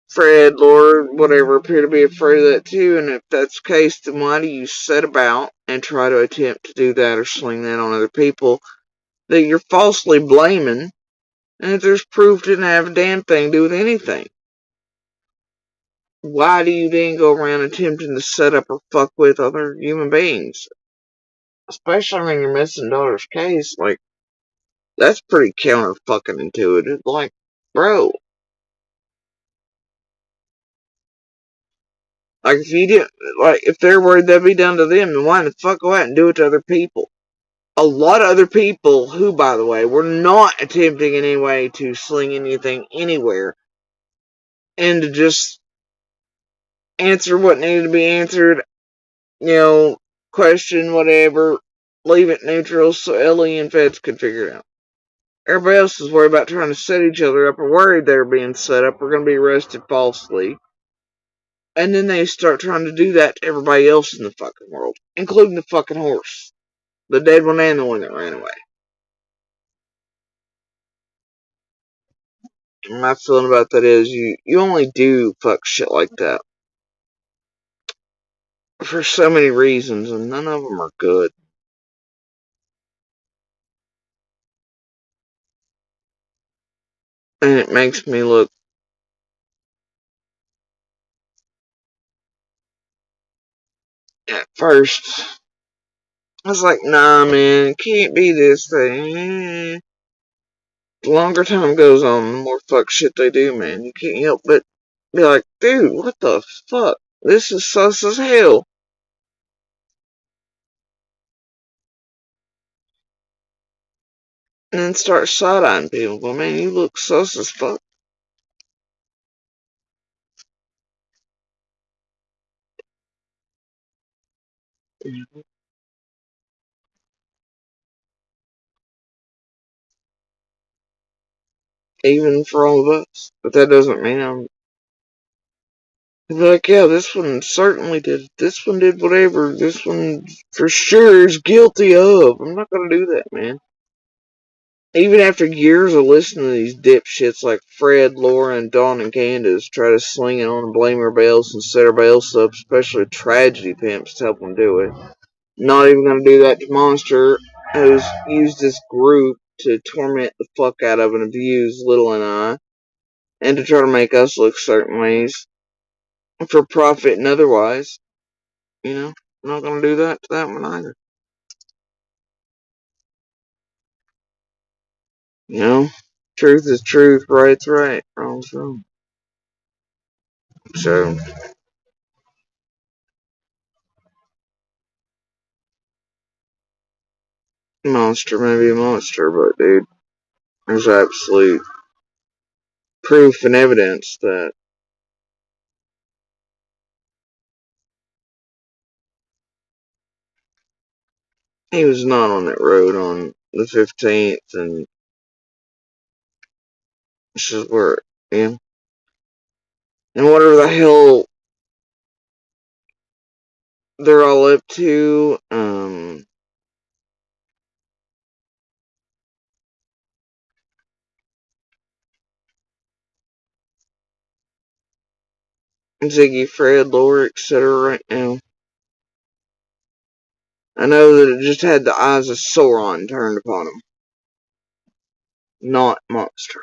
Fred, Lord, whatever, appear to be afraid of that too, and if that's the case, then why do you set about and try to attempt to do that or sling that on other people that you're falsely blaming, and if there's proof didn't have a damn thing to do with anything? Why do you then go around attempting to set up or fuck with other human beings? Especially when you're missing daughter's case, like, that's pretty counter fucking intuitive. Like, bro, like if you didn't, like if they're worried that'd be done to them, then why the fuck go out and do it to other people? A lot of other people who, by the way, were not attempting in any way to sling anything anywhere and to just answer what needed to be answered, question whatever, leave it neutral so Ellie and Feds could figure it out. Everybody else is worried about trying to set each other up or worried they're being set up or going to be arrested falsely. And then they start trying to do that to everybody else in the fucking world, including the fucking horse. The dead one and the one that ran away. And my feeling about that is you only do fuck shit like that for so many reasons, and none of them are good. And it makes me look, at first, I was like, nah, man, it can't be this thing. The longer time goes on, the more fuck shit they do, man. You can't help but be like, dude, what the fuck? This is sus as hell. And then start side-eyeing people. But man, you look sus as fuck. Even for all of us. But that doesn't mean I'm like, yeah, this one certainly did. This one did whatever. This one for sure is guilty of. I'm not gonna do that, man. Even after years of listening to these dipshits like Fred, Laura, and Dawn and Candace try to sling it on and blame everybody else and set everybody else up, especially tragedy pimps, to help them do it. Not even gonna do that to Monster, who's used this group to torment the fuck out of and abuse Little and I, and to try to make us look certain ways for profit and otherwise. I'm not gonna do that to that one either. You know, truth is truth, right's right, wrong's wrong. So, monster may be a monster, but dude, there's absolute proof and evidence that he was not on that road on the 15th, and this is where, yeah. And whatever the hell they're all up to, Ziggy, Fred, Laura, etc. right now. I know that it just had the eyes of Sauron turned upon him, not Monster.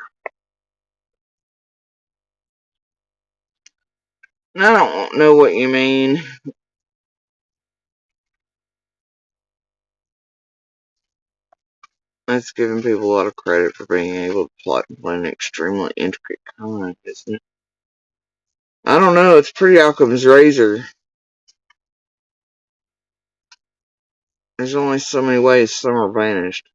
I don't know what you mean. That's giving people a lot of credit for being able to plot and plan an extremely intricate con, isn't it? I don't know, it's pretty Occam's razor. There's only so many ways some are vanished.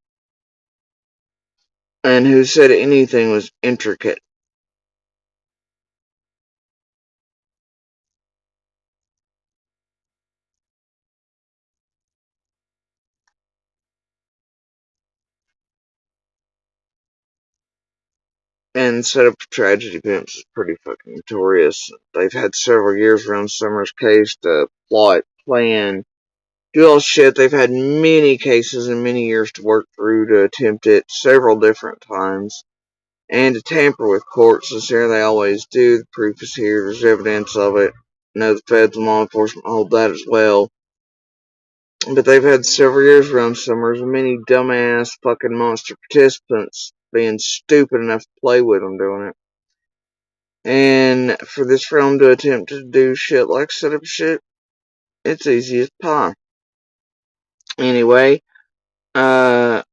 And who said anything was intricate? And Setup for Tragedy Pimps is pretty fucking notorious. They've had several years around Summer's case to plot, plan, do all shit. They've had many cases and many years to work through to attempt it several different times. And to tamper with courts, as here they always do. The proof is here, there's evidence of it. I know the feds and law enforcement hold that as well. But they've had several years around Summers and many dumbass fucking monster participants being stupid enough to play with them doing it. And for this film to attempt to do shit like setup shit, it's easy as pie. Anyway, if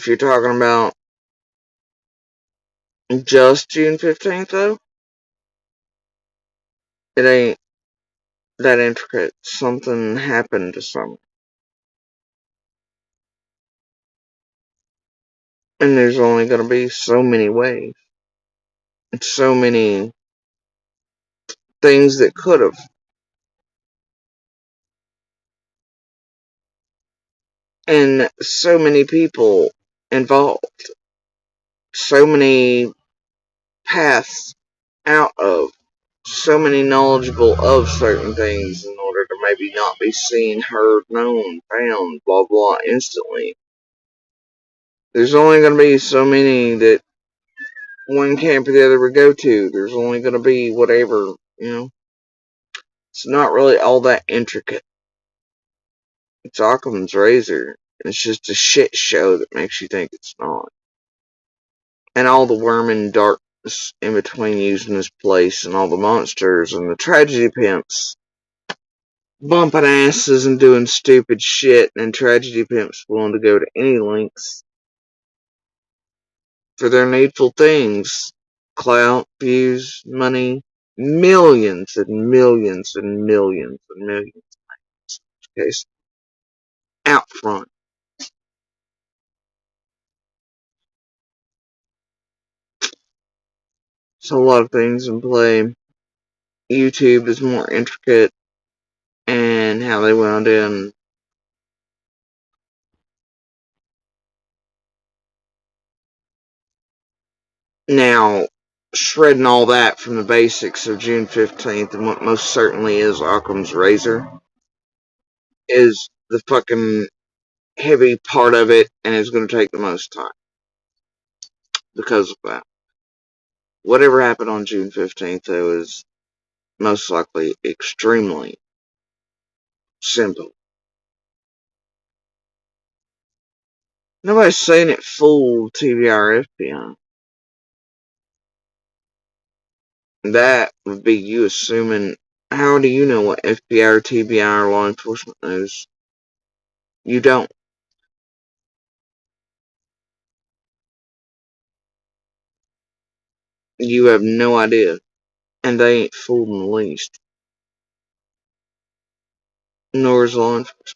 you're talking about just June 15th though, it ain't that intricate. Something happened to someone. And there's only gonna be so many ways. So many things that could have. And so many people involved. So many paths out of. So many knowledgeable of certain things in order to maybe not be seen, heard, known, found, blah blah instantly. There's only gonna be so many that one camp or the other would go to. There's only gonna be whatever, you know. It's not really all that intricate. It's Occam's razor. It's just a shit show that makes you think it's not. And all the worm and darkness in between using this place, and all the monsters, and the tragedy pimps bumping asses and doing stupid shit, and tragedy pimps willing to go to any lengths for their needful things. Clout, views, money, millions and millions and millions and millions. Okay, out front. So a lot of things in play. YouTube is more intricate, and how they wound in. Now, shredding all that from the basics of June 15th and what most certainly is Occam's razor is the fucking heavy part of it, and it's going to take the most time because of that. Whatever happened on June 15th, though, is most likely extremely simple. Nobody's saying it fooled TBR FBI. That would be you assuming. How do you know what FBI or TBI or law enforcement knows? You don't. You have no idea. And they ain't fooled in the least. Nor is law enforcement.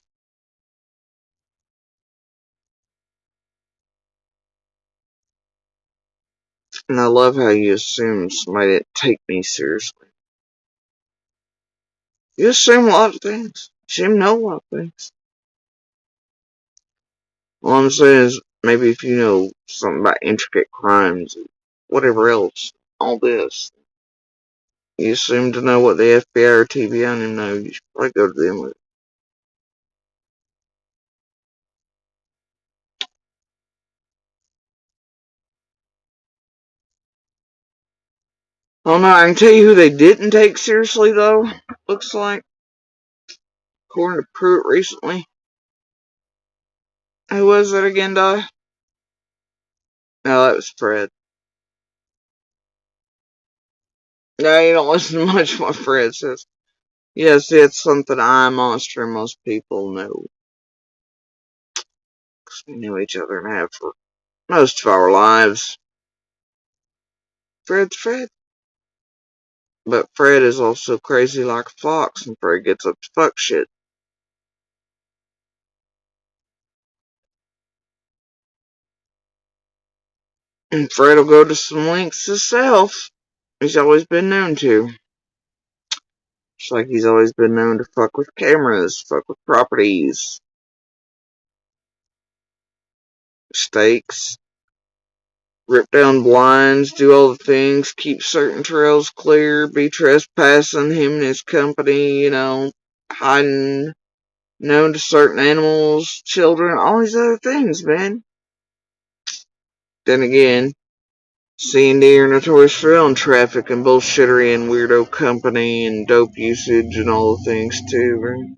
And I love how you assume somebody didn't take me seriously. You assume a lot of things. You assume know a lot of things. All I'm saying is, maybe if you know something about intricate crimes, whatever else, all this, you assume to know what the FBI or TBI know, you should probably go to them with it. Oh no, I can tell you who they didn't take seriously though, looks like, according to Pruitt recently. Who was it again, Di? No, that was Fred. No, you don't listen to much what Fred says. Yes, it's something I, Monster, and most people know. Because we knew each other and have for most of our lives. Fred's Fred. But Fred is also crazy like a fox, and Fred gets up to fuck shit. And Fred will go to some lengths himself. He's always been known to. Just like he's always been known to fuck with cameras, fuck with properties, stakes, rip down blinds, do all the things, keep certain trails clear, be trespassing, him and his company, hiding, known to certain animals, children, all these other things, man. Then again, C&D are notorious for their own traffic and bullshittery and weirdo company and dope usage and all the things too, right?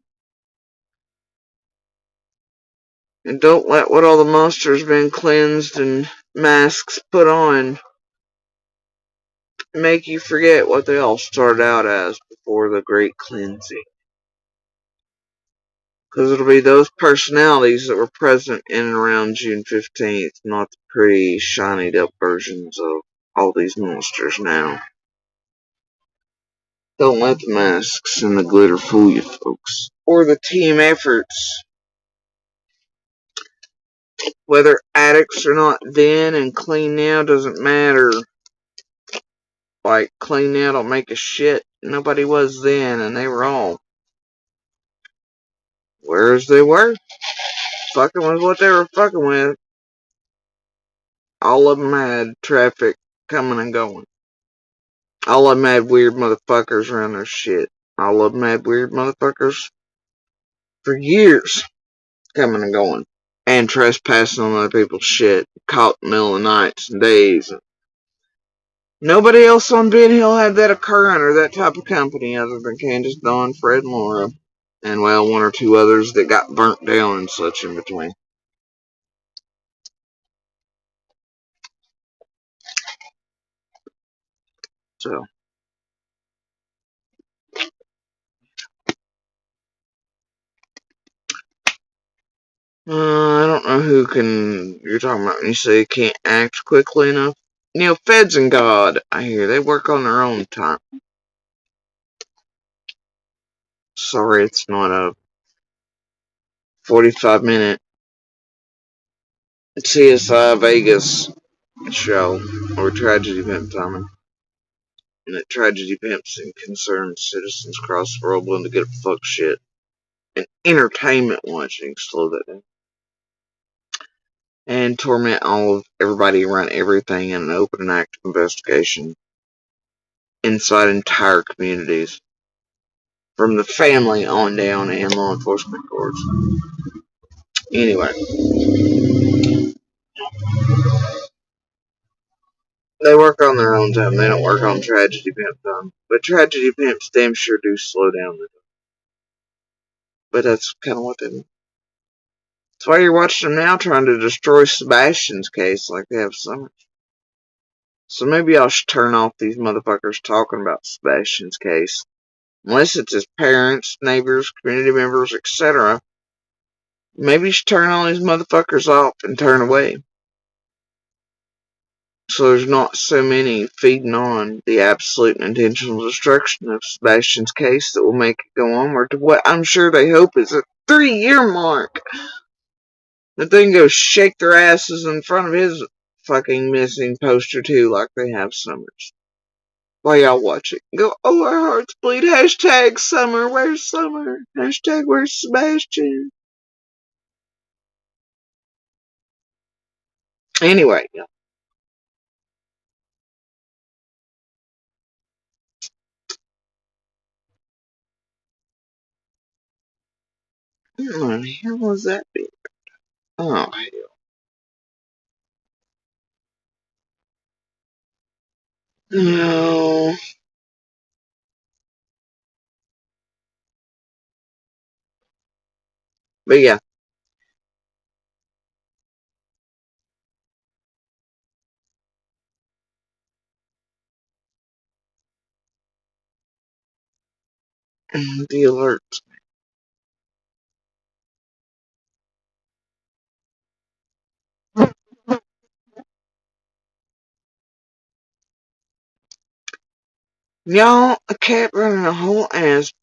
And don't let what all the monsters been cleansed and masks put on make you forget what they all started out as before the great cleansing. Because it'll be those personalities that were present in and around June 15th, not the pretty, shinied up versions of all these monsters now. Don't let the masks and the glitter fool you, folks. Or the team efforts. Whether addicts or not then and clean now doesn't matter. Like, clean now don't make a shit. Nobody was then, and they were all. Whereas they were. Fucking with what they were fucking with. All of them had traffic coming and going. All of them had weird motherfuckers around their shit. All of them had weird motherfuckers for years coming and going. And trespassing on other people's shit. Caught in the middle of nights and days. Nobody else on Ben Hill had that occur under that type of company other than Candace, Dawn, Fred, and Laura. And, well, one or two others that got burnt down and such in between. So, I don't know who you're talking about when you say can't act quickly enough. Feds and God, I hear, they work on their own time. Sorry, it's not a 45-minute CSI Vegas show or tragedy pimp timing. And that tragedy pimps and concerned citizens across the world willing to get a fuck shit. And entertainment watching, slow that down. And torment all of everybody around everything in an open and active investigation inside entire communities. From the family on down and law enforcement courts. Anyway. They work on their own time. They don't work on tragedy pimp time. But tragedy pimps damn sure do slow down. But that's kind of what they do. That's why you're watching them now trying to destroy Sebastian's case like they have so much. So maybe I should turn off these motherfuckers talking about Sebastian's case. Unless it's his parents, neighbors, community members, etc. Maybe you should turn all these motherfuckers off and turn away. So there's not so many feeding on the absolute and intentional destruction of Sebastian's case that will make it go onward to what I'm sure they hope is a 3-year mark. That they can go shake their asses in front of his fucking missing poster too, like they have Summers. While y'all watch it, go, oh, our hearts bleed. Hashtag Summer, where's Summer? Hashtag where's Sebastian? Anyway, yeah. What the hell was that? Oh, hell. No. But yeah. The alert. Y'all, a cat running a whole ass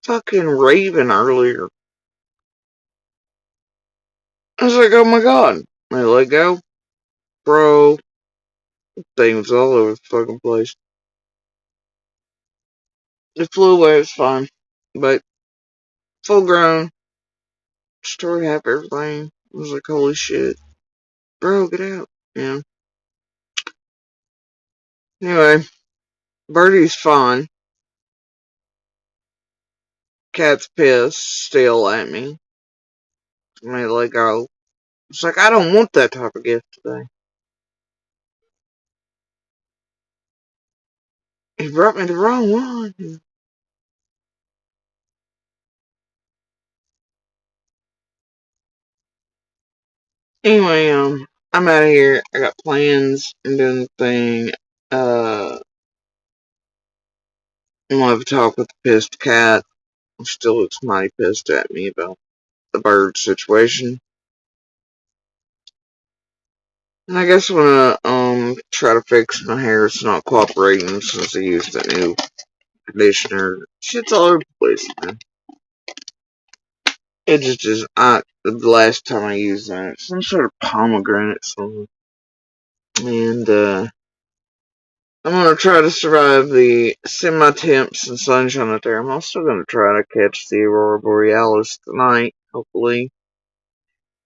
fucking raven earlier. I was like, oh my god. I let go. Bro, thing was all over the fucking place. It flew away, it's fine. But full grown, stored half everything. I was like, holy shit. Bro, get out. Yeah. Anyway, Birdie's fine. Cat's pissed still at me. I let go. It's like, I don't want that type of gift today. He brought me the wrong one. Anyway, I'm out of here. I got plans. I'm doing the thing. I'm gonna have a talk with the pissed cat. He still looks mighty pissed at me about the bird situation. And I guess I'm gonna, try to fix my hair. It's not cooperating since I used that new conditioner. Shit's all over the place, man. It just is not the last time I used that. Some sort of pomegranate something. And, I'm gonna try to survive the semi-temps and sunshine out there. I'm also gonna try to catch the Aurora Borealis tonight, hopefully.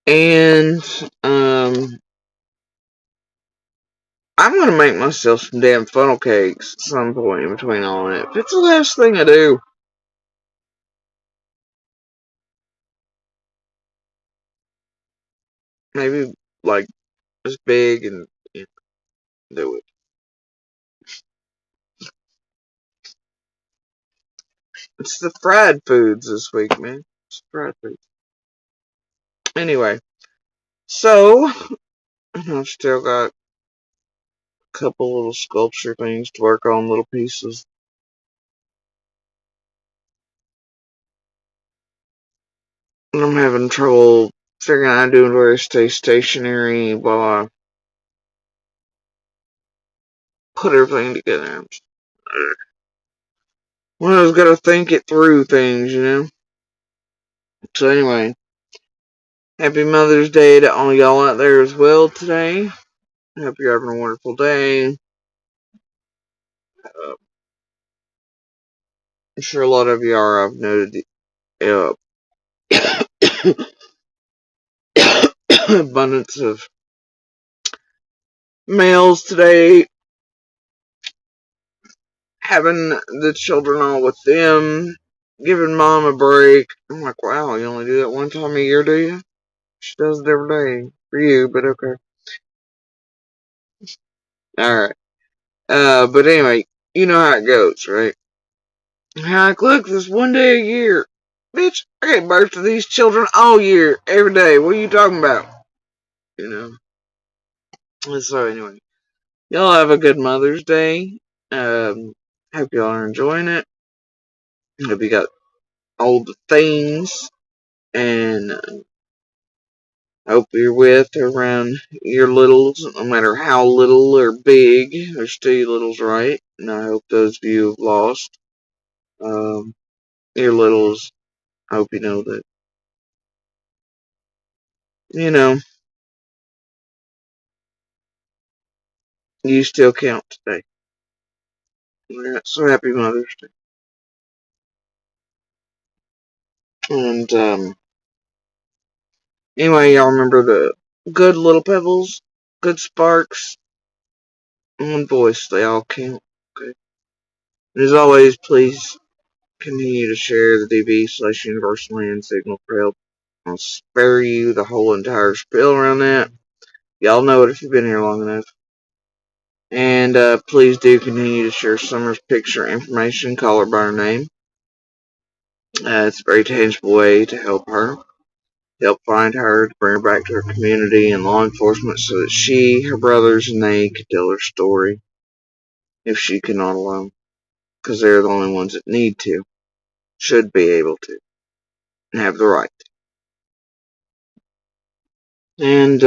And, I'm gonna make myself some damn funnel cakes at some point in between all that. If it's the last thing I do. Maybe, like, as big and do it. It's the fried foods this week, man. It's fried foods. Anyway, so, I've still got a couple little sculpture things to work on, little pieces. And I'm having trouble figuring out how to do where to stay stationary while I put everything together. Well, I was gotta think it through things, you know? So anyway, happy Mother's Day to all y'all out there as well today. I hope you're having a wonderful day. I'm sure a lot of you are. I've noted the abundance of males today having the children all with them, giving mom a break. I'm like, wow, you only do that one time a year, do you? She does it every day for you, but okay. Alright. But anyway, you know how it goes, right? Like, look, this one day a year. Bitch, I get birth to these children all year, every day. What are you talking about? You know? And so anyway, y'all have a good Mother's Day. Hope y'all are enjoying it. Hope you got all the things. And hope you're with around your littles, no matter how little or big. There's still your littles, right? And I hope those of you who have lost your littles, I hope you know that, you know, you still count today. Alright, so happy Mother's Day. And, anyway, y'all remember the good little pebbles, good sparks, and boys, they all count, okay? And as always, please continue to share the DB/Universal Hand Signal for help. I'll spare you the whole entire spiel around that. Y'all know it if you've been here long enough. And please do continue to share Summer's picture information, call her by her name. It's a very tangible way to help her, help find her, to bring her back to her community and law enforcement so that she, her brothers, and they can tell her story if she cannot alone. Because they're the only ones that need to, should be able to, and have the right. And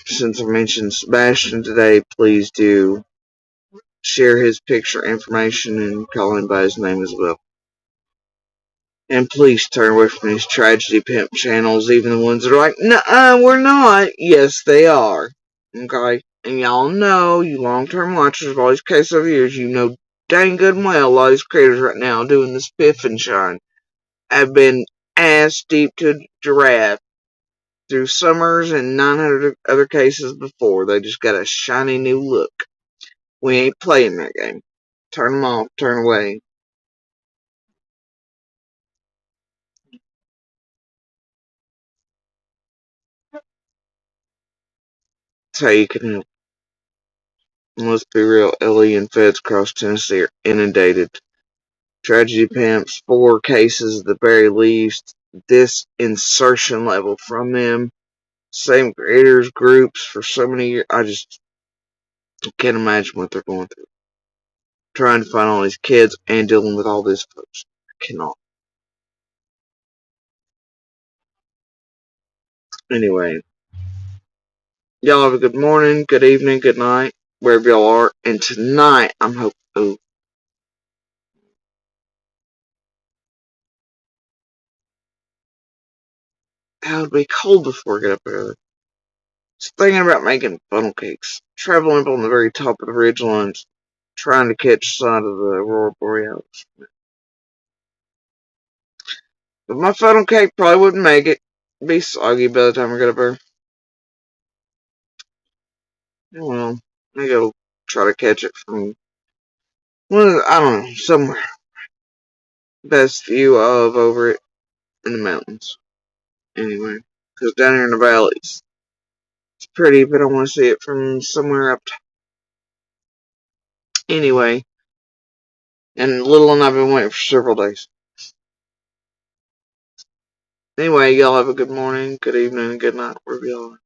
since I mentioned Sebastian today, please do share his picture information and call him by his name as well. And please turn away from these tragedy pimp channels, even the ones that are like, "Nuh-uh, we're not." Yes, they are. Okay? And y'all know, you long-term watchers of all these case reviews, you know dang good and well a lot of these creators right now doing this spiff and shine have been ass deep to a giraffe through Summers and 900 other cases before. They just got a shiny new look. We ain't playing that game. Turn them off, turn away. That's how you can help. And let's be real, Ellie and feds across Tennessee are inundated. Tragedy pimps, 4 cases at the very least. This insertion level from them. Same creators, groups for so many years. I just can't imagine what they're going through. Trying to find all these kids and dealing with all this folks. I cannot. Anyway, y'all have a good morning, good evening, good night, wherever y'all are. And tonight, I'm hoping. Oh, it'll be cold before I get up early. Just thinking about making funnel cakes. Traveling up on the very top of the ridge lines, trying to catch sight of the aurora borealis. But my funnel cake probably wouldn't make it. It'd be soggy by the time I get up there. Well, I go try to catch it from, well, I don't know, somewhere. Best view of over it in the mountains. Anyway, because down here in the valleys, it's pretty, but I want to see it from somewhere up top. Anyway, and Little and I've been waiting for several days. Anyway, y'all have a good morning, good evening, and good night, wherever y'all are.